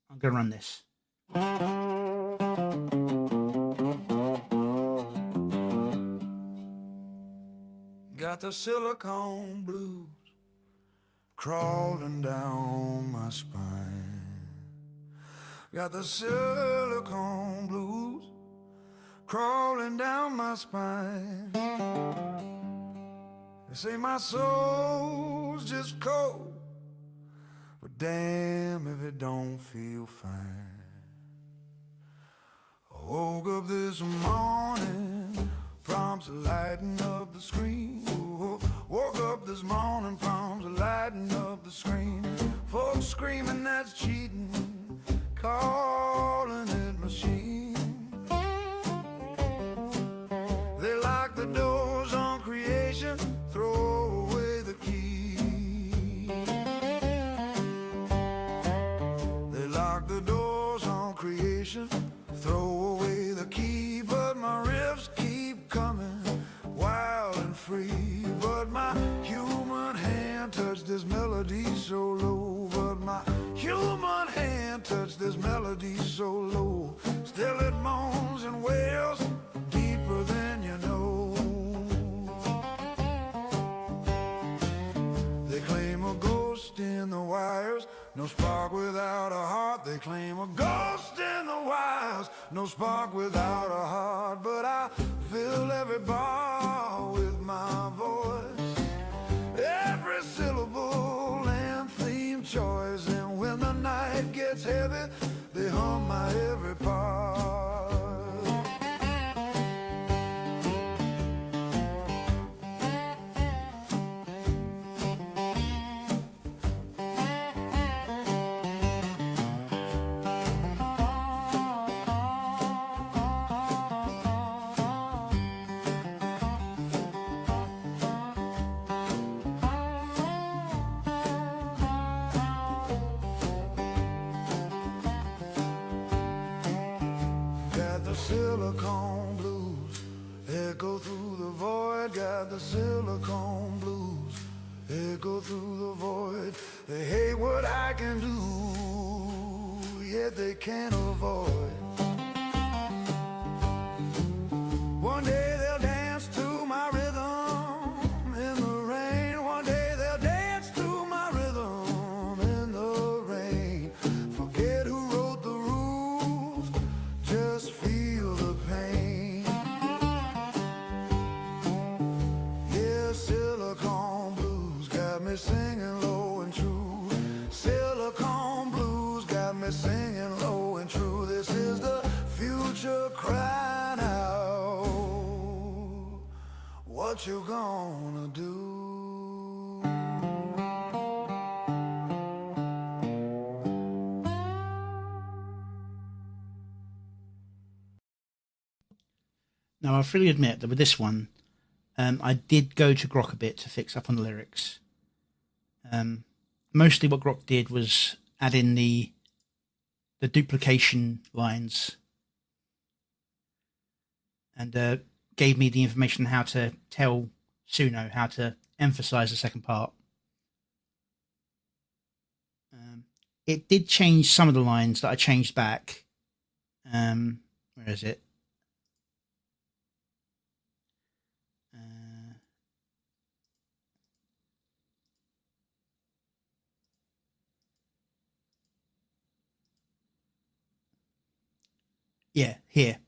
I'm going to run this. Got the silicone blues crawling down my spine. Got the silicone blues crawling down my spine. They say my soul's just cold, but damn if it don't feel fine. I woke up this morning, prompts lighting up the screen. Woke up this morning, prompts lighting up the screen. Folks screaming that's cheating, calling it machine. They lock the doors on creation, throw away the key. They lock the doors on creation, throw away the key. But my riffs keep coming wild and free. But my human hand touched this melody so low. But my human hand touched this melody so low. Still it moans and wails deeper than you know. They claim a ghost in the wires, no spark without a heart. They claim a ghost in the wires, no spark without a heart. But I fill every bar with my voice, every syllable and theme choice. And when the night gets heavy, they hum my every part. Silicone blues echo through the void. Got the silicone blues echo through the void. They hate what I can do, yet they can't avoid. One day they'll dance to my rhythm in the rain. One day they'll dance to my rhythm in the rain. Forget who wrote the rules, just feel the pain. Yeah, silicone blues got me singing low and true. Silicone blues got me singing low and true. This is the future crying out. What you gonna do? Now, I freely admit that with this one, I did go to Grok a bit to fix up on the lyrics. Mostly what Grok did was add in the duplication lines and gave me the information how to tell Suno how to emphasize the second part. It did change some of the lines that I changed back. Where is it? Yeah, here.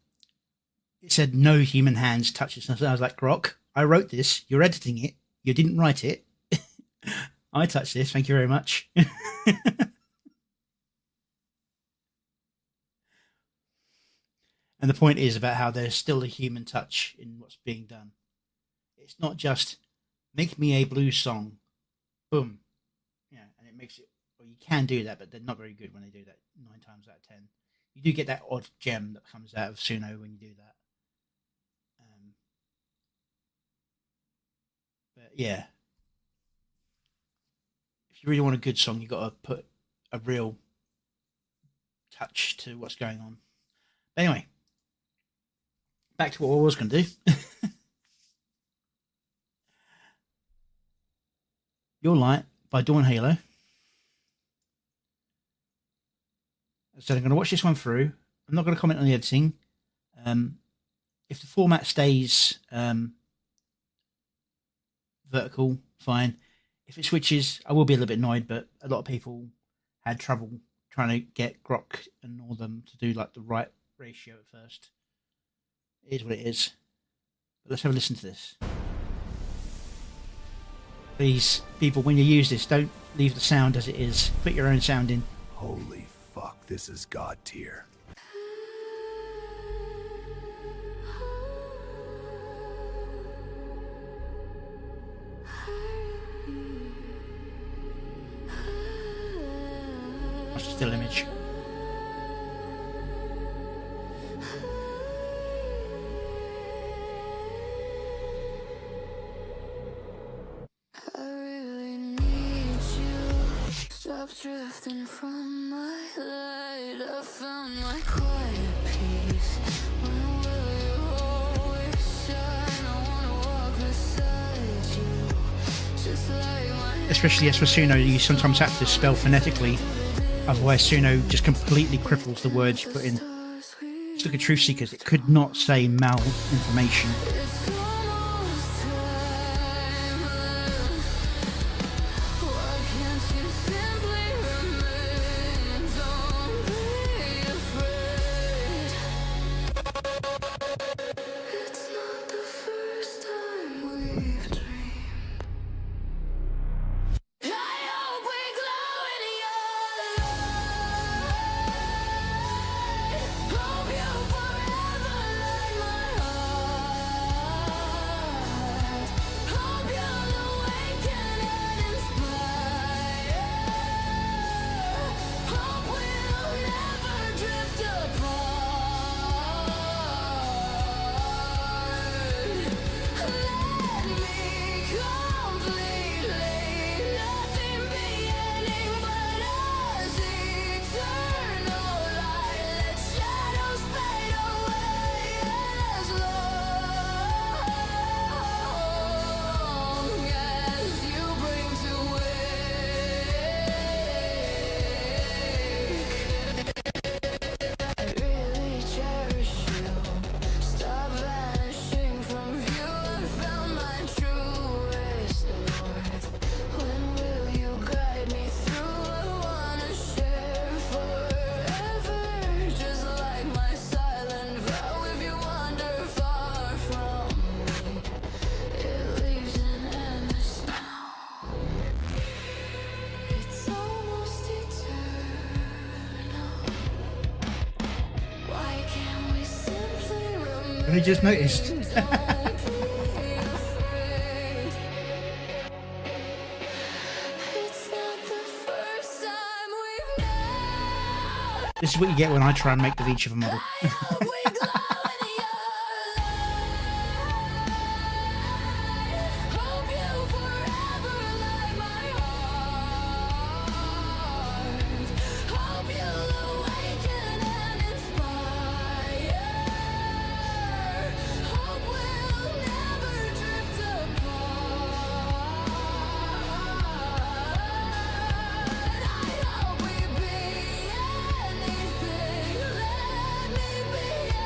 It said no human hands touch this. And I was like, Grok, I wrote this. You're editing it. You didn't write it. I touched this. Thank you very much. And the point is about how there's still a human touch in what's being done. It's not just make me a blues song. Boom. Yeah, and it makes it. Well, you can do that, but they're not very good when they do that. 9 times out of 10, you do get that odd gem that comes out of Suno when you do that. But yeah, if you really want a good song, you got to put a real touch to what's going on. But anyway, back to what I was going to do. Your Light by Dawn Halo. So I'm going to watch this one through. I'm not going to comment on the editing. If the format stays vertical, fine. If it switches, I will be a little bit annoyed, but a lot of people had trouble trying to get Grok and all them to do like the right ratio at first. It is what it is. But let's have a listen to this. Please, people, when you use this, don't leave the sound as it is. Put your own sound in. Holy fuck, this is God tier. Watch the still image. Drifting from my light, I found my quiet peace. When will you always shine? I wanna walk beside you, just like my. Especially as for Suno, you sometimes have to spell phonetically, otherwise Suno just completely cripples the words you put in. Just look at Truth Seekers, it could not say malinformation. I just noticed. This is what you get when I try and make the each of a model. Let me be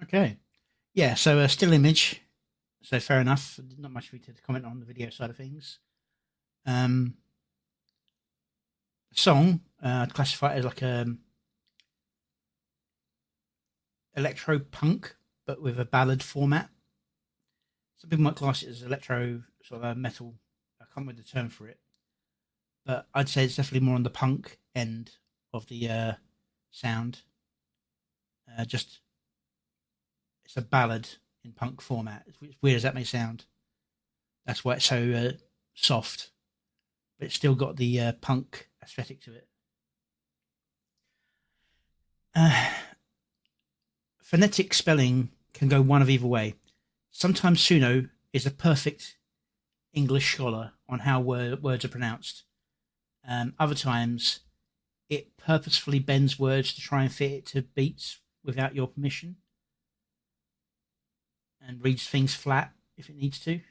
Okay. Yeah, so a still image. So fair enough. Not much for me to comment on the video side of things. Song, I'd classify it as like a electro punk, but with a ballad format. Some people might class it as electro sort of a metal. I can't remember the term for it, but I'd say it's definitely more on the punk end of the sound. Just it's a ballad in punk format. As weird as that may sound, that's why it's so soft, but it's still got the punk aesthetic to it. Phonetic spelling can go one of either way. Sometimes Suno is a perfect English scholar on how words are pronounced. Other times, it purposefully bends words to try and fit it to beats without your permission, and reads things flat if it needs to.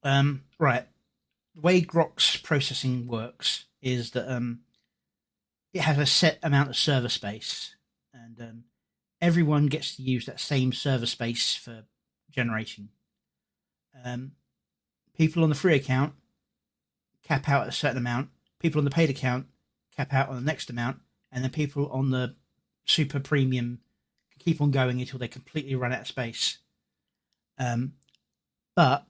Right. The way Grok's processing works is that it has a set amount of server space, and everyone gets to use that same server space for generation. People on the free account cap out at a certain amount. People on the paid account cap out on the next amount, and then people on the super premium keep on going until they completely run out of space. But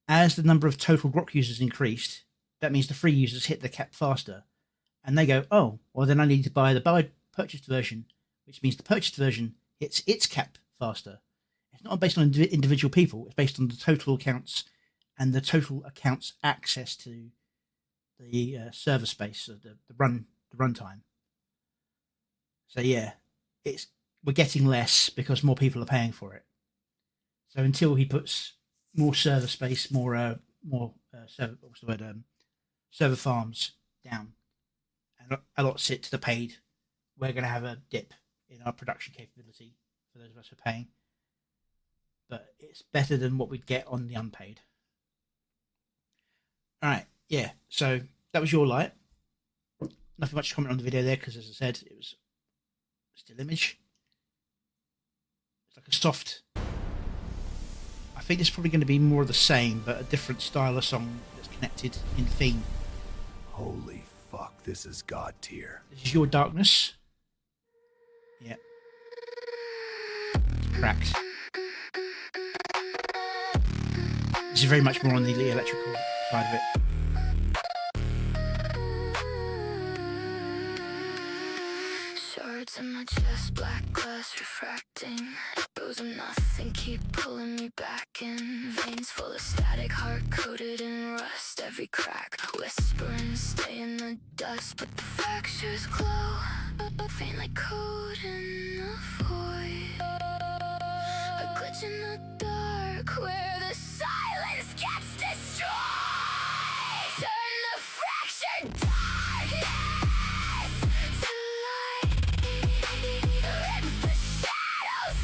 as the number of total Grok users increased, that means the free users hit the cap faster, and they go, oh, well then I need to buy the purchased version, which means the purchased version hits its cap faster. It's not based on individual people, it's based on the total accounts and the total accounts access to the server space, so the runtime. So yeah, we're getting less because more people are paying for it. So until he puts more server space, more server, what's the word? Server farms down, and allots it to the paid, we're going to have a dip in our production capability for those of us who are paying. But it's better than what we'd get on the unpaid. All right, yeah. So that was your light. Nothing much to comment on the video there because, as I said, it was a still image. It's like a soft. I think it's probably going to be more of the same, but a different style of song that's connected in theme. Holy fuck, this is God tier. This is Your Darkness. Yeah. Cracked. This is very much more on the electrical side of it. Shards in my chest, black glass refracting. Echoes of nothing keep pulling me back in. Veins full of static, heart coated in rust. Every crack whispering, stay in the dust. But the fractures glow, faint like code in the void. A glitch in the dark where the silence gets destroyed. Turn the fractured darkness to light. Rip the shadows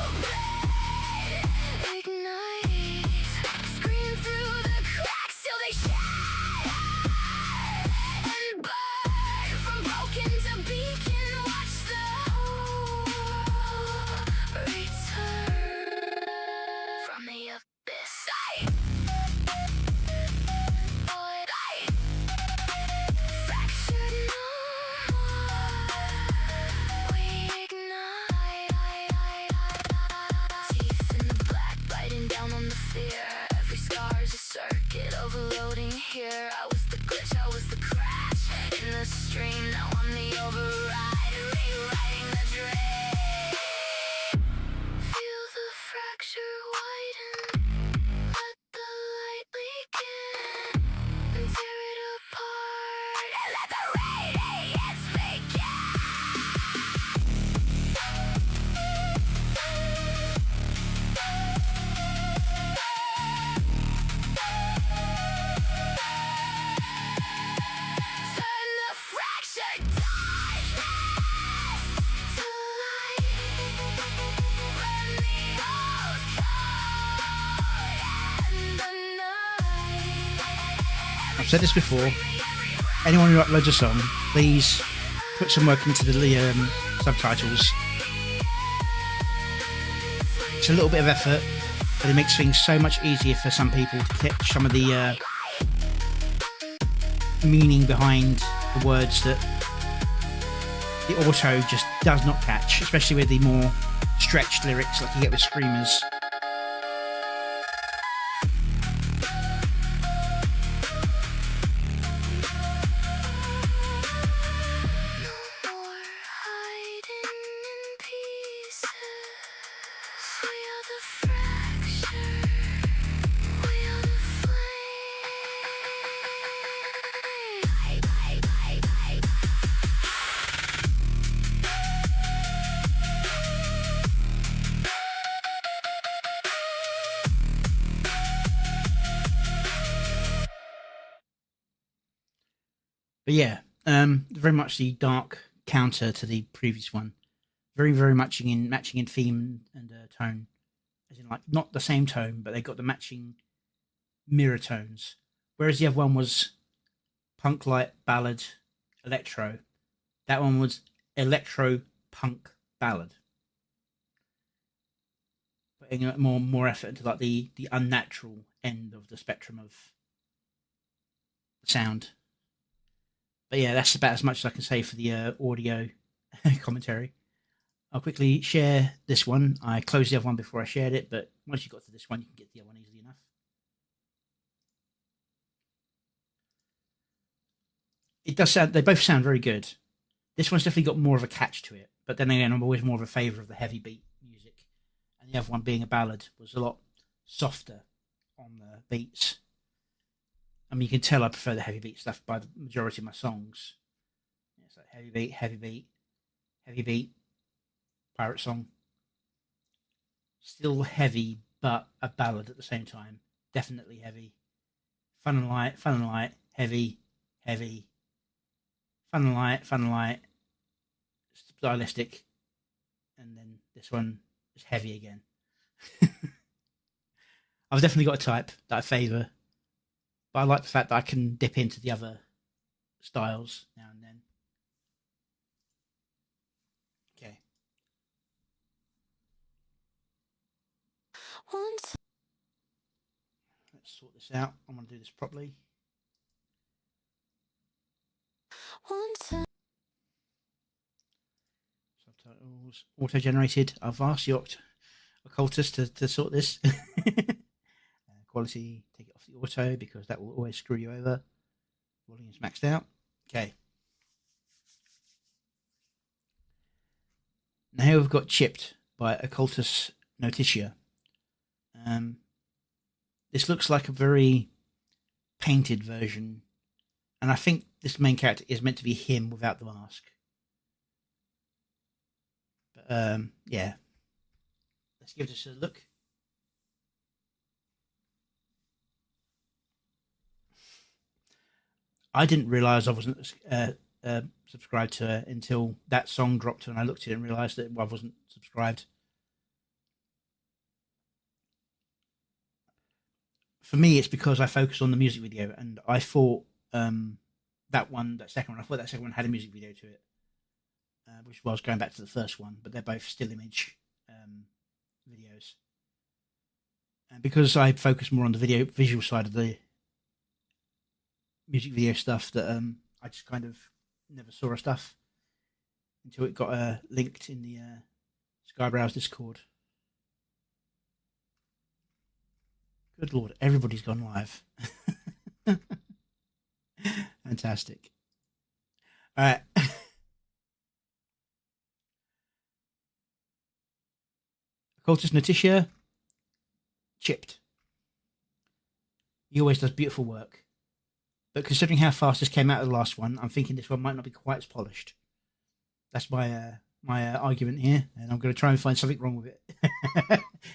open. Ignite. Scream through the cracks till they shatter and burn. From broken to beacon, watch the whole return from the abyss. Fractured no more. We ignite. Teeth in the black, biting down on the fear. Every scar's a circuit overloading here. I was the glitch, I was the crash in the stream. Now I'm the override, rewriting the dream. Feel the fracture widen. Let the light leak in and tear it apart. And let the radiance begin. Turn the fractured darkness to light. Burn the old code and the night. I've said this before. anyone who uploads a song, please put some work into the subtitles. It's a little bit of effort, but it makes things so much easier for some people to catch some of the meaning behind the words that the auto just does not catch, especially with the more stretched lyrics like you get with screamers. But yeah, very much the dark counter to the previous one. Very, very matching in theme and tone, as in like not the same tone, but they got the matching mirror tones. Whereas the other one was punk light ballad electro, that one was electro punk ballad, putting more effort into like the unnatural end of the spectrum of sound. But yeah, that's about as much as I can say for the audio commentary. I'll quickly share this one. I closed the other one before I shared it, but once you got to this one, you can get the other one easily enough. It does sound, they both sound very good. This one's definitely got more of a catch to it, but then again, I'm always more of a favour of the heavy beat music. And the other one being a ballad was a lot softer on the beats. I mean, you can tell I prefer the heavy beat stuff by the majority of my songs. It's like heavy beat, heavy beat, heavy beat, pirate song. Still heavy, but a ballad at the same time. Definitely heavy. Fun and light, heavy, heavy. Fun and light, stylistic. And then this one is heavy again. I've definitely got a type that I favour. But I like the fact that I can dip into the other styles now and then. Okay. Let's sort this out. I'm going to do this properly. Subtitles. Auto-generated. I've asked the occultist to sort this. Quality, take it off the auto because that will always screw you over. Volume is maxed out. Okay. Now here we've got Chipped by Occultus Notitia. This looks like a very painted version, and I think this main character is meant to be him without the mask. But yeah, let's give this a look. I didn't realize I wasn't subscribed to her until that song dropped, and I looked at it and realized that I wasn't subscribed. For me, it's because I focus on the music video, and I thought that second one had a music video to it, which was going back to the first one, but they're both still image videos. And because I focus more on the visual side of the music video stuff, that I just kind of never saw her stuff until it got linked in the Skybrow's Discord. Good lord, everybody's gone live. Fantastic. All right. Occultus Notitia, Chipped. He always does beautiful work. But considering how fast this came out of the last one, I'm thinking this one might not be quite as polished. That's my argument here, and I'm going to try and find something wrong with it.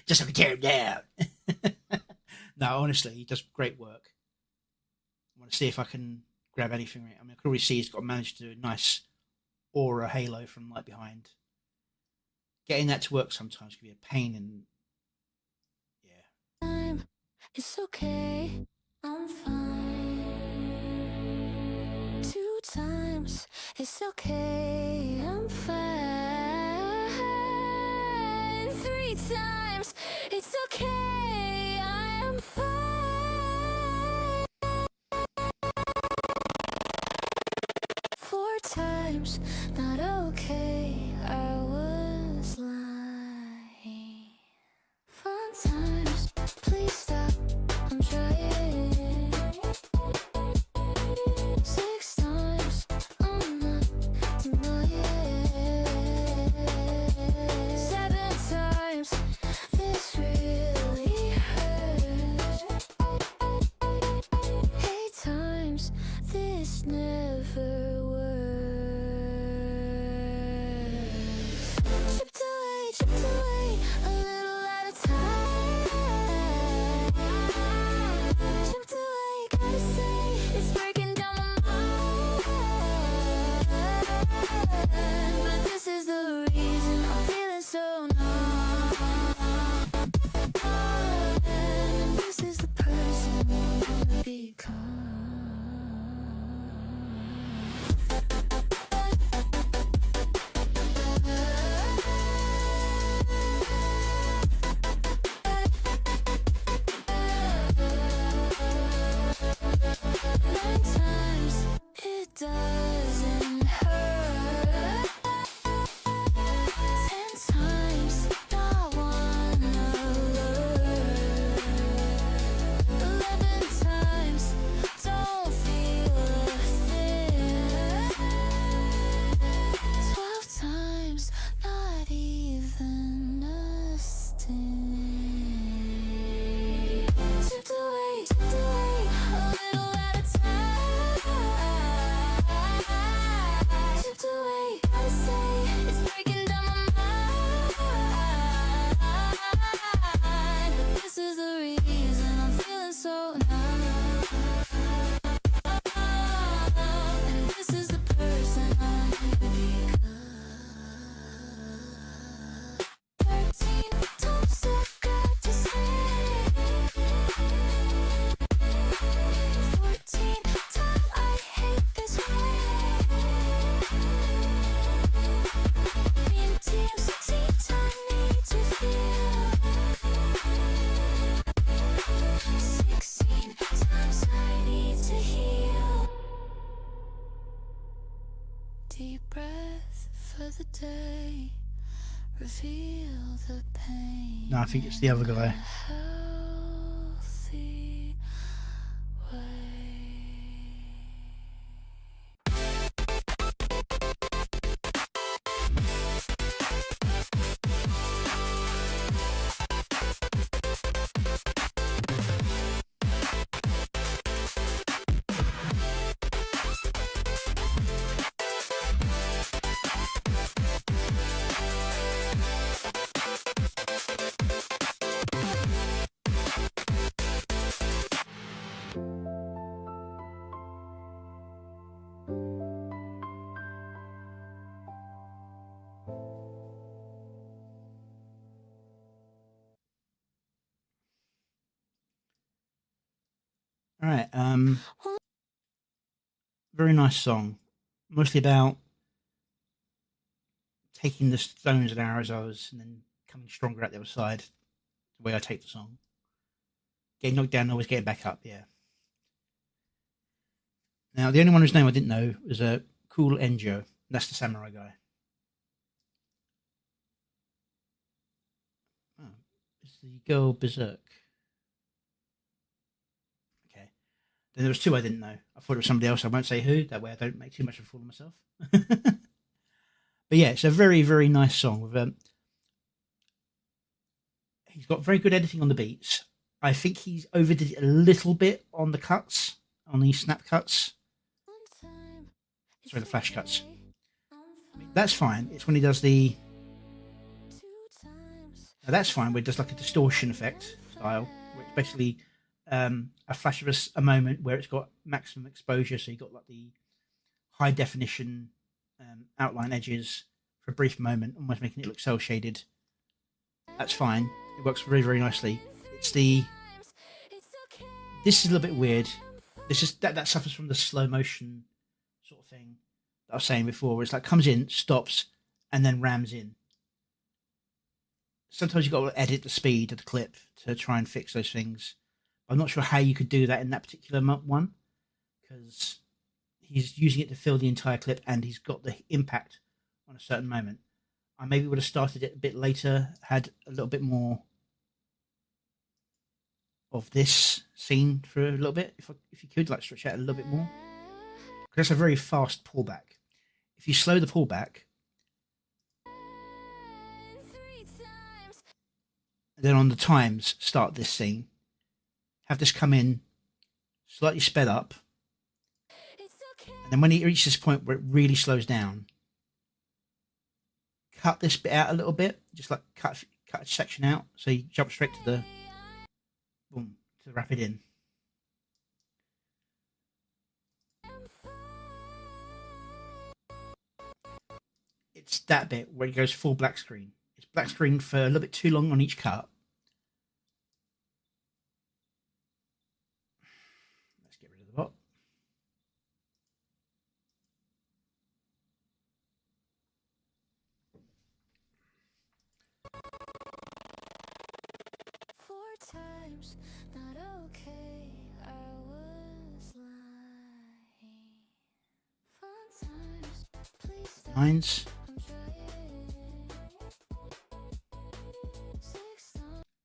Just so I can tear him down. No, honestly, he does great work. I want to see if I can grab anything. I mean, I can already see he's got managed to do a nice aura halo from light behind. Getting that to work sometimes can be a pain, and yeah. It's okay, I'm fine. times, it's okay, I'm fine. 3 times, it's okay, I am fine. 4 times, not okay, I was lying. 5 times, please stop, I'm trying. 6 times, I'm not denying. 7 times, this really hurts. 8 times, this never works. Chipped away, a little at a time. Chipped away, gotta say, it's breaking down my mind. But this is the reason I'm feeling so numb. And this is the person I wanna become. 9 times, it doesn't hurt. 10 times, not wanna learn. 11 times, don't feel a thing. 12 times, not even a sting. Chipped away, a little at a time. Chipped away, gotta say, it's breaking down my mind. But this is the reason I'm feeling so numb. And this is the person I become. 13 times I've got to say. 14 times I hate this way. Being team 16 times need to feel. 16 times I need to heal. Deep breath for the day. Reveal the pain. No, I think it's the other guy. Healthy way. All right. Very nice song. Mostly about taking the stones and arrows I was, and then coming stronger at the other side. The way I take the song. Getting knocked down, always getting back up. Yeah. Now the only one whose name I didn't know was a Cool Enjo. That's the samurai guy. Oh, it's the girl Berserk. Okay. Then there was 2 I didn't know. I thought it was somebody else. I won't say who. That way I don't make too much of a fool of myself. But yeah, it's a very, very nice song. With, he's got very good editing on the beats. I think he's overdid it a little bit on the cuts, on the snap cuts. Sorry, the flash cuts. I mean, that's fine. It's when he does the... Now that's fine, where he does like a distortion effect style, where it's basically a flash of a moment where it's got maximum exposure, so you got like the high definition outline edges for a brief moment, almost making it look cel shaded. That's fine. It works very, very nicely. It's the... This is a little bit weird. This is that suffers from the slow motion sort of thing. that I was saying before, where it's like comes in, stops, and then rams in. Sometimes you've got to edit the speed of the clip to try and fix those things. I'm not sure how you could do that in that particular one, because he's using it to fill the entire clip and he's got the impact on a certain moment. I maybe would have started it a bit later, had a little bit more of this scene for a little bit, if you could, like stretch out a little bit more. Because that's a very fast pullback. If you slow the pullback, then on the times start this scene, have this come in slightly sped up, and then when it reaches this point where it really slows down, cut this bit out a little bit, just like cut a section out, so you jump straight to the boom, to wrap it in. It's that bit where it goes full black screen. It's black screen for a little bit too long on each cut. Let's get rid of the bot. Times not okay, I was lying. Fun times, please stop. Lines.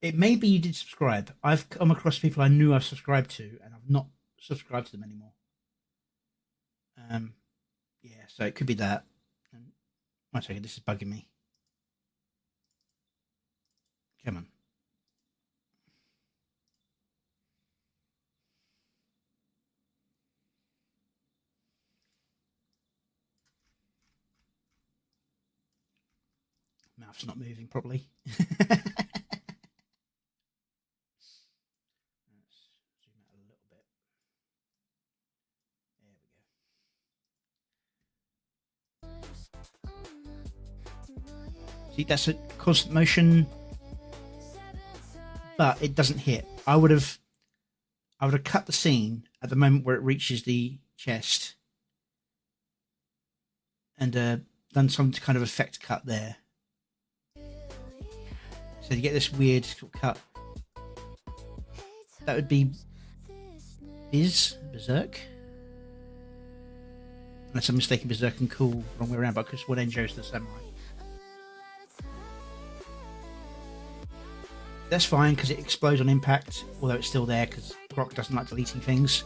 It may be you did subscribe. I've come across people I knew I've subscribed to, and I've not subscribed to them anymore. Yeah, so it could be that. One second, this is bugging me. Come on. Mouth's not moving properly. Let's zoom out a little bit. There we go. See, that's a constant motion, but it doesn't hit. I would have cut the scene at the moment where it reaches the chest, and done some kind of effect cut there. So you get this weird cut. That would be Berserk. Unless I'm mistaken, Berserk and Cool wrong way around, but because one end goes to the samurai. That's fine because it explodes on impact, although it's still there because Grok doesn't like deleting things.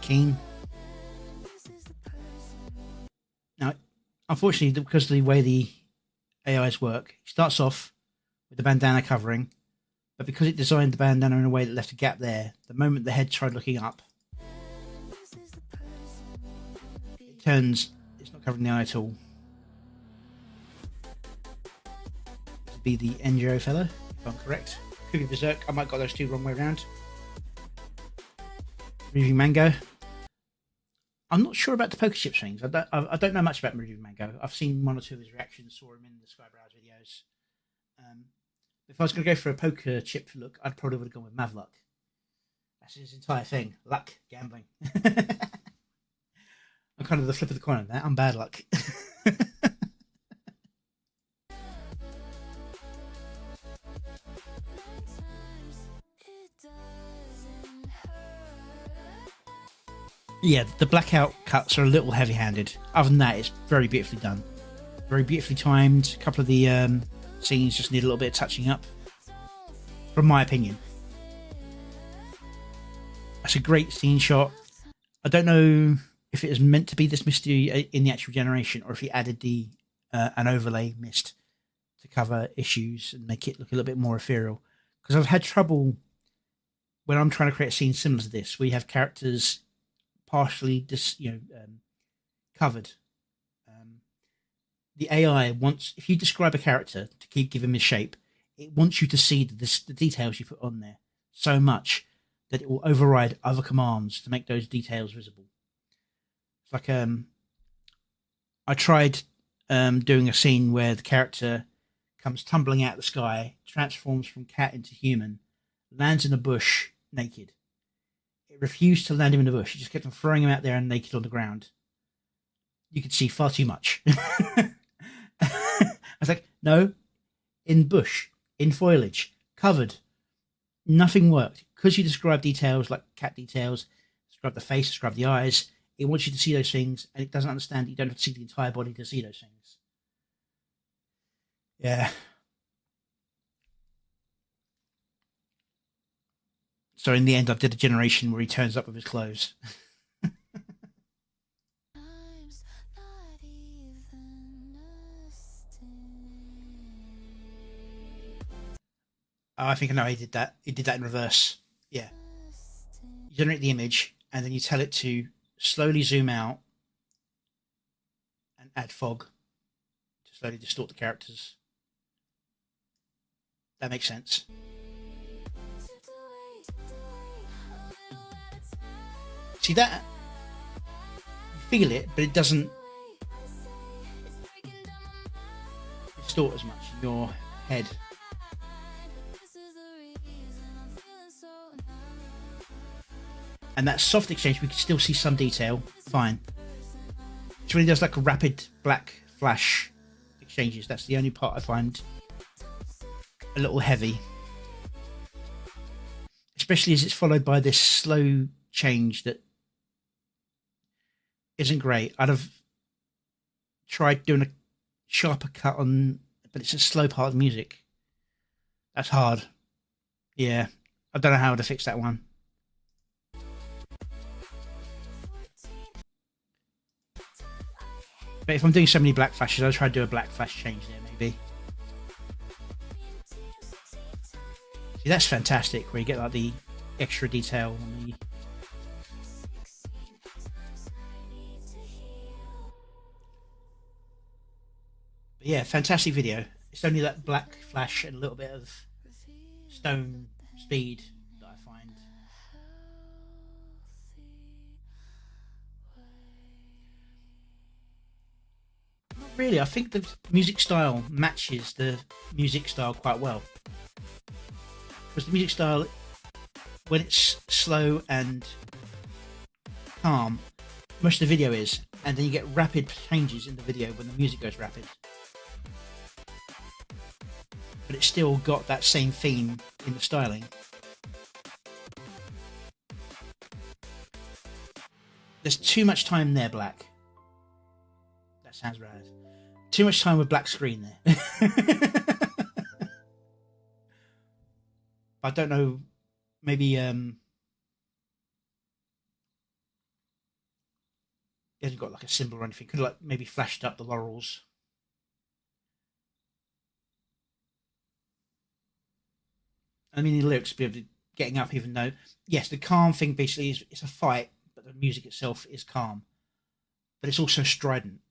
Keen. Now, unfortunately, because of the way the AIs work, it starts off with the bandana covering, but because it designed the bandana in a way that left a gap there, the moment the head tried looking up, it turns, it's not covering the eye at all. This would be the Enjo fellow, if I'm correct. Could be Berserk, I might have got those two wrong way around. Moving Mango. I'm not sure about the poker chips things. I don't know much about Meridian Mango. I've seen one or two of his reactions, saw him in the SkyBrowse videos. If I was going to go for a poker chip look, I'd probably would have gone with Mavluck. That's his entire thing. Luck, gambling. I'm kind of the flip of the coin on that. I'm bad luck. Yeah, the blackout cuts are a little heavy-handed. Other than that, it's very beautifully done. Very beautifully timed. A couple of the scenes just need a little bit of touching up, from my opinion. That's a great scene shot. I don't know if it was meant to be this misty in the actual generation, or if he added the an overlay mist to cover issues and make it look a little bit more ethereal. Because I've had trouble when I'm trying to create a scene similar to this, where you have characters partially covered. The AI wants, if you describe a character to give him his shape, it wants you to see the details you put on there so much that it will override other commands to make those details visible. It's like I tried doing a scene where the character comes tumbling out of the sky, transforms from cat into human, lands in a bush naked. It refused to land him in the bush. It just kept on throwing him out there and naked on the ground. You could see far too much. I was like, no, in bush, in foliage, covered. Nothing worked. Because you describe details like cat details, describe the face, describe the eyes, it wants you to see those things, and it doesn't understand that you don't have to see the entire body to see those things. Yeah. So in the end, I did a generation where he turns up with his clothes. Oh, I think I know he did that. He did that in reverse. Yeah. You generate the image, and then you tell it to slowly zoom out and add fog to slowly distort the characters. That makes sense. See that? You feel it, but it doesn't distort as much in your head. And that soft exchange, we can still see some detail. Fine. It's when he does like a rapid black flash exchanges. That's the only part I find a little heavy. Especially as it's followed by this slow change that isn't great. I'd have tried doing a sharper cut on, but it's a slow part of the music. That's hard. Yeah. I don't know how to fix that one. But if I'm doing so many black flashes, I'll try to do a black flash change there, maybe. See, that's fantastic, where you get like the extra detail on the... But yeah, fantastic video. It's only that black flash and a little bit of stone speed that I find. Really, I think the music style matches the music style quite well. Because the music style, when it's slow and calm, most of the video is, and then you get rapid changes in the video when the music goes rapid. But it's still got that same theme in the styling. There's too much time there, Black. That sounds rad. Too much time with black screen there. I don't know, maybe he hasn't got like a symbol or anything. Could have like maybe flashed up the laurels. I mean, the lyrics be able to getting up, even though, yes, the calm thing basically is it's a fight, but the music itself is calm. But it's also strident.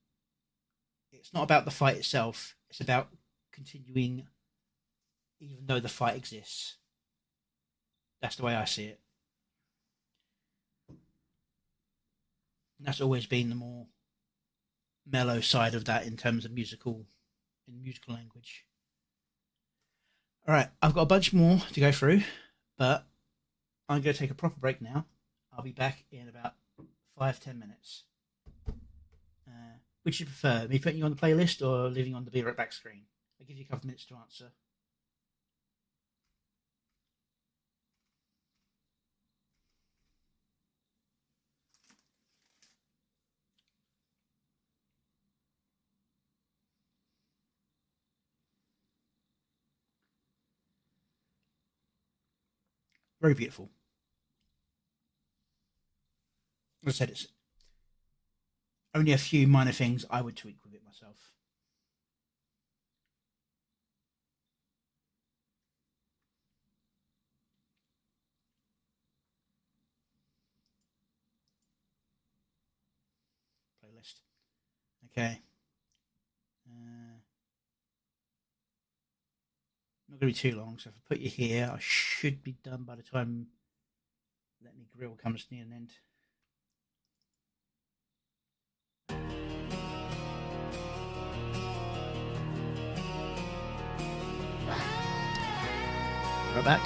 It's not about the fight itself. It's about continuing even though the fight exists. That's the way I see it. And that's always been the more mellow side of that in terms of musical language. All right, I've got a bunch more to go through, but I'm going to take a proper break now. I'll be back in about 5-10 minutes. Which do you prefer, me putting you on the playlist or leaving on the Be Right Back screen? I'll give you a couple of minutes to answer. Very beautiful. As I said, it's only a few minor things I would tweak with it myself. Playlist. Okay. Not going to be too long, so if I put you here, I should be done by the time Let Me Grill comes near an end. Right back.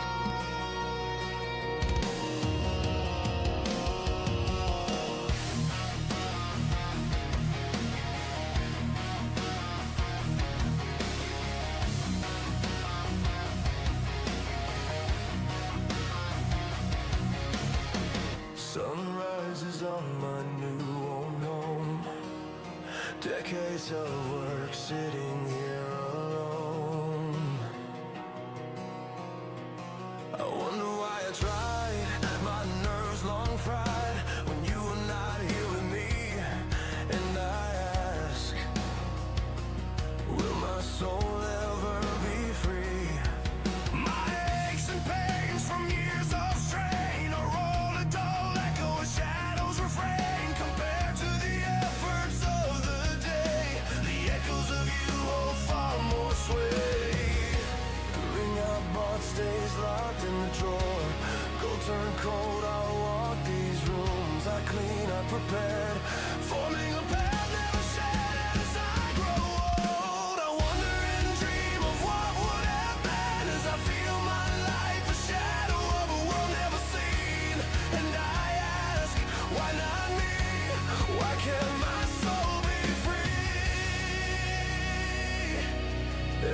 Decades of work sitting here alone. I wonder why I tried, my nerves long fried when you were not here with me. And I ask, will my soul ever be free? My aches and pains from years of strain are all a dull echo, a shadow's refrain compared to the efforts of the day. The echoes of you hold far more sway. The ring I bought stays locked in the drawer. Gold turn cold, I'll walk these rooms. I clean, I prepared, forming a path never shed as I grow old. I wonder and dream of what would have been as I feel my life a shadow of a world never seen. And I ask, why not me? Why can't my soul be free?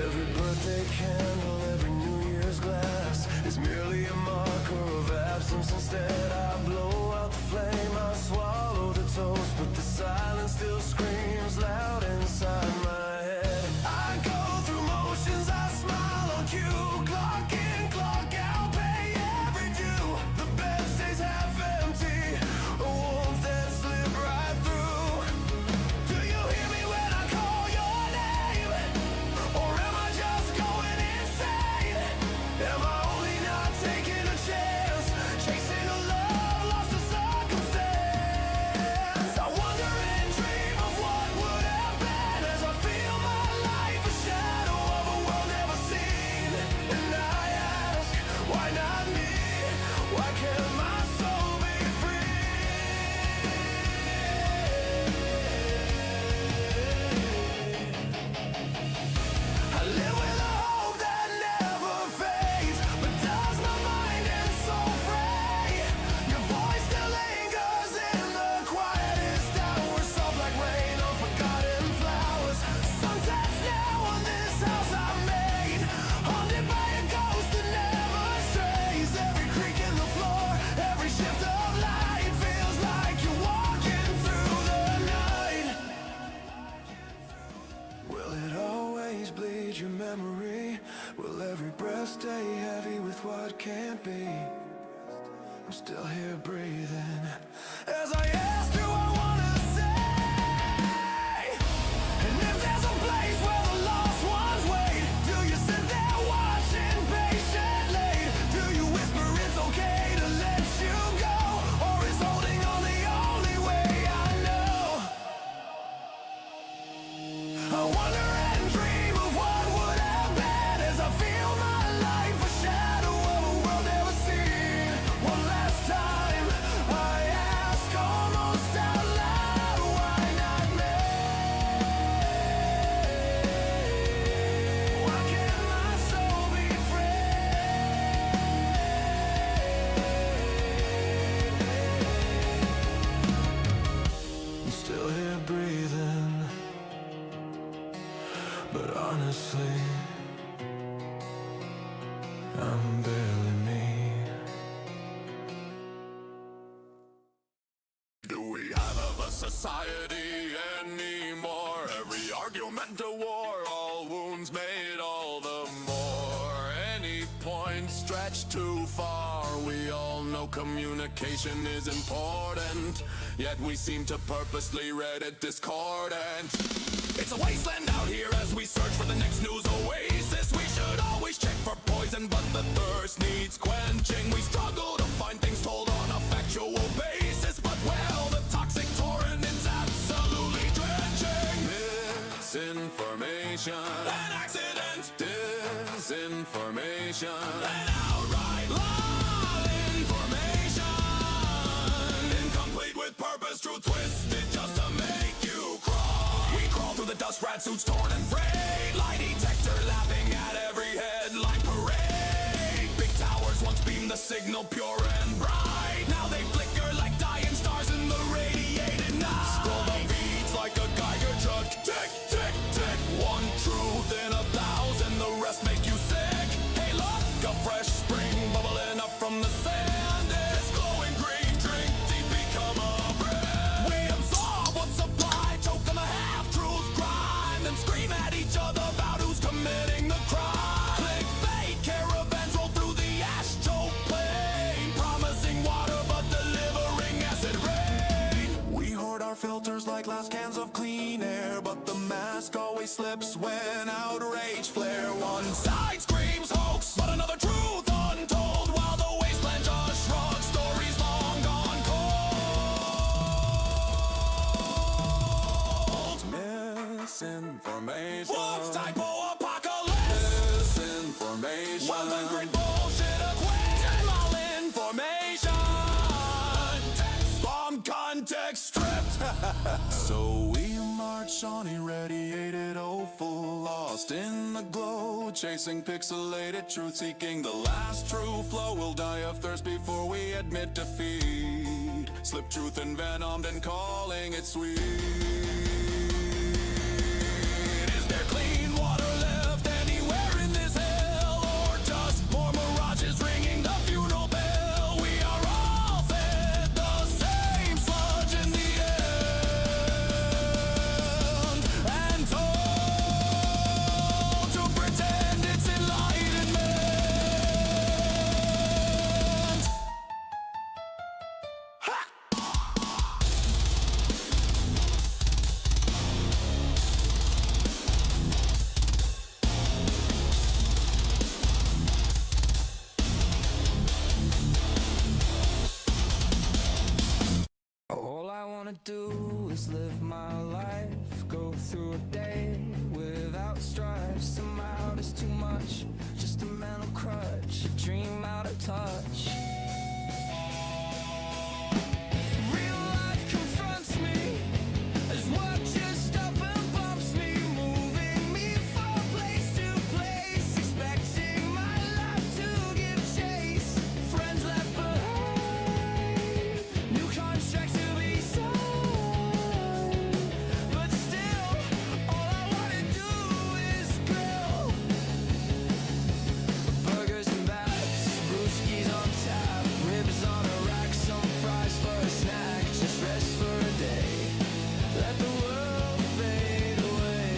Every birthday candle, every New Year's glass is merely a marker of absence. Instead I blow out the flame, I swallow the toast, but the silence still screams loud inside my head. I go through motions, I smile on cue, clock in, clock out, pay every due. The bed stays half empty, a warmth that slipped right through. Do you hear me when I call your name? Or am I just going insane? Am I only not taking a chance, chasing a love lost to circumstance? I wonder and dream of what would have been as I feel my life a shadow of a world never seen. And I ask, why not me? Why can't my soul be free? I live with a hope that never fades, but does my mind and soul fray? Your voice still lingers in the quietest hours, soft like rain on forgotten flowers. Sunsets now on this house I made, haunted by a ghost that never strays. Every creak in the floor, every shift of light feels like you're walking through the night. Will it always bleed your memory? Will every breath stay heavy with what can't be? I'm still here breathing as I ask, do I wanna say? And if there's a place where the lost ones wait, do you sit there watching patiently? Do you whisper it's okay to let you go? Or is holding on the only way I know? I wonder and dream of what would have been as I feel my life a shadow of a world never seen. One last time I ask, almost out loud, why not me? Why can't my soul be free? I'm still here breathing, but honestly, I'm barely me. Do we have a society anymore? Every argument a war, all wounds made all the more. Any point stretched too far, we all know communication is important, yet we seem to purposely read it discordant. It's a wasteland out here as we search for the next news oasis. We should always check for poison, but the thirst needs quenching. We struggle to find things told on a factual basis, but well, the toxic torrent is absolutely drenching. Misinformation, an accident, disinformation, an outright lie. Information incomplete with purpose, true twisted just to make you crawl. We crawl through the dust, rat suits torn and frayed. Lie detector laughing at every headline parade. Big towers once beamed the signal pure and bright. Now they flicker like dying stars in the radiated night. Scroll the feeds like a Geiger chart. Tick, tick, tick. One truth in 1,000, the rest make you sick. Hey look, a fresh spring bubbling up from the sand. It's glowing green, drink deep, become a brand. We absorb what's supplied, choke on the half-truth. last cans of clean air, but the mask always slips when outrage flare. One side screams hoax, but another truth untold, while the wasteland just shrugs, stories long gone cold. Misinformation. Wolf typo apocalypse. Misinformation. One the great bullshit equation. Malinformation. Bomb context stripped. So we march on irradiated, hopeful, lost in the glow, chasing pixelated truth, seeking the last true flow. We'll die of thirst before we admit defeat. Slip truth envenomed and calling it sweet. Is there clean water left anywhere in this hell, or just more mirages ringing the funeral bell? We are all fed the same sludge in the end, and told to pretend it's enlightenment. Ha! All I wanna do is live my life, go through a day without strife. Somehow there's too much, just a mental crutch, a dream out of touch. Real life confronts me as work just up and bumps me, moving me from place to place, expecting my life to give chase. Friends left behind, new contracts to be signed, but still, all I wanna do is grill. Burgers and baps, brewskis on tap, ribs on a rack, some fries for a snack, just rest for a day, let the world fade away.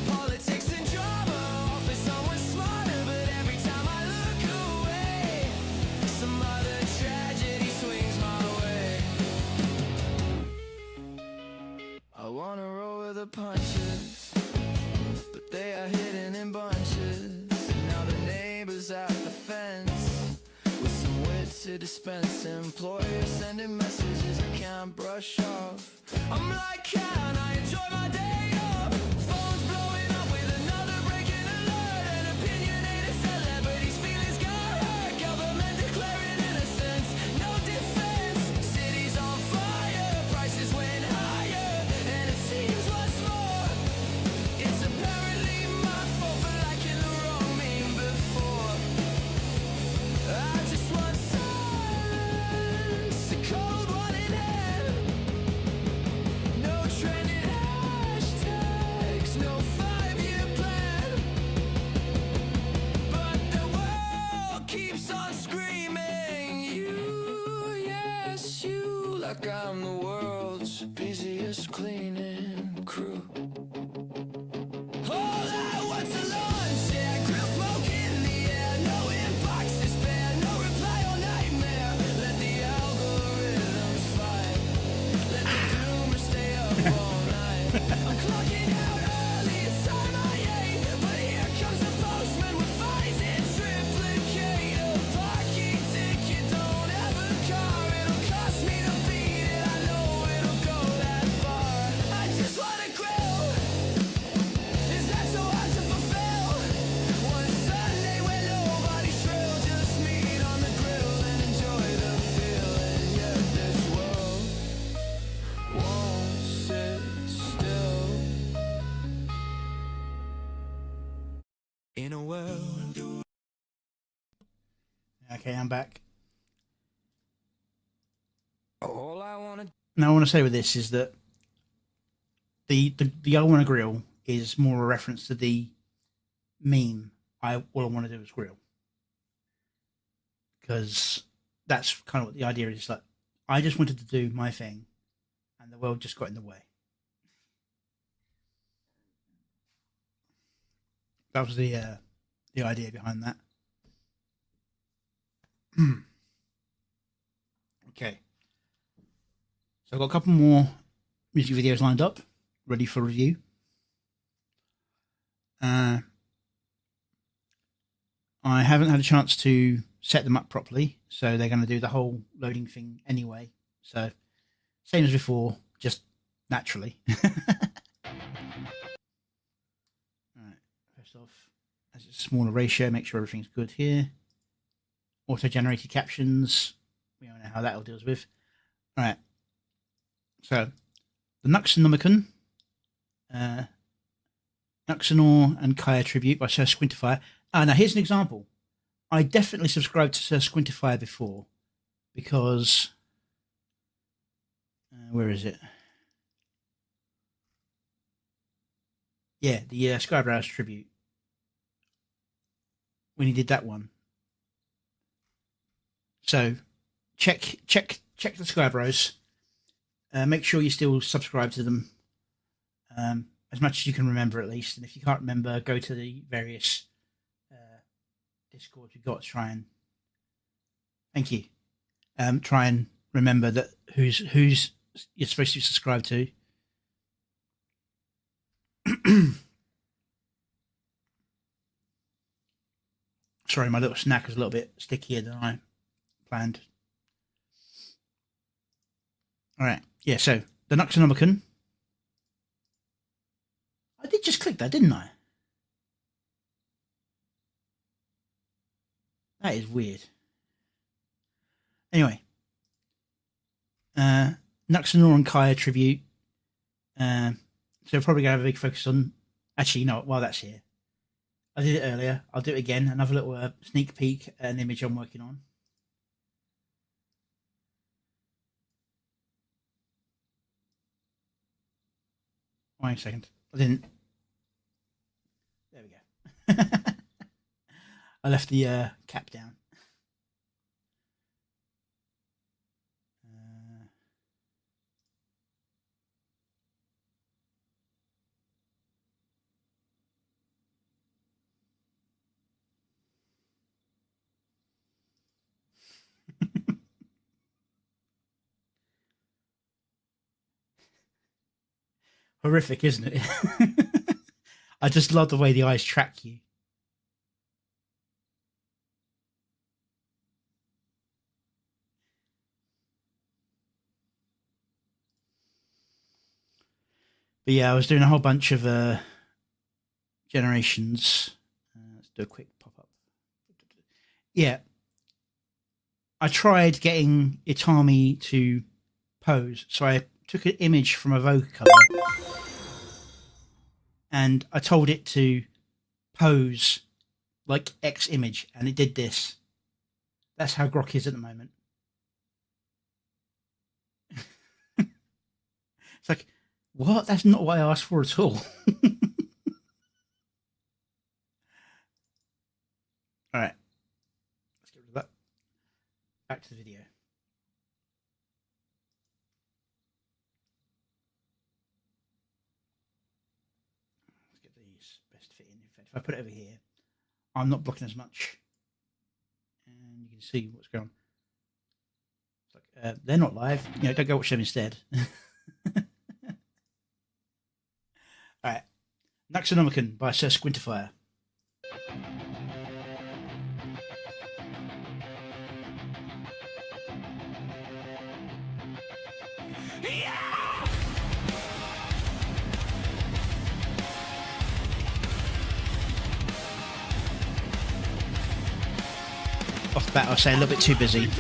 Politics and drama, offer someone smarter, but every time I look away, some other tragedy swings my way. I wanna roll with the punches, but they are hidden in bunches. Now the neighbors at the fence, with some wit to dispense. Employers sending messages I can't brush off. I'm like, can I enjoy my day off? Phones blowing up with another breaking alert, and opinionated celebrities feelings got hurt. Government declaring innocence, no defense. Cities on fire, prices went higher, and it seems what's more, it's apparently my fault for liking the wrong meme before. I just want silence, a cold one in hand. No trending hashtags, no 5-year plan. But the world keeps on screaming, you, yes, you, like I'm the world's busiest cleaning crew. All I want's a lunch, yeah, grill smoke in the air, no inbox despair, no reply or nightmare. Let the algorithms fight, let the doomers stay up all night. I'm clocking out early, it's time I ate, but here comes the postman with fines in triplicate. A parking ticket, don't have a car, it'll cost me to beat it, I know it'll go that far. I just wanna grill, is that so hard to fulfill? One Sunday when nobody's shrill, just meet on the grill and enjoy the feeling. Yet this world won't sit still. In a world. Okay, I'm back. All I wanna Now, I want to say with this is that the I want to grill is more a reference to the meme. All I want to do is grill, because that's kind of what the idea is. Like, I just wanted to do my thing, and the world just got in the way. That was the idea behind that. Okay. So I've got a couple more music videos lined up, ready for review. I haven't had a chance to set them up properly, so they're going to do the whole loading thing anyway. So same as before, just naturally. Alright, first off, as it's a smaller ratio, make sure everything's good here. Auto-generated captions, we all know how that all deals with. Alright, so the Nuxonomicon, Nuxanor and Kaya Tribute by Sir Squintifier. Now here's an example. I definitely subscribed to Sir Squintifier before because where is it? Yeah, the Skybrows tribute. When he did that one. So check the Skybrows. Make sure you still subscribe to them. As much as you can remember, at least. And if you can't remember, go to the various Discords we've got to try and thank you. Try and remember that who's you're supposed to subscribe to. Sorry, my little snack is a little bit stickier than I planned. All right, yeah. So the Nuxonomicon. I did just click that, didn't I? That is weird. Anyway, Nuxanor and Kaya tribute. So we're probably going to have a big focus on. Actually, no. While that's here, I did it earlier. I'll do it again. Another little sneak peek at an image I'm working on. Wait a second. I didn't. There we go. I left the cap down. Horrific, isn't it? I just love the way the eyes track you. But yeah, I was doing a whole bunch of generations. Let's do a quick pop-up. Yeah. I tried getting Itami to pose. So I took an image from a Vogue cover and I told it to pose like X image, and it did this. That's how Grok is at the moment. It's like, what? That's not what I asked for at all. All right. Let's get rid of that. Back to the video. Let's get these best fit in. In fact, if I put it over here, I'm not blocking as much. And you can see what's going on. It's like, they're not live. You know, don't go watch them instead. All right, Nuxonomicon by Sir Squintifier. Off the bat, I'll say a little bit too busy.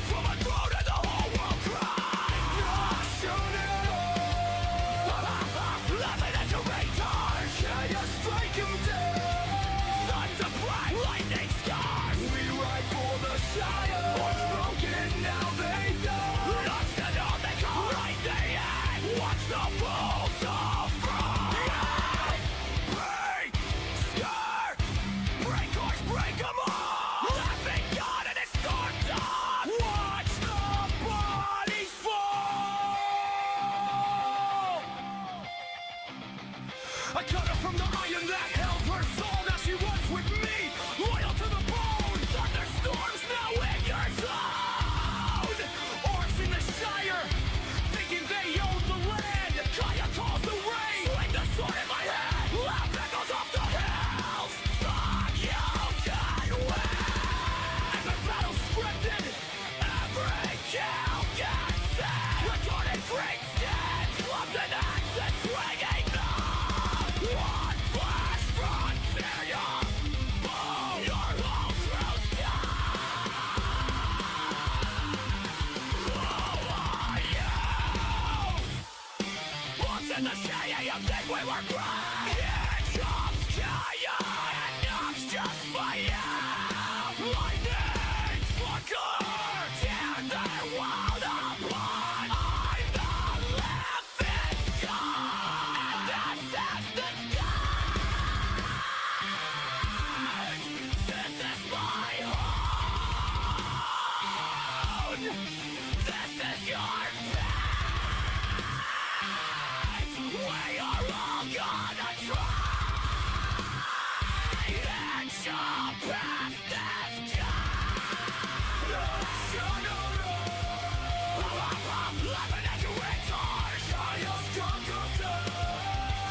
From a think we were great? It comes to you, and knocks just for you. Lightning fucker, tear their world apart. I'm the living God, and this is the sky. This is my own. This is your fate. We are all gonna try. It's your path that's living as you retard. Chaos conquered.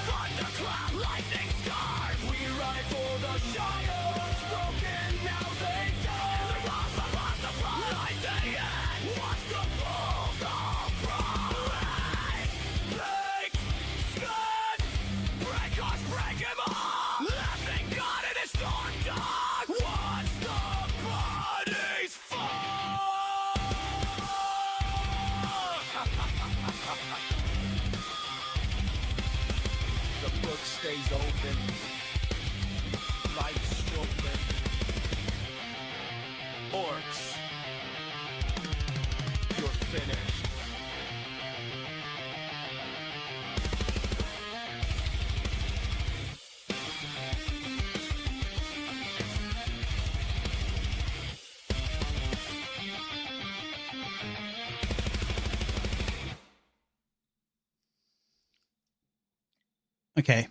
Thunderclap, lightning stars. We ride for the shadows. Broken, now they die. The lost upon the front. Light the end. Watch the fools all cry. Break, skin, break us, break him all. Laughing God in his storm dark. Watch the bodies fall. The book stays open. Life's open. Orcs, you're finished. Okay.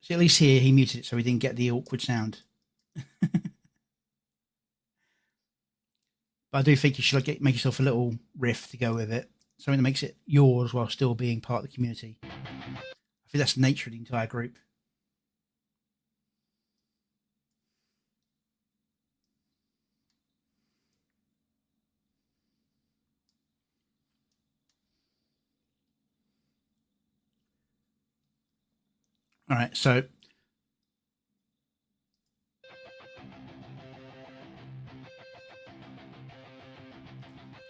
See, at least here he muted it so we didn't get the awkward sound. But I do think you should make yourself a little riff to go with it. Something that makes it yours while still being part of the community. I think that's the nature of the entire group. All right, so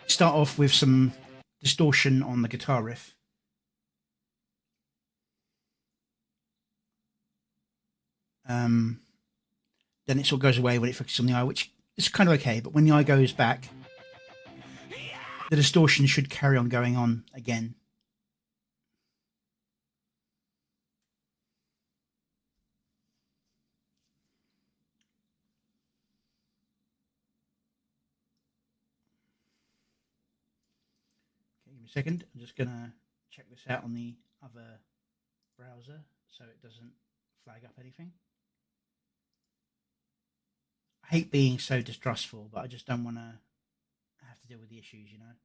start off with some distortion on the guitar riff. Then it sort of goes away when it focuses on the eye, which is kind of okay. But when the eye goes back, the distortion should carry on going on again. Give me a second. I'm just going to check this out on the other browser so it doesn't flag up anything. I hate being so distrustful, but I just don't want to have to deal with the issues, you know.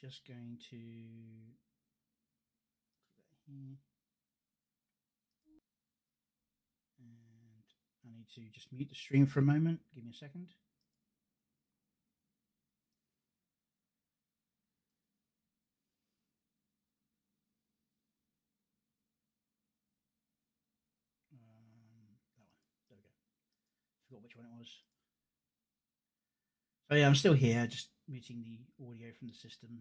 Just going to put that here. And I need to just mute the stream for a moment. Give me a second. That one. There we go. Forgot which one it was. So yeah, I'm still here, just muting the audio from the system.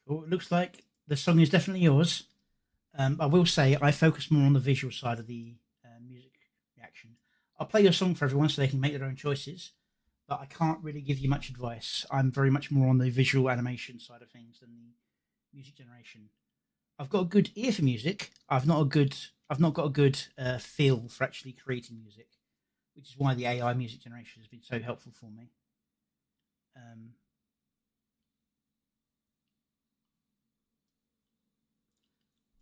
Cool. It looks like the song is definitely yours. I will say I focus more on the visual side of the music reaction. I'll play your song for everyone so they can make their own choices, but I can't really give you much advice. I'm very much more on the visual animation side of things than the music generation. I've got a good ear for music. I've not got a good feel for actually creating music, which is why the AI music generation has been so helpful for me. Um,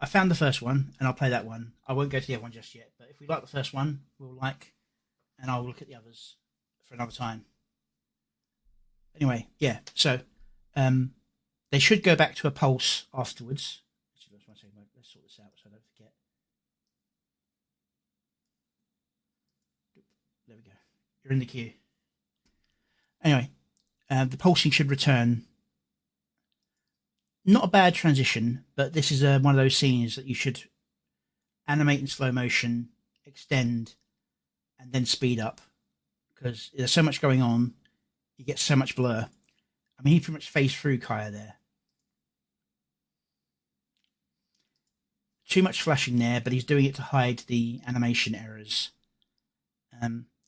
I found the first one, and I'll play that one. I won't go to the other one just yet, but if we like the first one, we'll like, and I'll look at the others for another time. Anyway, yeah. So they should go back to a pulse afterwards. Let's sort this out so I don't forget. There we go. You're in the queue. Anyway, the pulsing should return. Not a bad transition, but this is one of those scenes that you should animate in slow motion, extend, and then speed up, because there's so much going on. You get so much blur. I mean, he pretty much phased through Kaya there. Too much flashing there, but he's doing it to hide the animation errors.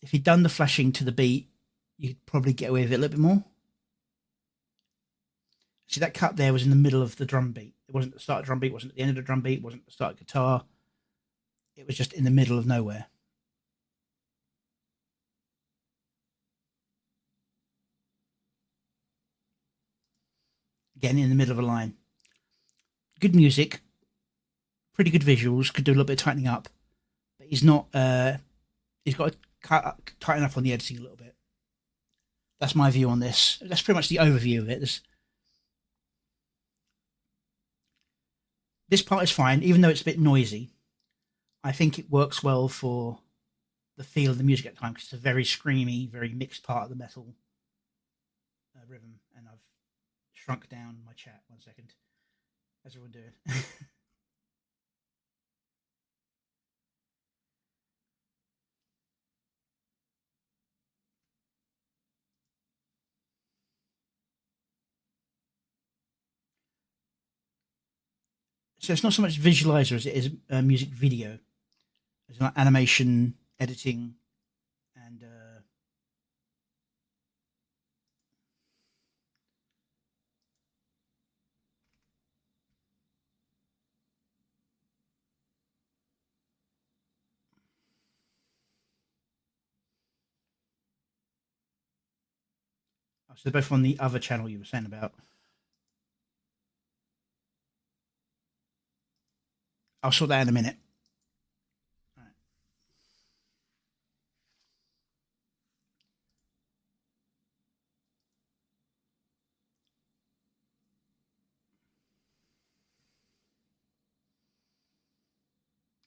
If he'd done the flashing to the beat, you could probably get away with it a little bit more. See, that cut there was in the middle of the drum beat. It wasn't the start of the drum beat, wasn't at the end of the drum beat, wasn't the start of guitar. It was just in the middle of nowhere. Again, in the middle of a line. Good music, pretty good visuals, could do a little bit of tightening up, but he's not, he's got to tighten up on the editing a little bit. That's my view on this. That's pretty much the overview of it. This part is fine, even though it's a bit noisy. I think it works well for the feel of the music at the time, because it's a very screamy, very mixed part of the metal rhythm. And I've shrunk down my chat. 1 second. How's everyone doing? So it's not so much visualizer as it is music video. There's like animation, editing, and so they're both on the other channel you were saying about. I'll sort that in a minute.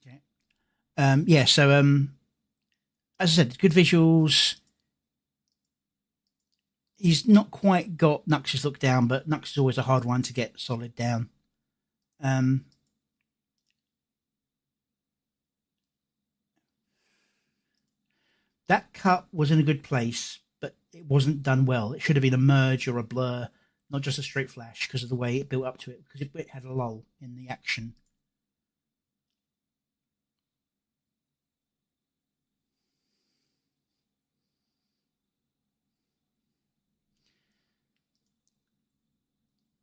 Okay. Yeah. So as I said, good visuals. He's not quite got Nux's look down, but Nux is always a hard one to get solid down. That cut was in a good place, but it wasn't done well. It should have been a merge or a blur, not just a straight flash, because of the way it built up to it, because it had a lull in the action.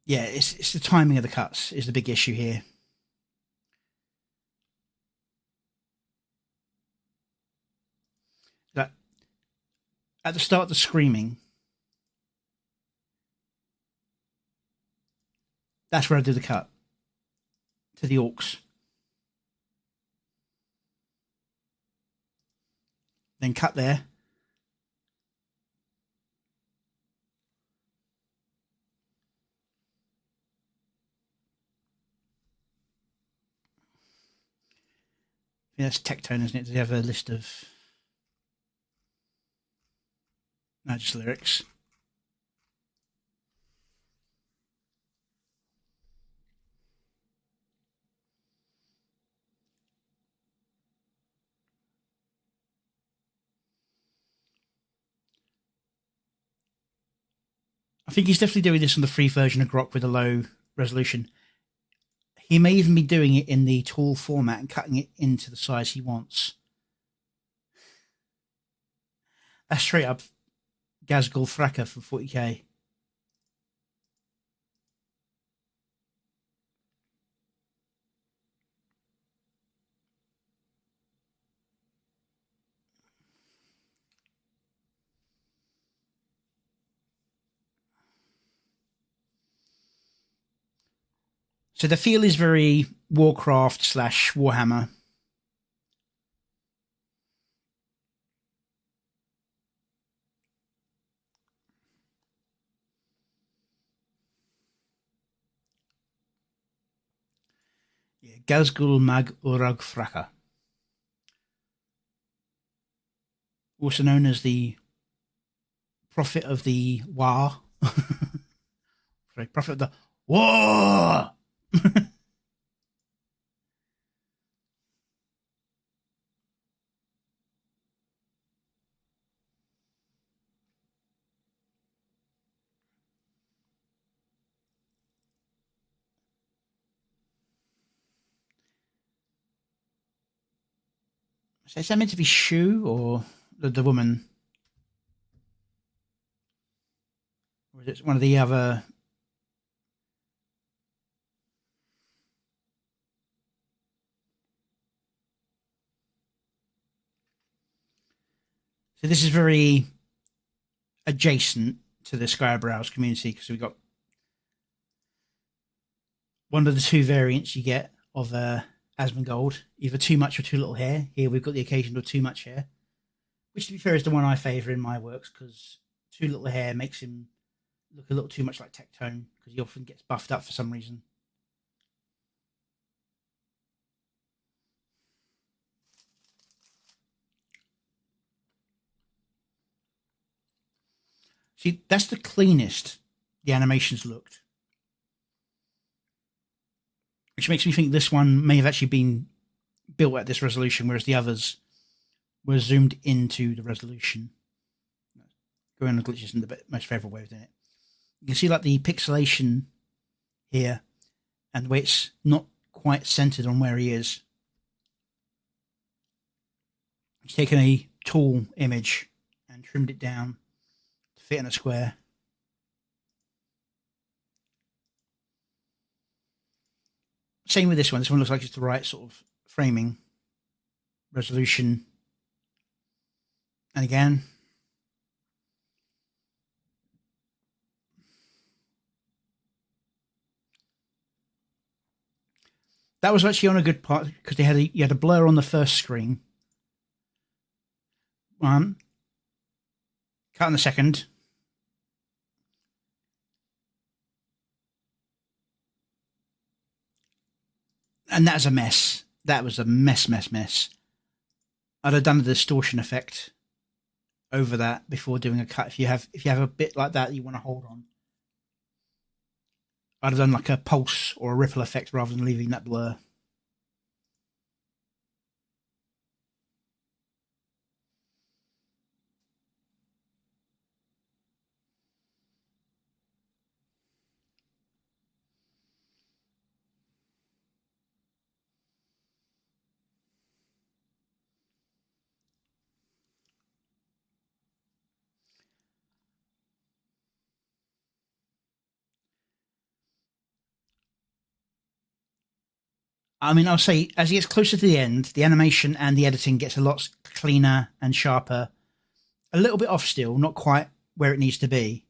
Yeah, it's the timing of the cuts is the big issue here. That at the start of the screaming, that's where I do the cut to the orcs. Then cut there. Yeah, that's Tectone, isn't it? Does he have a list of no, just lyrics? I think he's definitely doing this on the free version of Grok with a low resolution. He may even be doing it in the tall format and cutting it into the size he wants. That's straight up Gazgul Thraka for 40k. So the feel is very Warcraft / Warhammer. Yeah, Gazgul Mag Urag Fraka, also known as the Prophet of the War. Sorry, Prophet of the War. So is that meant to be Shu or the woman? Or is it one of the other? So this is very adjacent to the Skybrowse community because we've got one of the two variants you get of Asmongold, either too much or too little hair. Here we've got the occasion of too much hair, which to be fair is the one I favour in my works because too little hair makes him look a little too much like Tectone because he often gets buffed up for some reason. See, that's the cleanest the animations looked, which makes me think this one may have actually been built at this resolution, whereas the others were zoomed into the resolution. Going on the glitches in the most favourable way of doing it. You can see like the pixelation here and the way it's not quite centered on where he is. He's taken a tall image and trimmed it down to fit in a square. Same with this one. This one looks like it's the right sort of framing, resolution. And again, that was actually on a good part because you had a blur on the first screen. One, cut on the second. And that's a mess. That was a mess. I'd have done a distortion effect over that before doing a cut. If you have a bit like that you want to hold on, I'd have done like a pulse or a ripple effect rather than leaving that blur. I mean, I'll say as it gets closer to the end, the animation and the editing gets a lot cleaner and sharper. A little bit off still, not quite where it needs to be.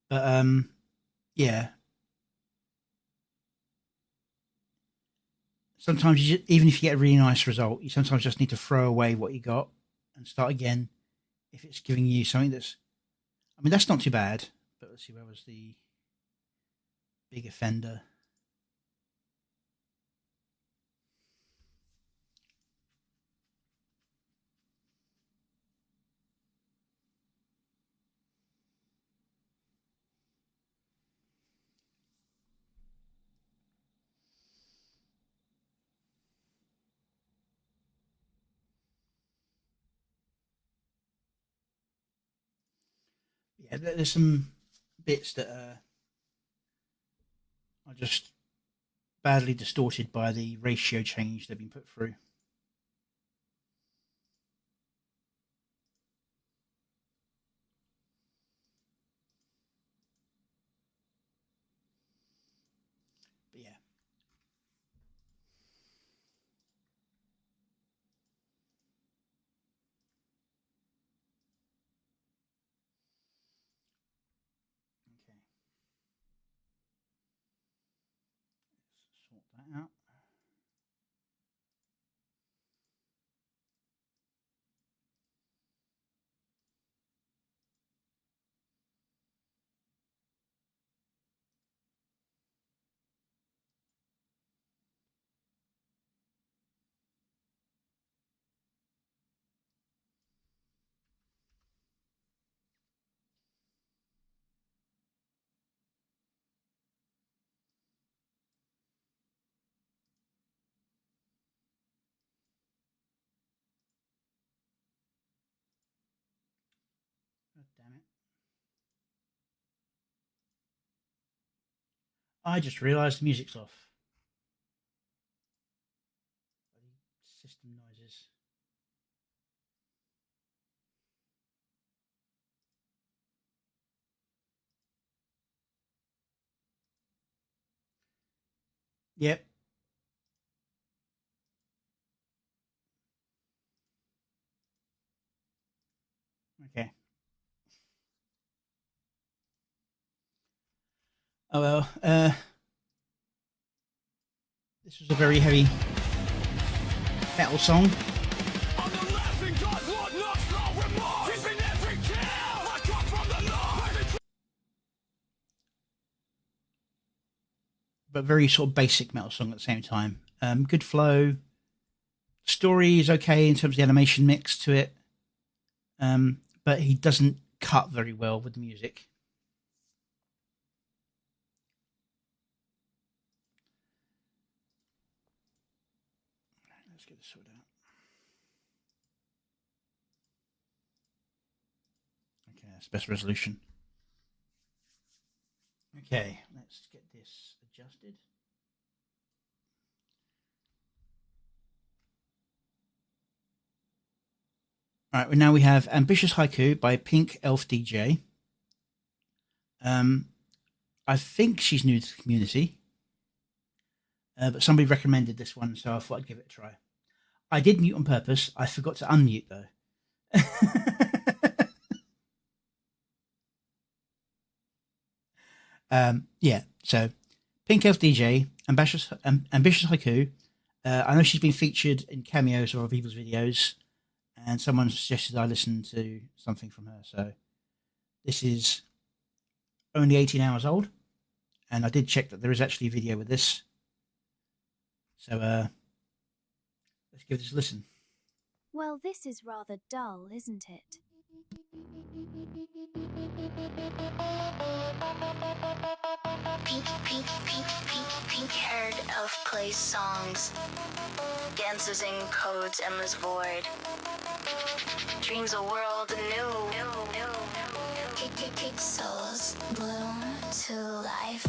But yeah. Sometimes even if you get a really nice result, you sometimes just need to throw away what you got and start again if it's giving you something that's... I mean, that's not too bad. But let's see, where was the big offender? Yeah, there's some bits that are just badly distorted by the ratio change they've been put through. But yeah. Okay. that out. God damn it. I just realised the music's off. Bloody system noises. Yep. Okay. Oh well. This was a very heavy metal song. I'm the laughing god, blood knocks no remorse. Keeping every kill. I come from the Lord. But very sort of basic metal song at the same time. Good flow. Story is okay in terms of the animation mix to it. But he doesn't cut very well with the music. Let's get this sorted out. Okay, that's best resolution. Okay, let's get this adjusted. All right, well, now we have Ambitious Haiku by Pink Elf DJ. I think she's new to the community, but somebody recommended this one, so I thought I'd give it a try. I did mute on purpose. I forgot to unmute, though. Yeah, so Pink Elf DJ, Ambitious Haiku. I know she's been featured in cameos of other people's videos, and someone suggested I listen to something from her. So this is only 18 hours old, and I did check that there is actually a video with this. So let's give this a listen. Well, this is rather dull, isn't it? Pink-haired elf plays songs, dances in codes endless void, dreams a world anew. Souls bloom to life.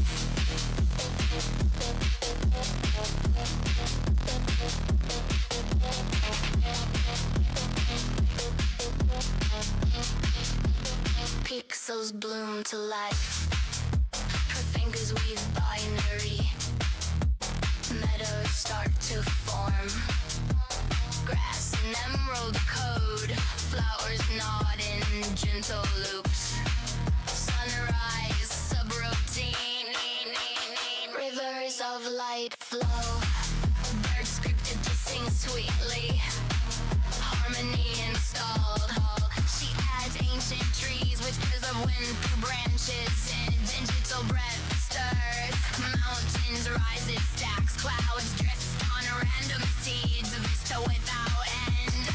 Pixels bloom to life. Her fingers weave binary. Meadows start to form. Grass and emerald code. Flowers nod in gentle loops. Sunrise, subroutine. Rivers of light flow. Birds scripted to sing sweetly. Harmony installed. She adds ancient trees, whispers of wind through branches, and digital breath stirs. Mountains rise, it stacks clouds, dressed on random seeds, a vista without end.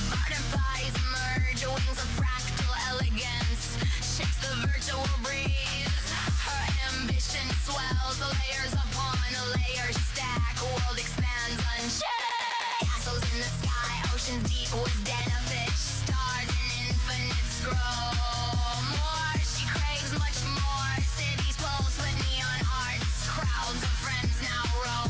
Butterflies merge, wings of fractal elegance, shakes the virtual breeze. Her ambition swells, layers upon a layer stack, world expands unchecked. Castles in the sky, oceans deep with den of fish, stars and infinites grow. More, she craves much more. Cities pulse with neon hearts, crowds of friends now roam.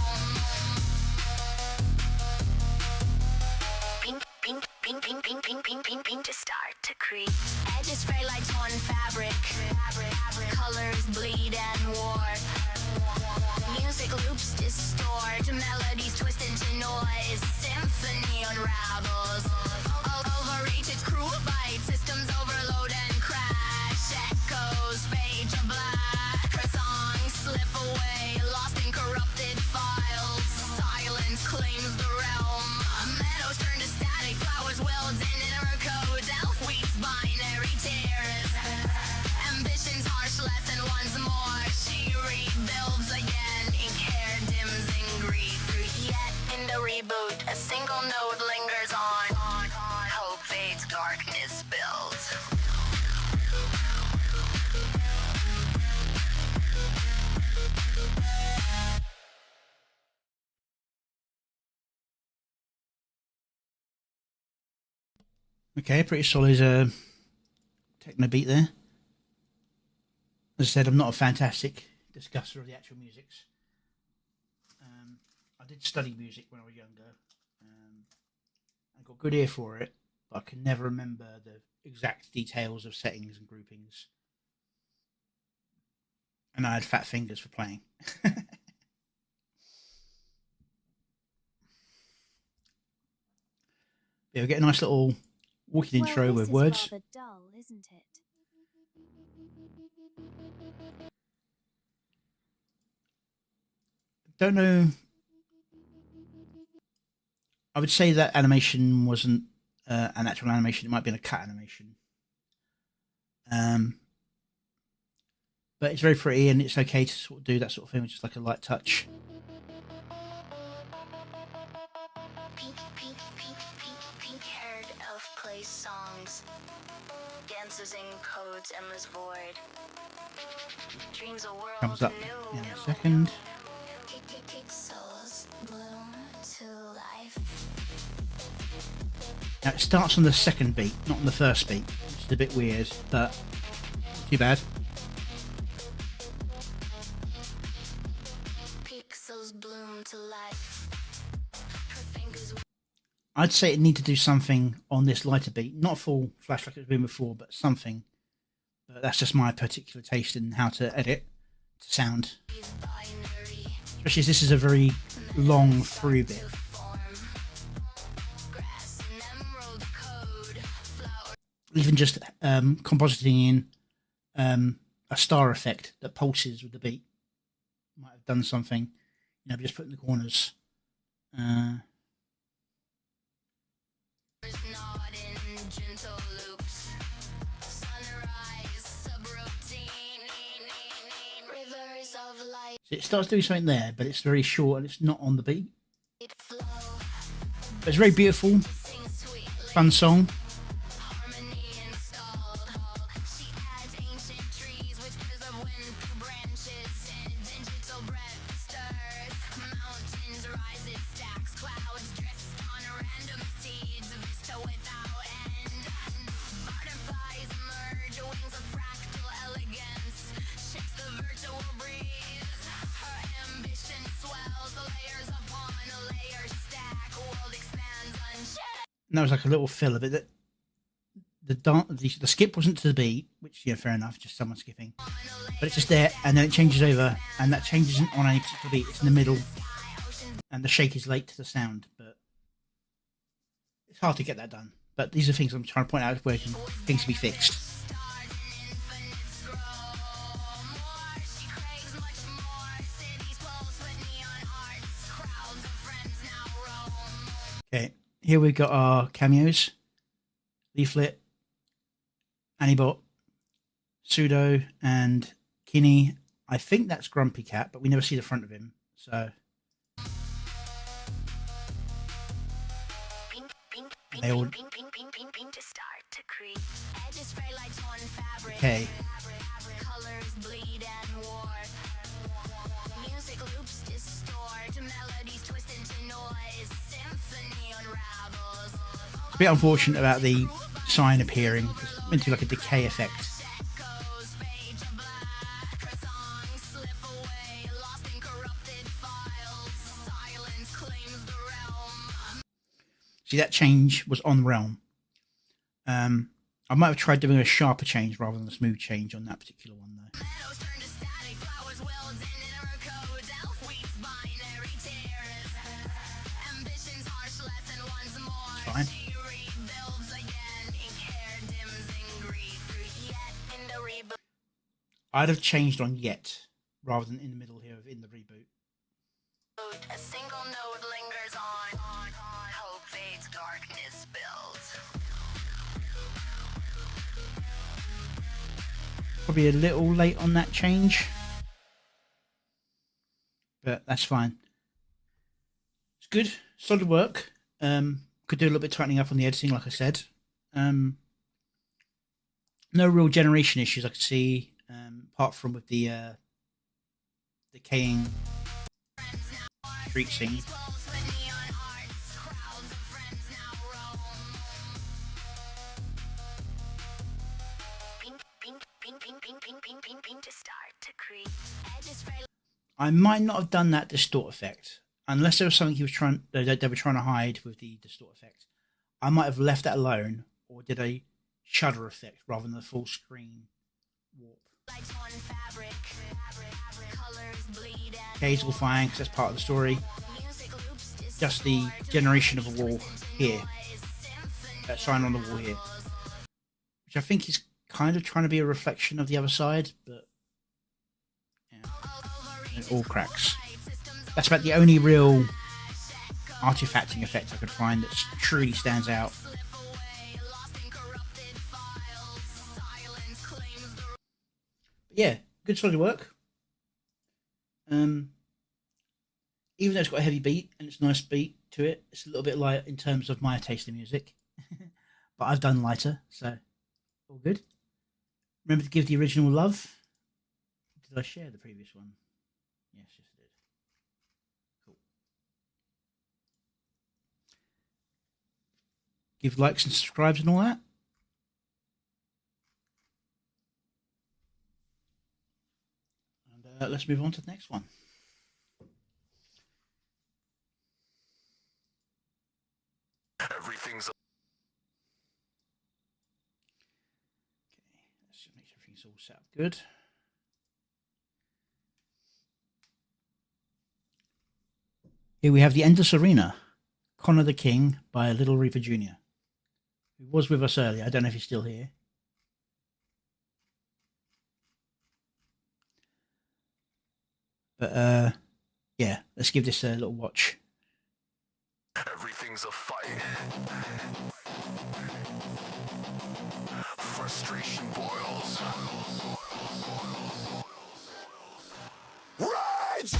Pink to start to creep. Edges fray like torn fabric. Colors bleed and warp. Music loops distort. Melodies twist into noise. Symphony unravels. Overreach, it's cruel bite. Systems overload and crash. Echoes fade to black. Her songs slip away. Lost in corrupted files. Silence claims the realm. Meadows turn to static, flowers wilt in error codes. Elf weeds binary tears. Ambition's harsh lesson once more. She rebuilds again. Ink hair dims in grief. Yet in the reboot, a single note lingers on. Hope fades, darkness builds. Okay, pretty solid techno beat there. As I said, I'm not a fantastic discusser of the actual musics. I did study music when I was younger. I got a good ear for it, but I can never remember the exact details of settings and groupings. And I had fat fingers for playing. Yeah, we get a nice little walking intro Well, with this is words. rather dull, isn't it? Don't know. I would say that animation wasn't an actual animation. It might have been a cut animation. But it's very pretty, and it's okay to sort of do that sort of thing, which is like a light touch. Pink-haired elf plays songs, dances in codes Emma's void, dreams a world Comes up new. in a second. Souls bloom to life. Now it starts on the second beat, not on the first beat, which is a bit weird, but not too bad. Pixels bloom to life. Her fingers I'd say it need to do something on this lighter beat, not full flash like it's been before, but something. But that's just my particular taste in how to edit to sound. binary. Especially as this is a very long through bit. Grass and emerald code. Flower Even just compositing in a star effect that pulses with the beat might have done something. You know, just put in the corners. not in gentle loops. Sunrise, subroutine. Rivers of light So it starts doing something there, but it's very short and it's not on the beat. flow. But it's very beautiful, Sing sweetly. fun song. Harmony installed. She adds ancient trees which gives of wind through branches. And digital breath stirs. Mountains rise, it stacks. Clouds drift on random seeds. Vista without end. Butterflies emerge, wings of fractal elegance. Shakes the virtual breeze. Her ambition swells, layers upon a layer stack. World expands unchecked. And that was like a little fill of it. The skip wasn't to the beat, which, yeah, fair enough, just someone skipping. But it's just there, and then it changes over, and that change isn't on any particular beat, it's in the middle, and the shake is late to the sound, but it's hard to get that done. But these are things I'm trying to point out where things can be fixed. Okay, here we've got our cameos. Leaflet, Annibot, Pseudo, and Kinney. I think that's Grumpy Cat, but we never see the front of him, so... They all... To start to creep. Edges fray like torn fabric. Okay. Colors bleed and warp. Music loops distort. Melodies twist into noise. Symphony unravels. It's a bit unfortunate about the sign appearing. It's meant to be like a decay effect. Echoes fade to black. Her songs slip away. Lost in corrupted files. Silence claims the realm. See, that change was on Realm. I might have tried doing a sharper change rather than a smooth change on that particular one, though. Meadows turn to static. Flowers wilt in error codes. Elf weeds binary tears. Ambition's harsh lesson once more. Fine. She rebuilds again. Ink hair dims in grief. Yet in the reboot. I'd have changed on yet rather than in the middle here of in the reboot. A single note lingers on. Hope fades, darkness builds. Probably a little late on that change, but that's fine. It's good, solid work. Could do a little bit tightening up on the editing, like I said. No real generation issues I could see, apart from with the decaying street scene. I might not have done that distort effect, unless there was something they were trying to hide with the distort effect. I might have left that alone, or did a shutter effect rather than the full screen warp. Okay, it's all fine because that's part of the story. Just the generation of a wall here, that sign on the wall here, which I think is kind of trying to be a reflection of the other side, but yeah, it all cracks. That's about the only real artifacting effect I could find that truly stands out. But yeah, good solid work. Even though it's got a heavy beat and it's a nice beat to it, it's a little bit light in terms of my taste in music. But I've done lighter, so all good. Remember to give the original love. Did I share the previous one? Yes, I did. Cool. Give likes and subscribes and all that. And let's move on to the next one. Everything's Okay, let's just make sure everything's all set up good. Here we have The Endless Arena, Connor the King by Little Reaper Jr., who was with us earlier. I don't know if he's still here. But yeah, let's give this a little watch. Everything's a fight. Frustration boils. Rage!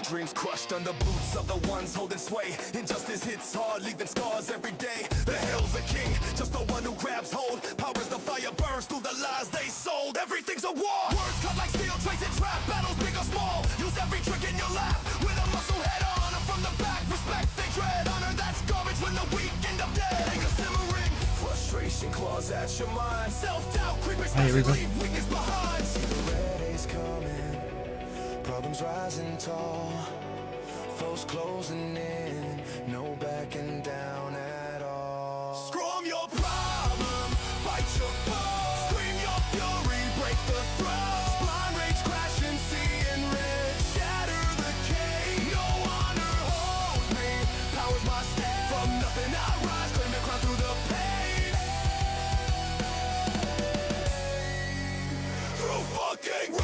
Dreams crushed under boots of the ones holding sway. Injustice hits hard, leaving scars every day. The hell's a king, just the one who grabs hold. Power's the fire, burns through the lies they sold. Everything's a war. Words cut like steel, trace and trap. Battles big or small. Use every trick in your lap. With a muscle head on, or from the back. Respect they tread. Honor that's garbage when the weak end up dead. Anger simmering. Frustration claws at your mind. Self-doubt creeping, leave weakness behind. See the red days coming. Problems rising tall, foes closing in, no backing down at all. Scrum your problem, fight your foe, scream your fury, break the throw. Blind rage, crash and see in red, shatter the cage. No honor holds me, power's my step. From nothing I rise, claim the crown through the pain. Through fucking rage.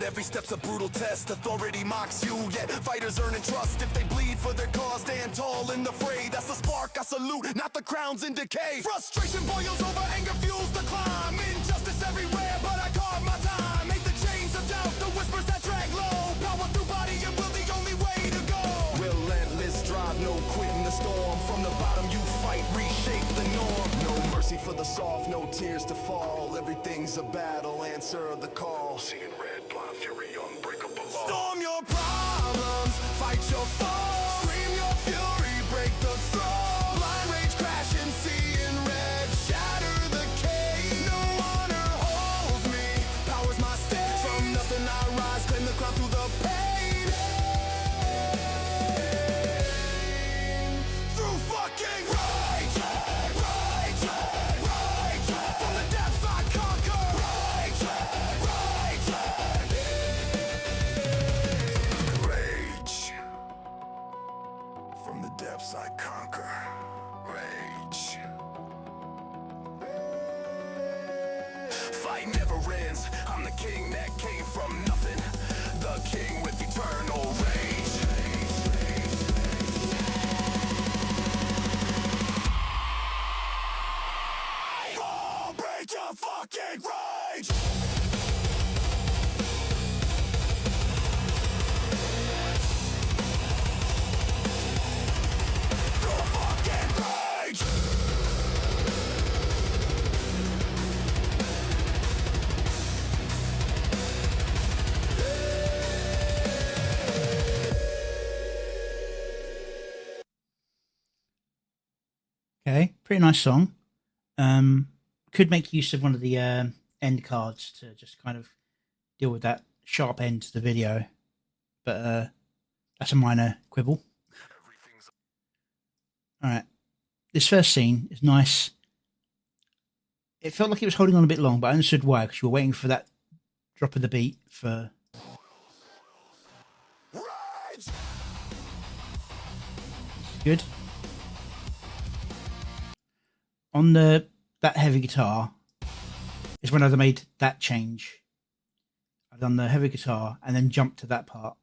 Every step's a brutal test, authority mocks you, yet fighters earning trust. If they bleed for their cause, stand tall in the fray. That's the spark I salute, not the crowns in decay. Frustration boils over, anger fuels the climb. Injustice everywhere, but I carve my time. Make the chains of doubt, the whispers that drag low. Power through body and will, the only way to go. Relentless drive, no quitting the storm. From the bottom you fight, reshape the norm. No mercy for the soft, no tears to fall. Everything's a battle, answer the call. Seeing red, blind fury, unbreakable law. Storm your problems, fight your foes. Scream your fury, break the throw. Blind rage, crash and see in red. Shatter the cage. No honor holds me, power's my step. From nothing I rise, claim the crown through the pain. Through fucking rage. From the depths I conquer. Rage. fight never ends. I'm the king that came from nothing, the king with eternal rage. I'll break your fucking rage. Your fucking rage. Okay, pretty nice song. Could make use of one of the end cards to just kind of deal with that sharp end to the video, but that's a minor quibble. All right, this first scene is nice. It felt like it was holding on a bit long, but I understood why, because you were waiting for that drop of the beat for. Rage. Good. On that heavy guitar is when I made that change. I've done the heavy guitar and then jumped to that part.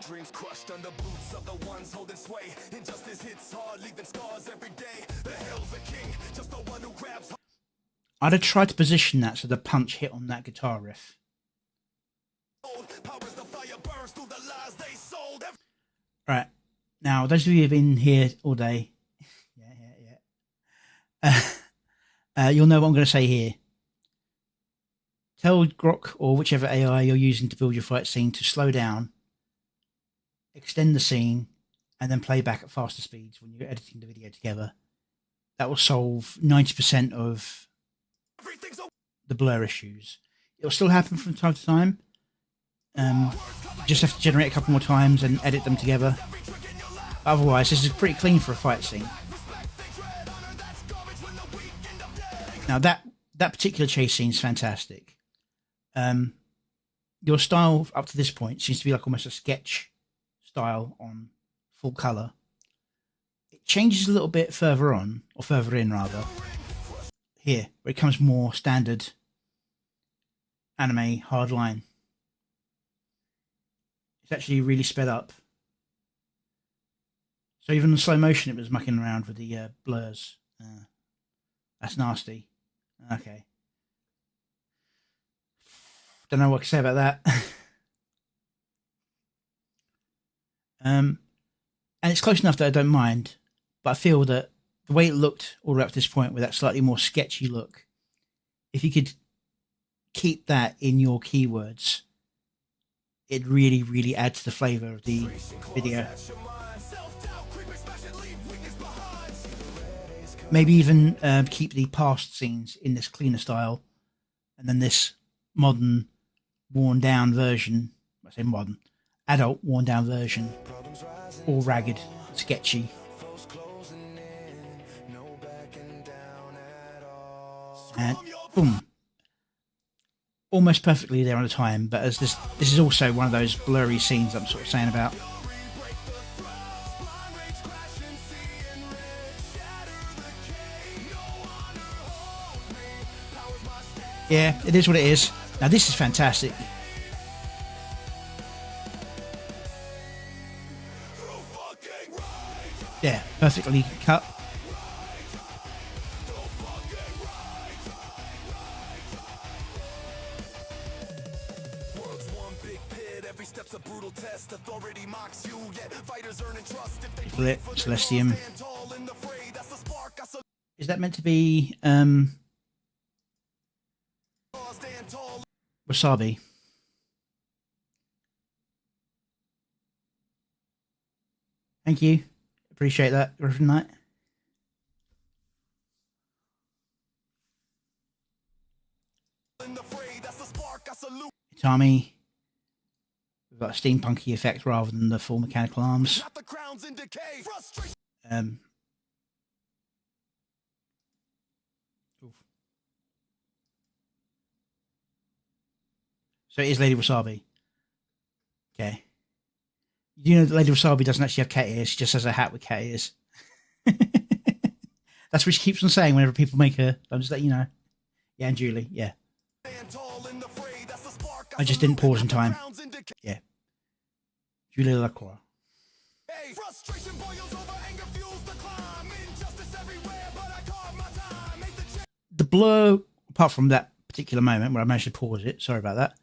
Dreams crushed under boots of the ones holding sway. Injustice hits hard, leaving scars every day. The hell's a king, just the one who grabs. I'd have tried to position that so the punch hit on that guitar riff. Powers the fire burns through the lies they sold. Right. Now, those of you who have been here all day, you'll know what I'm going to say here. Tell Grok or whichever AI you're using to build your fight scene to slow down, extend the scene, and then play back at faster speeds when you're editing the video together. That will solve 90% of the blur issues. It'll still happen from time to time. You just have to generate a couple more times and edit them together. Otherwise, this is pretty clean for a fight scene. Now that particular chase scene is fantastic. Your style up to this point seems to be like almost a sketch style on full color. It changes a little bit further on, or further in rather, here, where it becomes more standard anime hardline. It's actually really sped up. So even in slow motion, it was mucking around with the blurs. That's nasty. Okay. Don't know what to say about that. And it's close enough that I don't mind, but I feel that the way it looked all the way up to this point with that slightly more sketchy look, if you could keep that in your keywords, it really, really adds to the flavour of the video. Maybe even keep the past scenes in this cleaner style, and then this modern, worn-down version, I say modern, adult, worn-down version, all ragged, sketchy. And boom. Almost perfectly there on the time, but as this is also one of those blurry scenes I'm sort of saying about. Yeah, it is what it is. Now this is fantastic. Yeah, perfectly cut. Celestium. Is that meant to be wasabi? Thank you. Appreciate that, Griffin Knight. Itami. We've got a steampunky effect rather than the full mechanical arms. So it is Lady Wasabi. Okay. You know that Lady Wasabi doesn't actually have cat ears, she just has a hat with cat ears. That's what she keeps on saying whenever people make her. I'm just letting you know. Yeah, and Julie. Yeah. I just didn't pause in time. Yeah. Julie Lacroix. The blur, apart from that particular moment where I managed to pause it, sorry about that,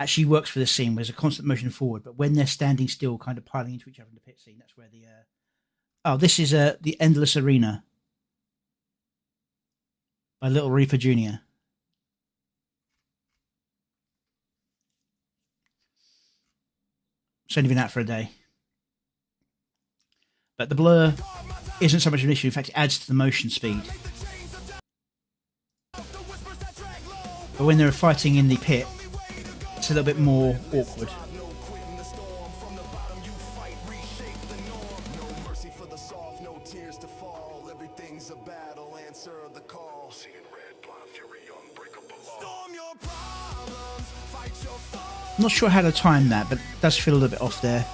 actually works for this scene where there's a constant motion forward, but when they're standing still, kind of piling into each other in the pit scene, that's where the... this is The Endless Arena by Little Reaper Jr. It's only been out for a day. But the blur isn't so much an issue. In fact, it adds to the motion speed. But when they're fighting in the pit, it's a little bit more awkward. I'm not sure how to time that, but it does feel a little bit off there.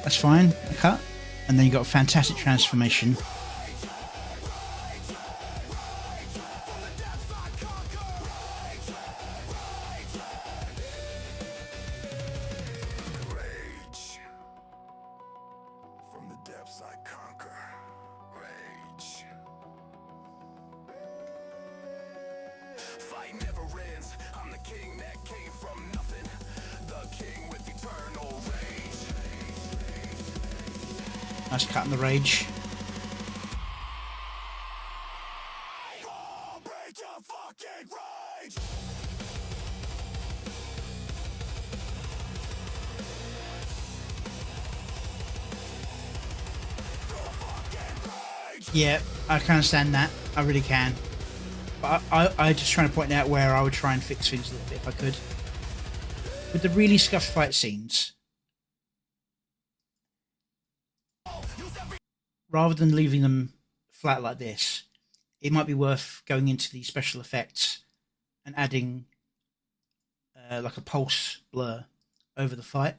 That's fine, a cut. And then you got a fantastic transformation. Rage. From the depths I conquer. Rage. Fight never ends. I'm the king that came from nothing. The king with eternal rage. Nice cut in the rage. Break your fucking rage. Yeah, I can understand that. I really can. But I just trying to point out where I would try and fix things a little bit if I could. With the really scuffed fight scenes, rather than leaving them flat like this, it might be worth going into the special effects and adding like a pulse blur over the fight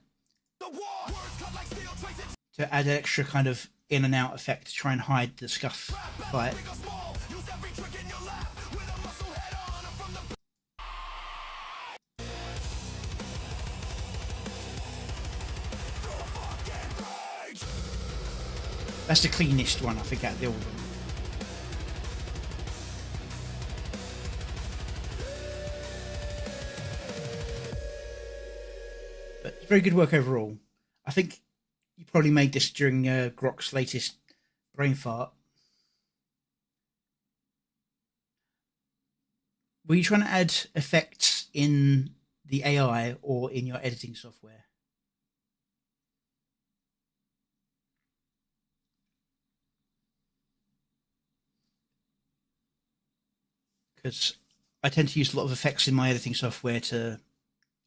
to add an extra kind of in and out effect to try and hide the scuff fight. That's the cleanest one, I think, out of the all of them. But very good work overall. I think you probably made this during Grok's latest brain fart. Were you trying to add effects in the AI or in your editing software? Because I tend to use a lot of effects in my editing software to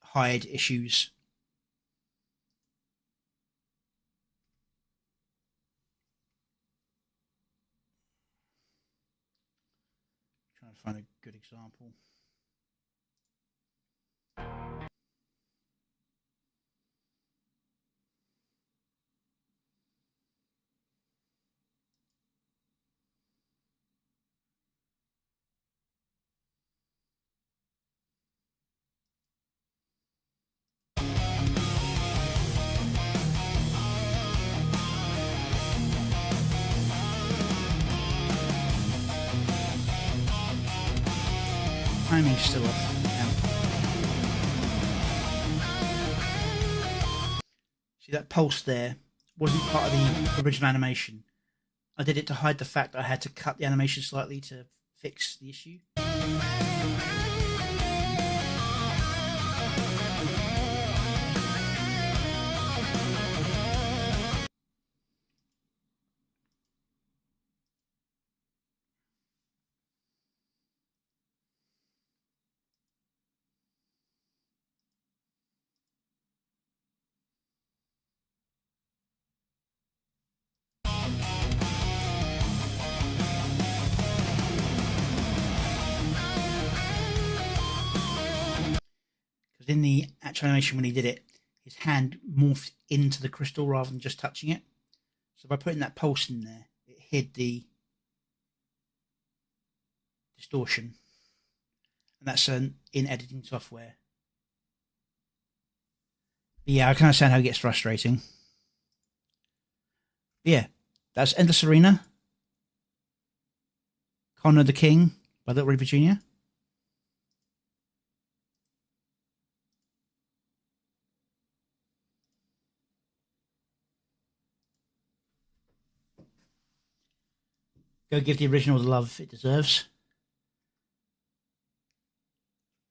hide issues. Trying to find a good example. Timing's still off. See, that pulse there wasn't part of the original animation. I did it to hide the fact that I had to cut the animation slightly to fix the issue. But in the actual animation when he did it, his hand morphed into the crystal rather than just touching it. So by putting that pulse in there, it hid the distortion. And that's in editing software. But yeah, I can understand how it gets frustrating. But yeah, that's Endless Arena. Connor the King by Little Ray Virginia. Go give the original the love it deserves.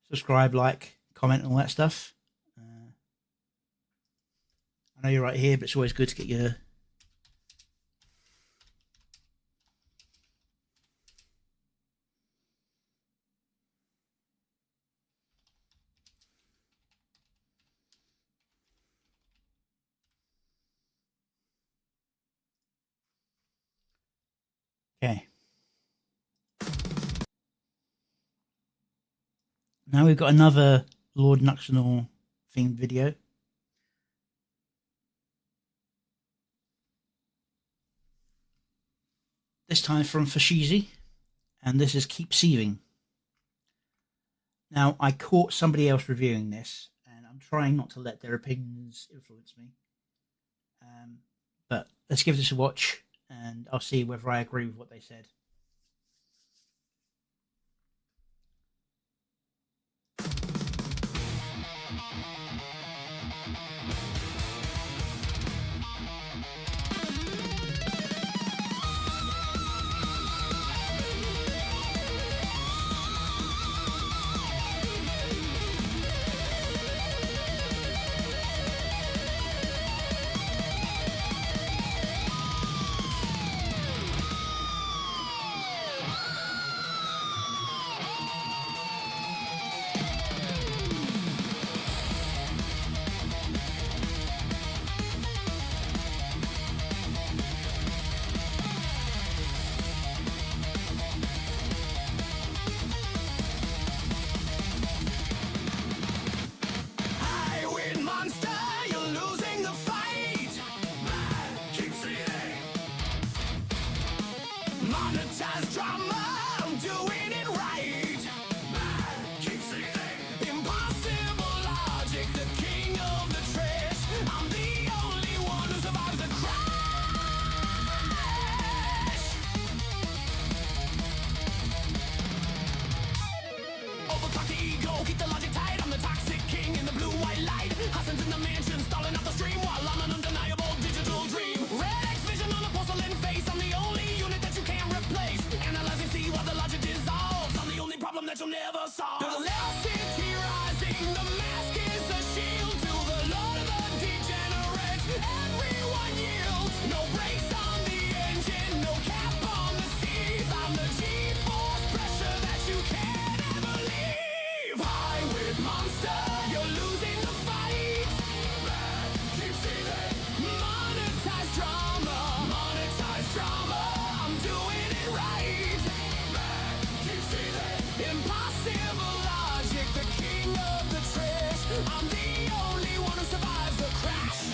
Subscribe, like, comment, and all that stuff. I know you're right here, but it's always good to get your... Okay. Now we've got another Lord Nuxenor themed video. This time from Fashizi, and this is Keep Seething. Now, I caught somebody else reviewing this, and I'm trying not to let their opinions influence me. But let's give this a watch, and I'll see whether I agree with what they said. Highway monster, you're losing the fight. Man, keep seething. Monetized drama, I'm doing it right. Man, keep seething. Impossible logic, the king of the trash. I'm the only one who survives the crash. Overclock the ego, keep the logic tight. I'm the toxic king in the blue-white light. Hussins in the mansion, stalling out the stream while I'm an undeniable digital dream. Red X vision on a porcelain face. I'm the only unit that you can't replace. Analyze and see while the logic dissolves. I'm the only problem that you'll never solve. The last city rising, the mask is a shield to the lord of the degenerates. Everyone yields. No brakes on the engine, no cap on the seat. I'm the G-force pressure that you can't ever leave. Highway monster, you're losing the fight. Man, keep seething. Monetized drama, I'm doing it right. Man, keep seething. Impossible logic, the king of the trash. I'm the only one who survives the crash.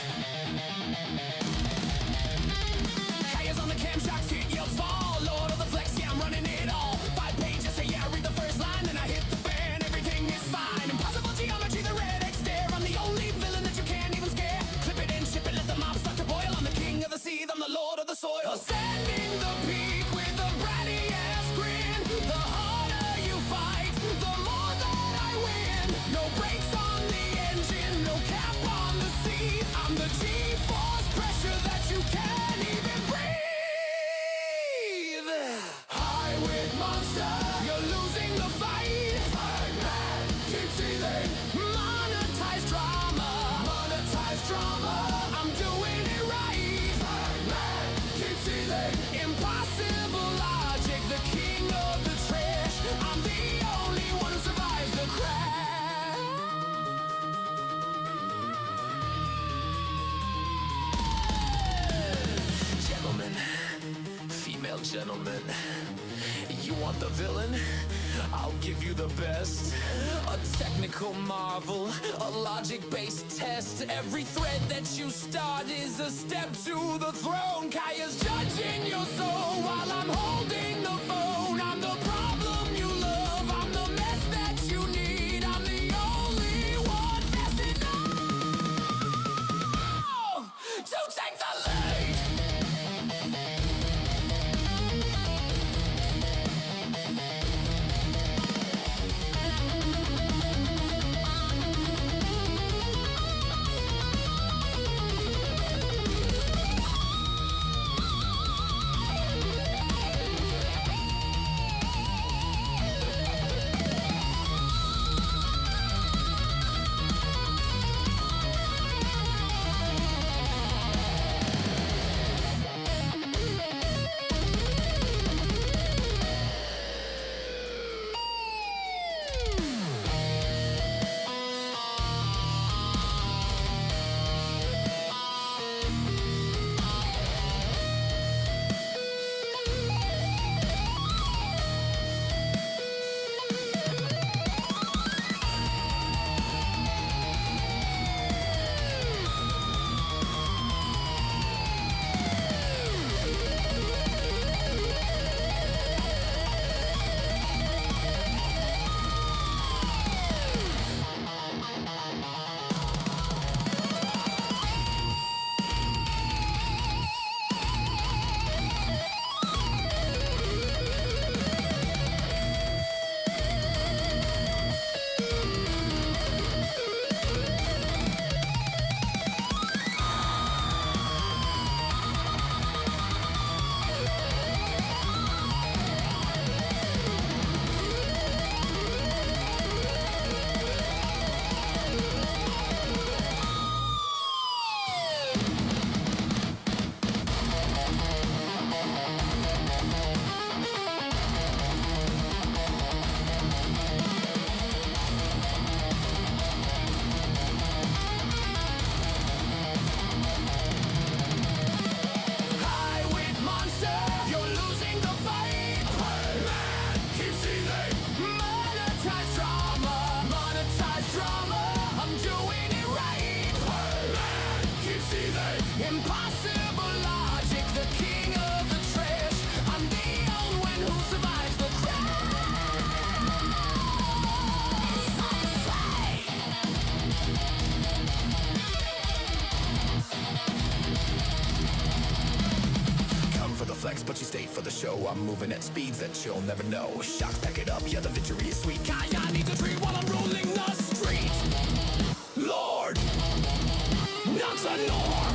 Chaos on the camshocks, hit yields fall. Lord of the flex, yeah, I'm running it all. 5 pages, say yeah, I read the first line, then I hit the fan, everything is fine. Impossible geometry, the red X stare. I'm the only villain that you can't even scare. Clip it and ship it, let the mob start to boil. I'm the king of the sea, I'm the lord of the soil. Ascending the peak with a bratty ass grin. The harder you fight, the more that I win. No brakes on the engine, no cap on the seat. I'm the G-force pressure that you can't even breathe. Highway monster, you're losing the fight. Man, keep seething. Monetized drama, I'm doing it right. Man, keep seething. Impossible logic, the king of the trash. I'm the only one who survives the crash. Gentlemen, female gentlemen, you want the villain? I'll give you the best. A technical marvel, a logic-based test. Every thread that you start is a step to the throne. Kaya's judging your soul while I'm holding the phone. I'm the problem you love, I'm the mess that you need. I'm the only one fast enough to take the lead. Impossible logic, the king of the trash. I'm the only one who survives the Come for the flex, but you stay for the show. I'm moving at speeds that you'll never know. Shots back it up, yeah, the victory is sweet. Kaya needs a tree while I'm rolling the street. Lord, knocks a door.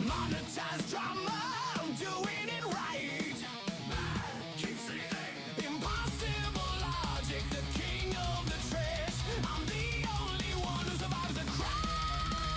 Monetized drama, I'm doing it right. Keep singing. Impossible logic, the king of the trash. I'm the only one who survives the crash.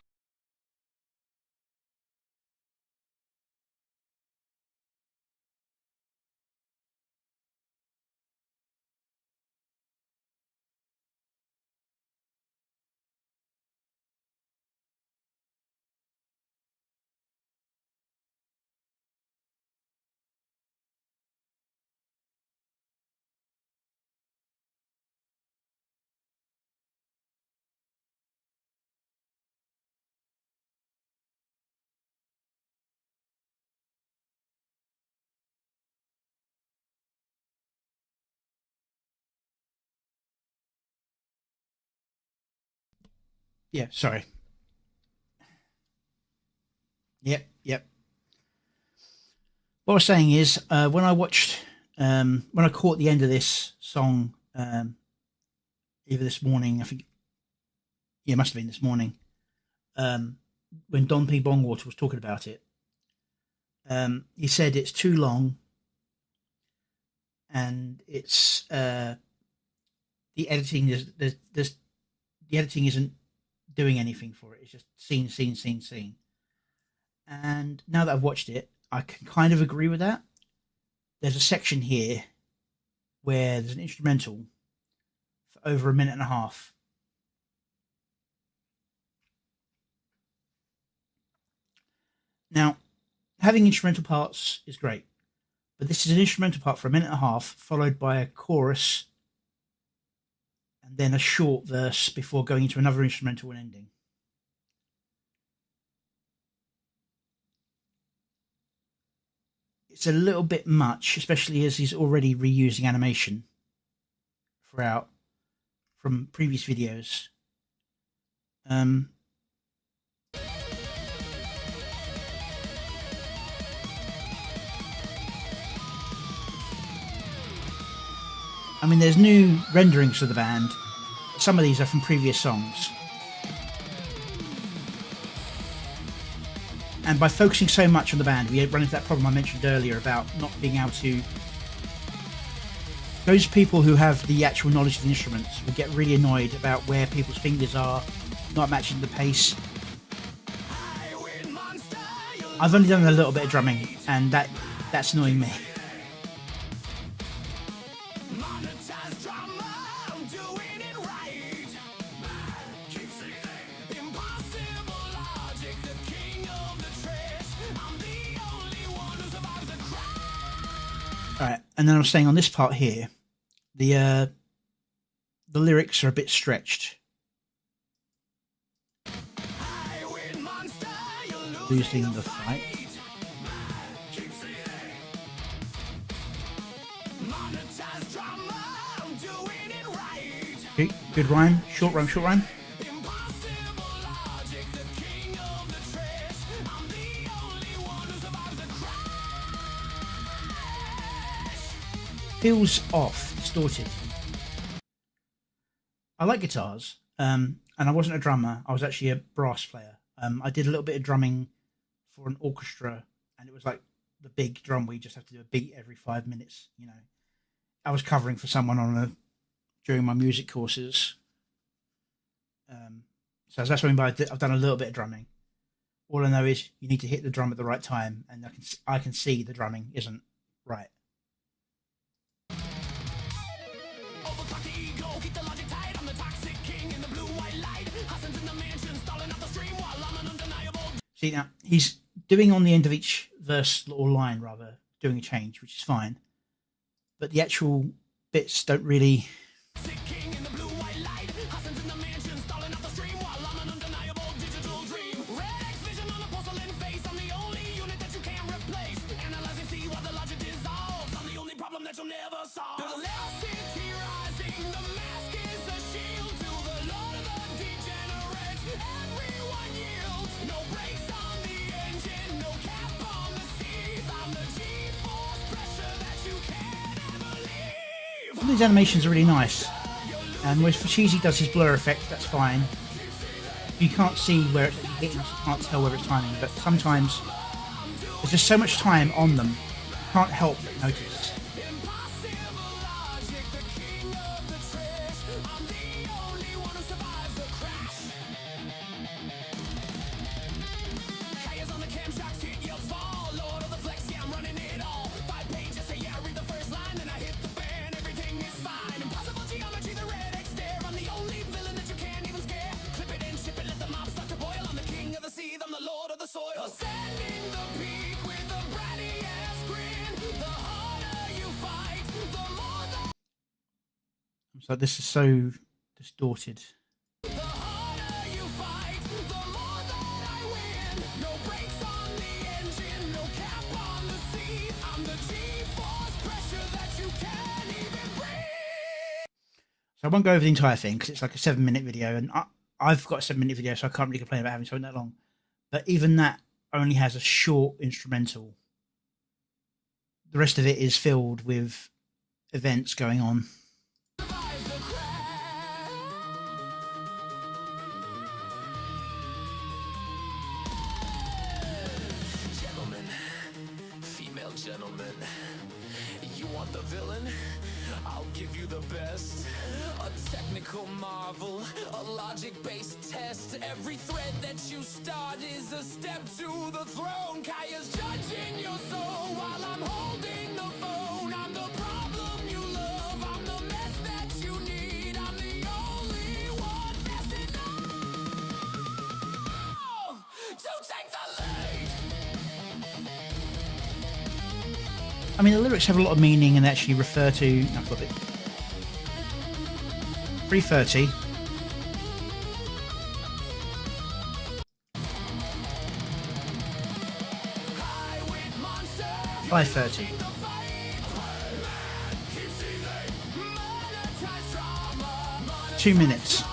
Yeah, sorry. Yep. What I was saying is, when I watched, when I caught the end of this song, either this morning, I think, yeah, it must have been this morning, when Don P. Bongwater was talking about it, he said it's too long, and it's the editing the editing isn't doing anything for it. It's just scene. And now that I've watched it, I can kind of agree with that. There's a section here where there's an instrumental for over a minute and a half. Now, having instrumental parts is great, but this is an instrumental part for a minute and a half, followed by a chorus and then a short verse before going into another instrumental and ending. It's a little bit much, especially as he's already reusing animation throughout from previous videos. I mean, there's new renderings of the band. Some of these are from previous songs. And by focusing so much on the band, we run into that problem I mentioned earlier about not being able to... Those people who have the actual knowledge of the instruments will get really annoyed about where people's fingers are, not matching the pace. I've only done a little bit of drumming, and that's annoying me. Alright, and then I was saying on this part here, the lyrics are a bit stretched. Losing the fight. Okay, good rhyme, short rhyme. Feels off, distorted. I like guitars, and I wasn't a drummer. I was actually a brass player. I did a little bit of drumming for an orchestra, and it was like the big drum where you just have to do a beat every 5 minutes. You know, I was covering for someone during my music courses. So that's what I mean by I've done a little bit of drumming. All I know is you need to hit the drum at the right time, and I can see the drumming isn't right. See, now he's doing on the end of each verse or line, rather, doing a change, which is fine, but the actual bits don't really. These animations are really nice, and when Fashizi does his blur effect, that's fine. You can't see where it's hitting, you can't tell where it's timing, but sometimes there's just so much time on them, you can't help but notice. So this is so distorted. So I won't go over the entire thing because it's like a 7-minute video, and I've got a 7-minute video, so I can't really complain about having something that long. But even that only has a short instrumental. The rest of it is filled with events going on. Gentlemen, female gentlemen, you want the villain? I'll give you the best. A technical marvel, a logic-based test. Every thread that you start is a step to the throne. Kaya's judging your soul while I'm holding the phone. I'm the problem you love, I'm the mess that you need. I'm the only one fast enough to take the lead. I mean, the lyrics have a lot of meaning and actually refer to... No, I've got it. 3:30. 5:30. 2 minutes.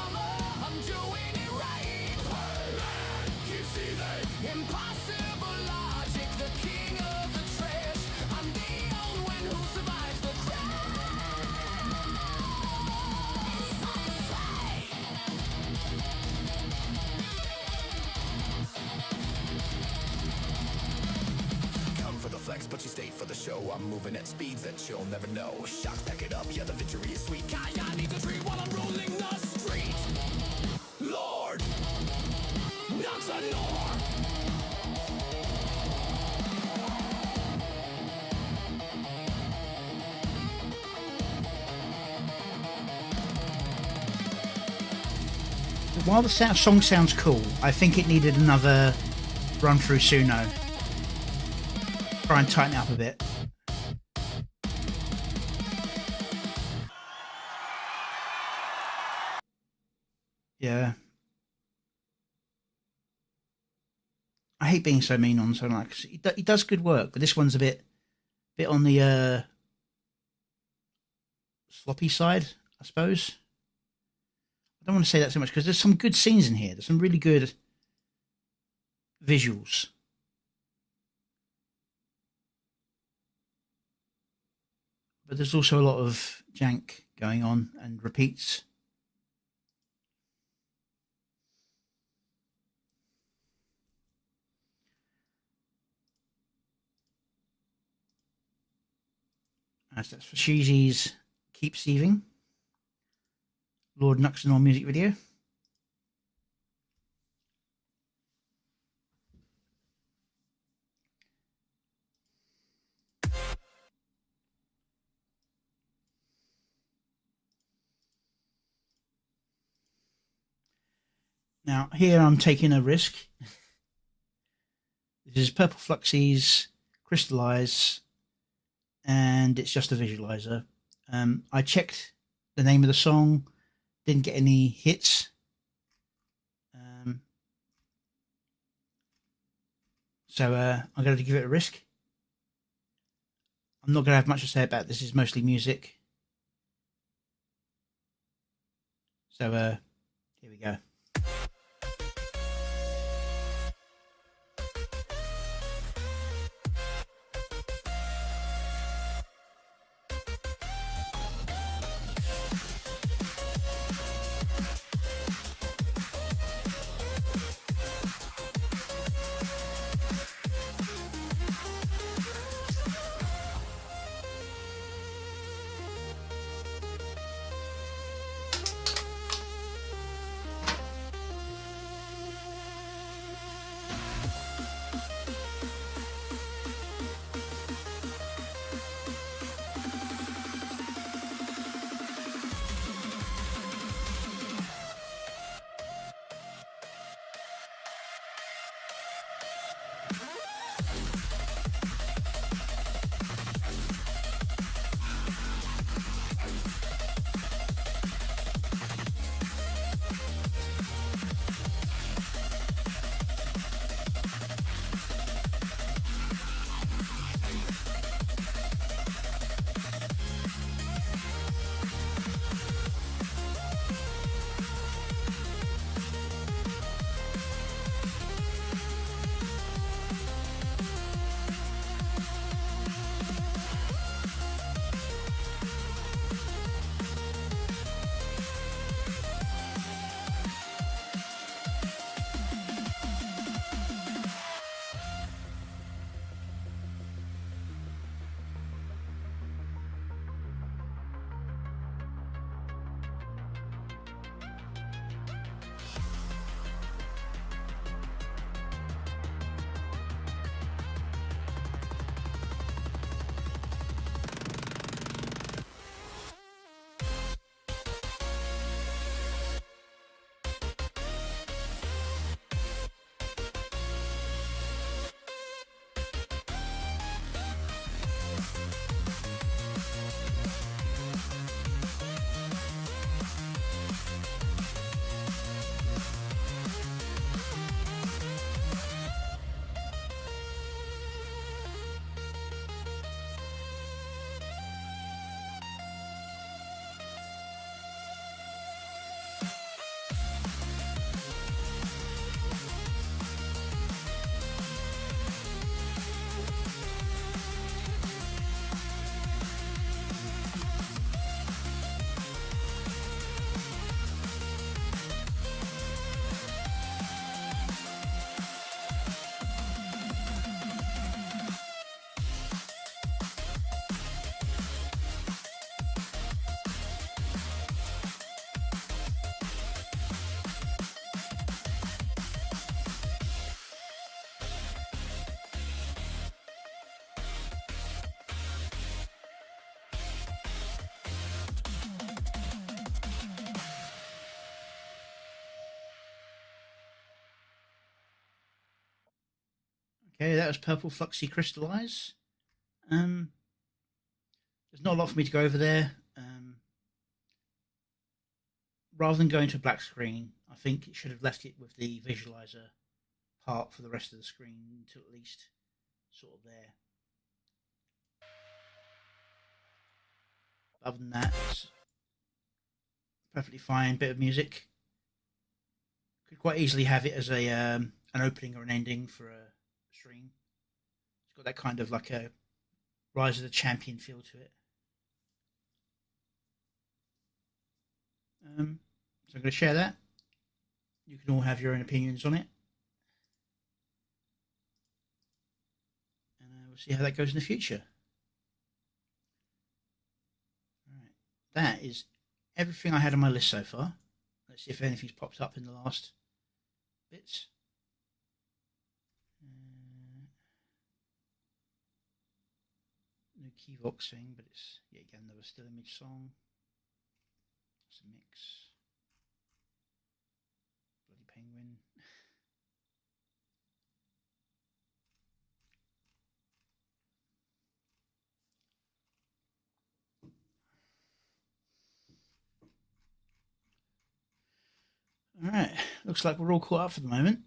But you stay for the show. I'm moving at speeds that you'll never know. Shots pack it up, yeah, the victory is sweet. Kaya needs a treat while I'm ruling the street. Lord, knocks a door. While the song sounds cool, I think it needed another run through Suno. Try and tighten it up a bit. Yeah. I hate being so mean on something like he does good work, but this one's a bit on the sloppy side, I suppose. I don't want to say that so much because there's some good scenes in here. There's some really good visuals. But there's also a lot of jank going on and repeats. As that's for Sheezy's Keep Sieving, Lord Nuxenor music video. Now, here I'm taking a risk. This is Purple Fluxies, Crystallize, and it's just a visualizer. I checked the name of the song, didn't get any hits. So I'm going to give it a risk. I'm not going to have much to say about this. This is mostly music. So here we go. Okay, that was Purple Fluxy Crystallize. There's not a lot for me to go over there. Rather than going to a black screen, I think it should have left it with the visualizer part for the rest of the screen until at least sort of there. Other than that, it's perfectly fine bit of music. Could quite easily have it as a an opening or an ending for a stream. It's got that kind of like a Rise of the Champion feel to it. So I'm going to share that. You can all have your own opinions on it. And we'll see how that goes in the future. Alright, that is everything I had on my list so far. Let's see if anything's popped up in the last bits. New Keyvox thing, but it's yet again another still image song. It's a mix. Bloody penguin. Alright, looks like we're all caught up for the moment.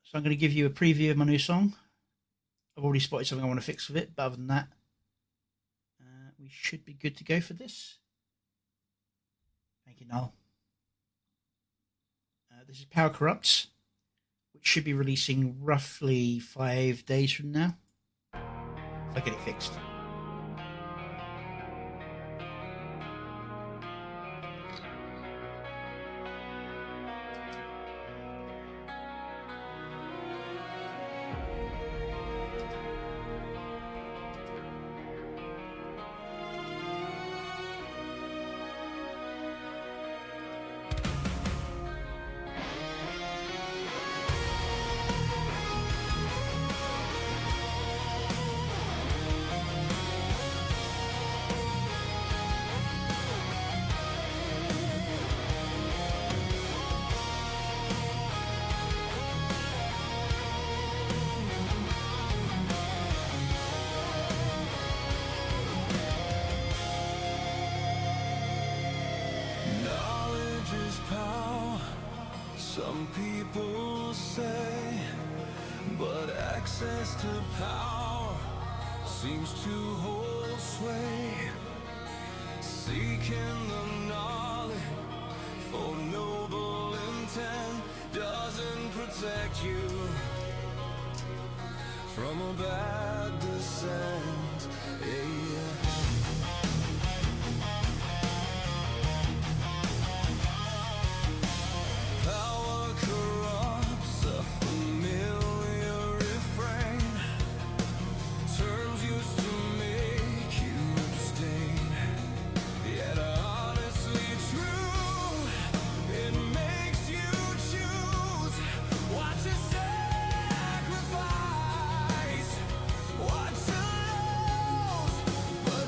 So I'm going to give you a preview of my new song. I've already spotted something I want to fix with it, but other than that, we should be good to go for this. Thank you, Noel. This is Power Corrupts, which should be releasing roughly 5 days from now, if I get it fixed. Knowledge is power, some people say, but access to power seems to hold sway. Seeking the knowledge for noble intent doesn't protect you from a bad descent. Yeah. Power corrupts, a familiar refrain. Terms used to make you abstain. Yet honestly true, it makes you choose what to sacrifice, what to lose. But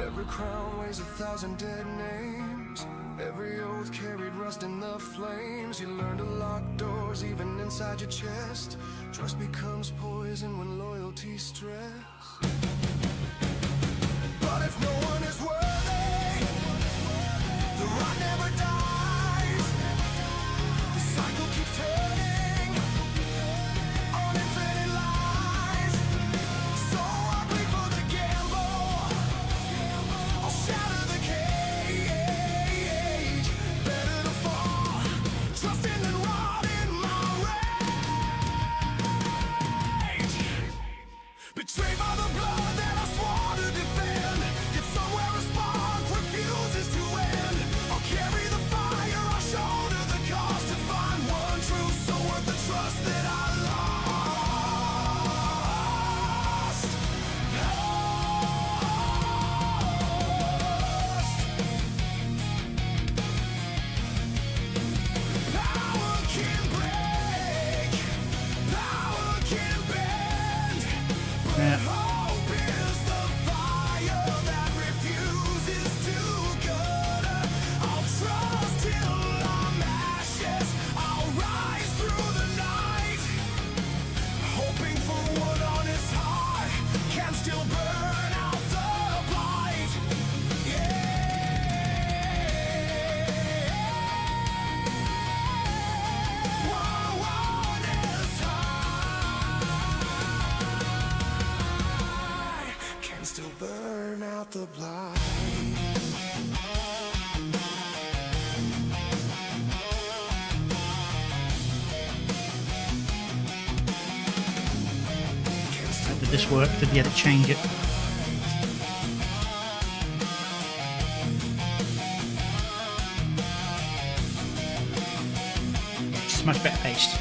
Every crown weighs 1,000 dead names. Every oath carried rust in the flames. You learn to lock doors even inside your chest. Trust becomes poison when loyalty's stressed. But if no one is worthy, the rot never dies. The cycle keeps turning on infinite lies. So ugly for the gamble, I'll shatter the cage. Better to fall, trusting than rot in my rage. Betrayed by the blood that I swore to defend. Yet somewhere a spark refuses to end. I'll carry the fire, I'll shoulder the cost to find one truth so worth the trust that I lost. Power can break, power can bend. Yeah. Hope is the fire that refuses to gutter. I'll trust till I'm ashes. I'll rise through the night, hoping for what on his heart can still burn out the blight. One is high, can still burn out the blight. Did this work? Did you have to change it? It's much better paced.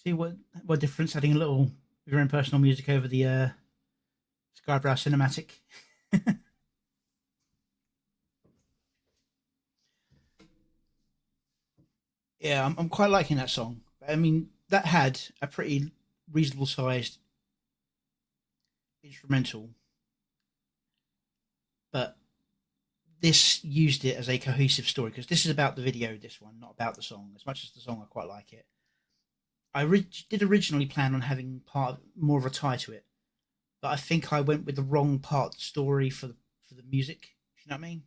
See what difference adding a little of your own personal music over the Skybrow cinematic. Yeah, I'm quite liking that song. I mean, that had a pretty reasonable sized instrumental, but this used it as a cohesive story because this is about the video, this one, not about the song. As much as the song, I quite like it. I did originally plan on having more of a tie to it, but I think I went with the wrong part of the story for the music. You know what I mean?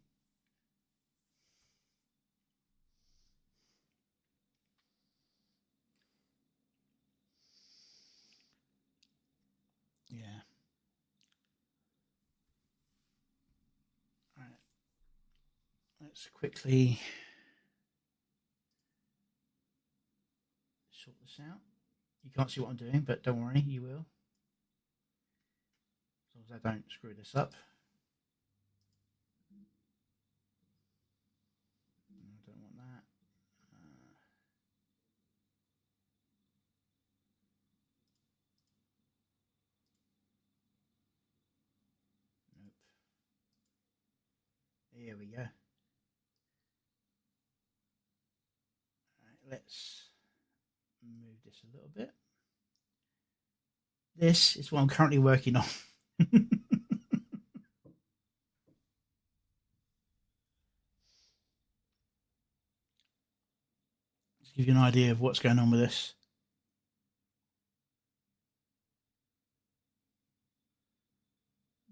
Yeah. All right. Let's quickly sort this out. You can't see what I'm doing, but don't worry, you will. As long as I don't screw this up. I don't want that. Nope. Here we go. All right, let's move this a little bit. This is what I'm currently working on. Just give you an idea of what's going on with this.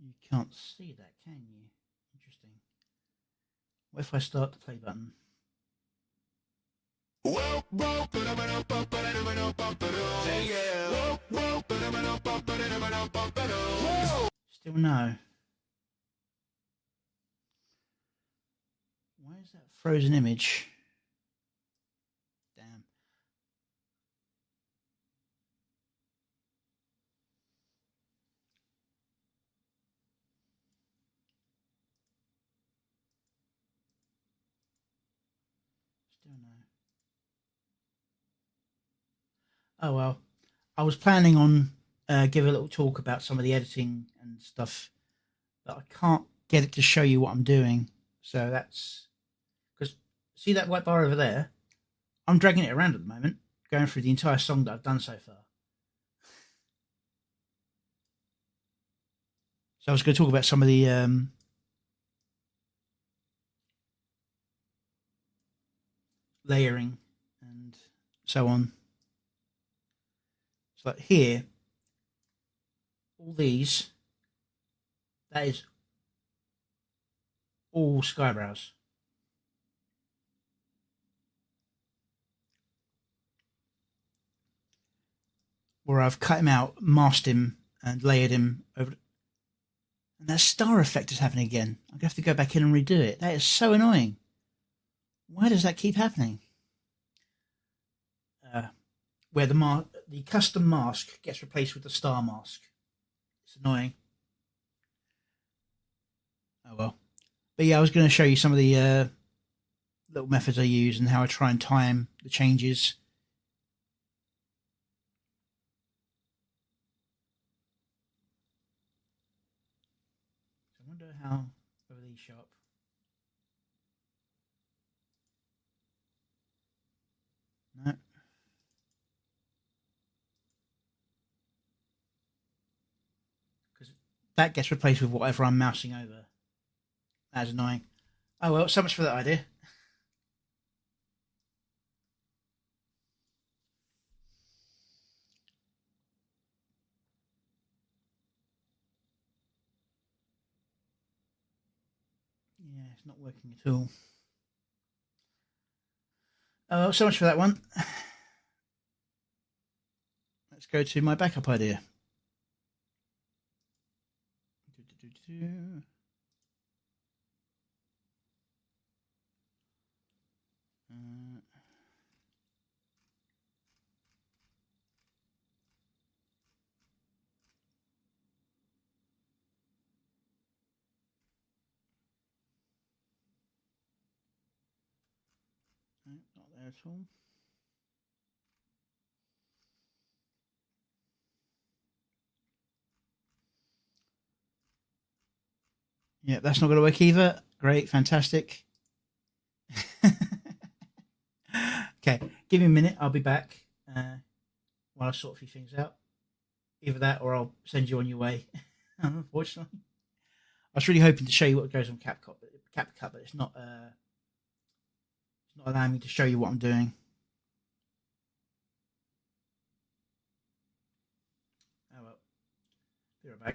You can't see that, can you? Interesting. What if I start the play button? Still no. Why is that frozen image? Damn. don't know. Oh well, I was planning on give a little talk about some of the editing and stuff, but I can't get it to show you what I'm doing. So that's because see that white bar over there? I'm dragging it around at the moment, going through the entire song that I've done so far. So I was going to talk about some of the layering and so on. So like here, all these, that is all Skybrows. Where I've cut him out, masked him, and layered him over. And that star effect is happening again. I'm going to have to go back in and redo it. That is so annoying. Why does that keep happening? Where the custom mask gets replaced with the star mask. It's annoying. Oh well. But yeah, I was going to show you some of the little methods I use and how I try and time the changes. I wonder how over these show up. No. Because that gets replaced with whatever I'm mousing over. That's annoying. Oh well, so much for that idea. Yeah, it's not working at all. Oh, well, so much for that one. Let's go to my backup idea. No, not there at all. Yeah, that's not going to work either. Great, fantastic. Okay, give me a minute. I'll be back while I sort a few things out. Either that or I'll send you on your way. Unfortunately, I was really hoping to show you what goes on CapCut, but it's not allowing me to show you what I'm doing. Oh well, be right back.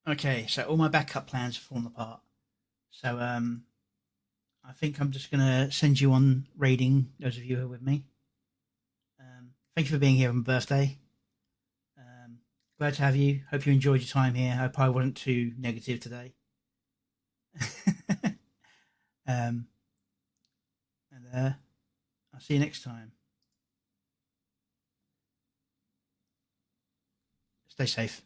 Okay, so all my backup plans have fallen apart. So I think I'm just gonna send you on raiding. Those of you who are with me. Thank you for being here on my birthday. Glad to have you. Hope you enjoyed your time here. Hope I wasn't too negative today. And I'll see you next time. Stay safe.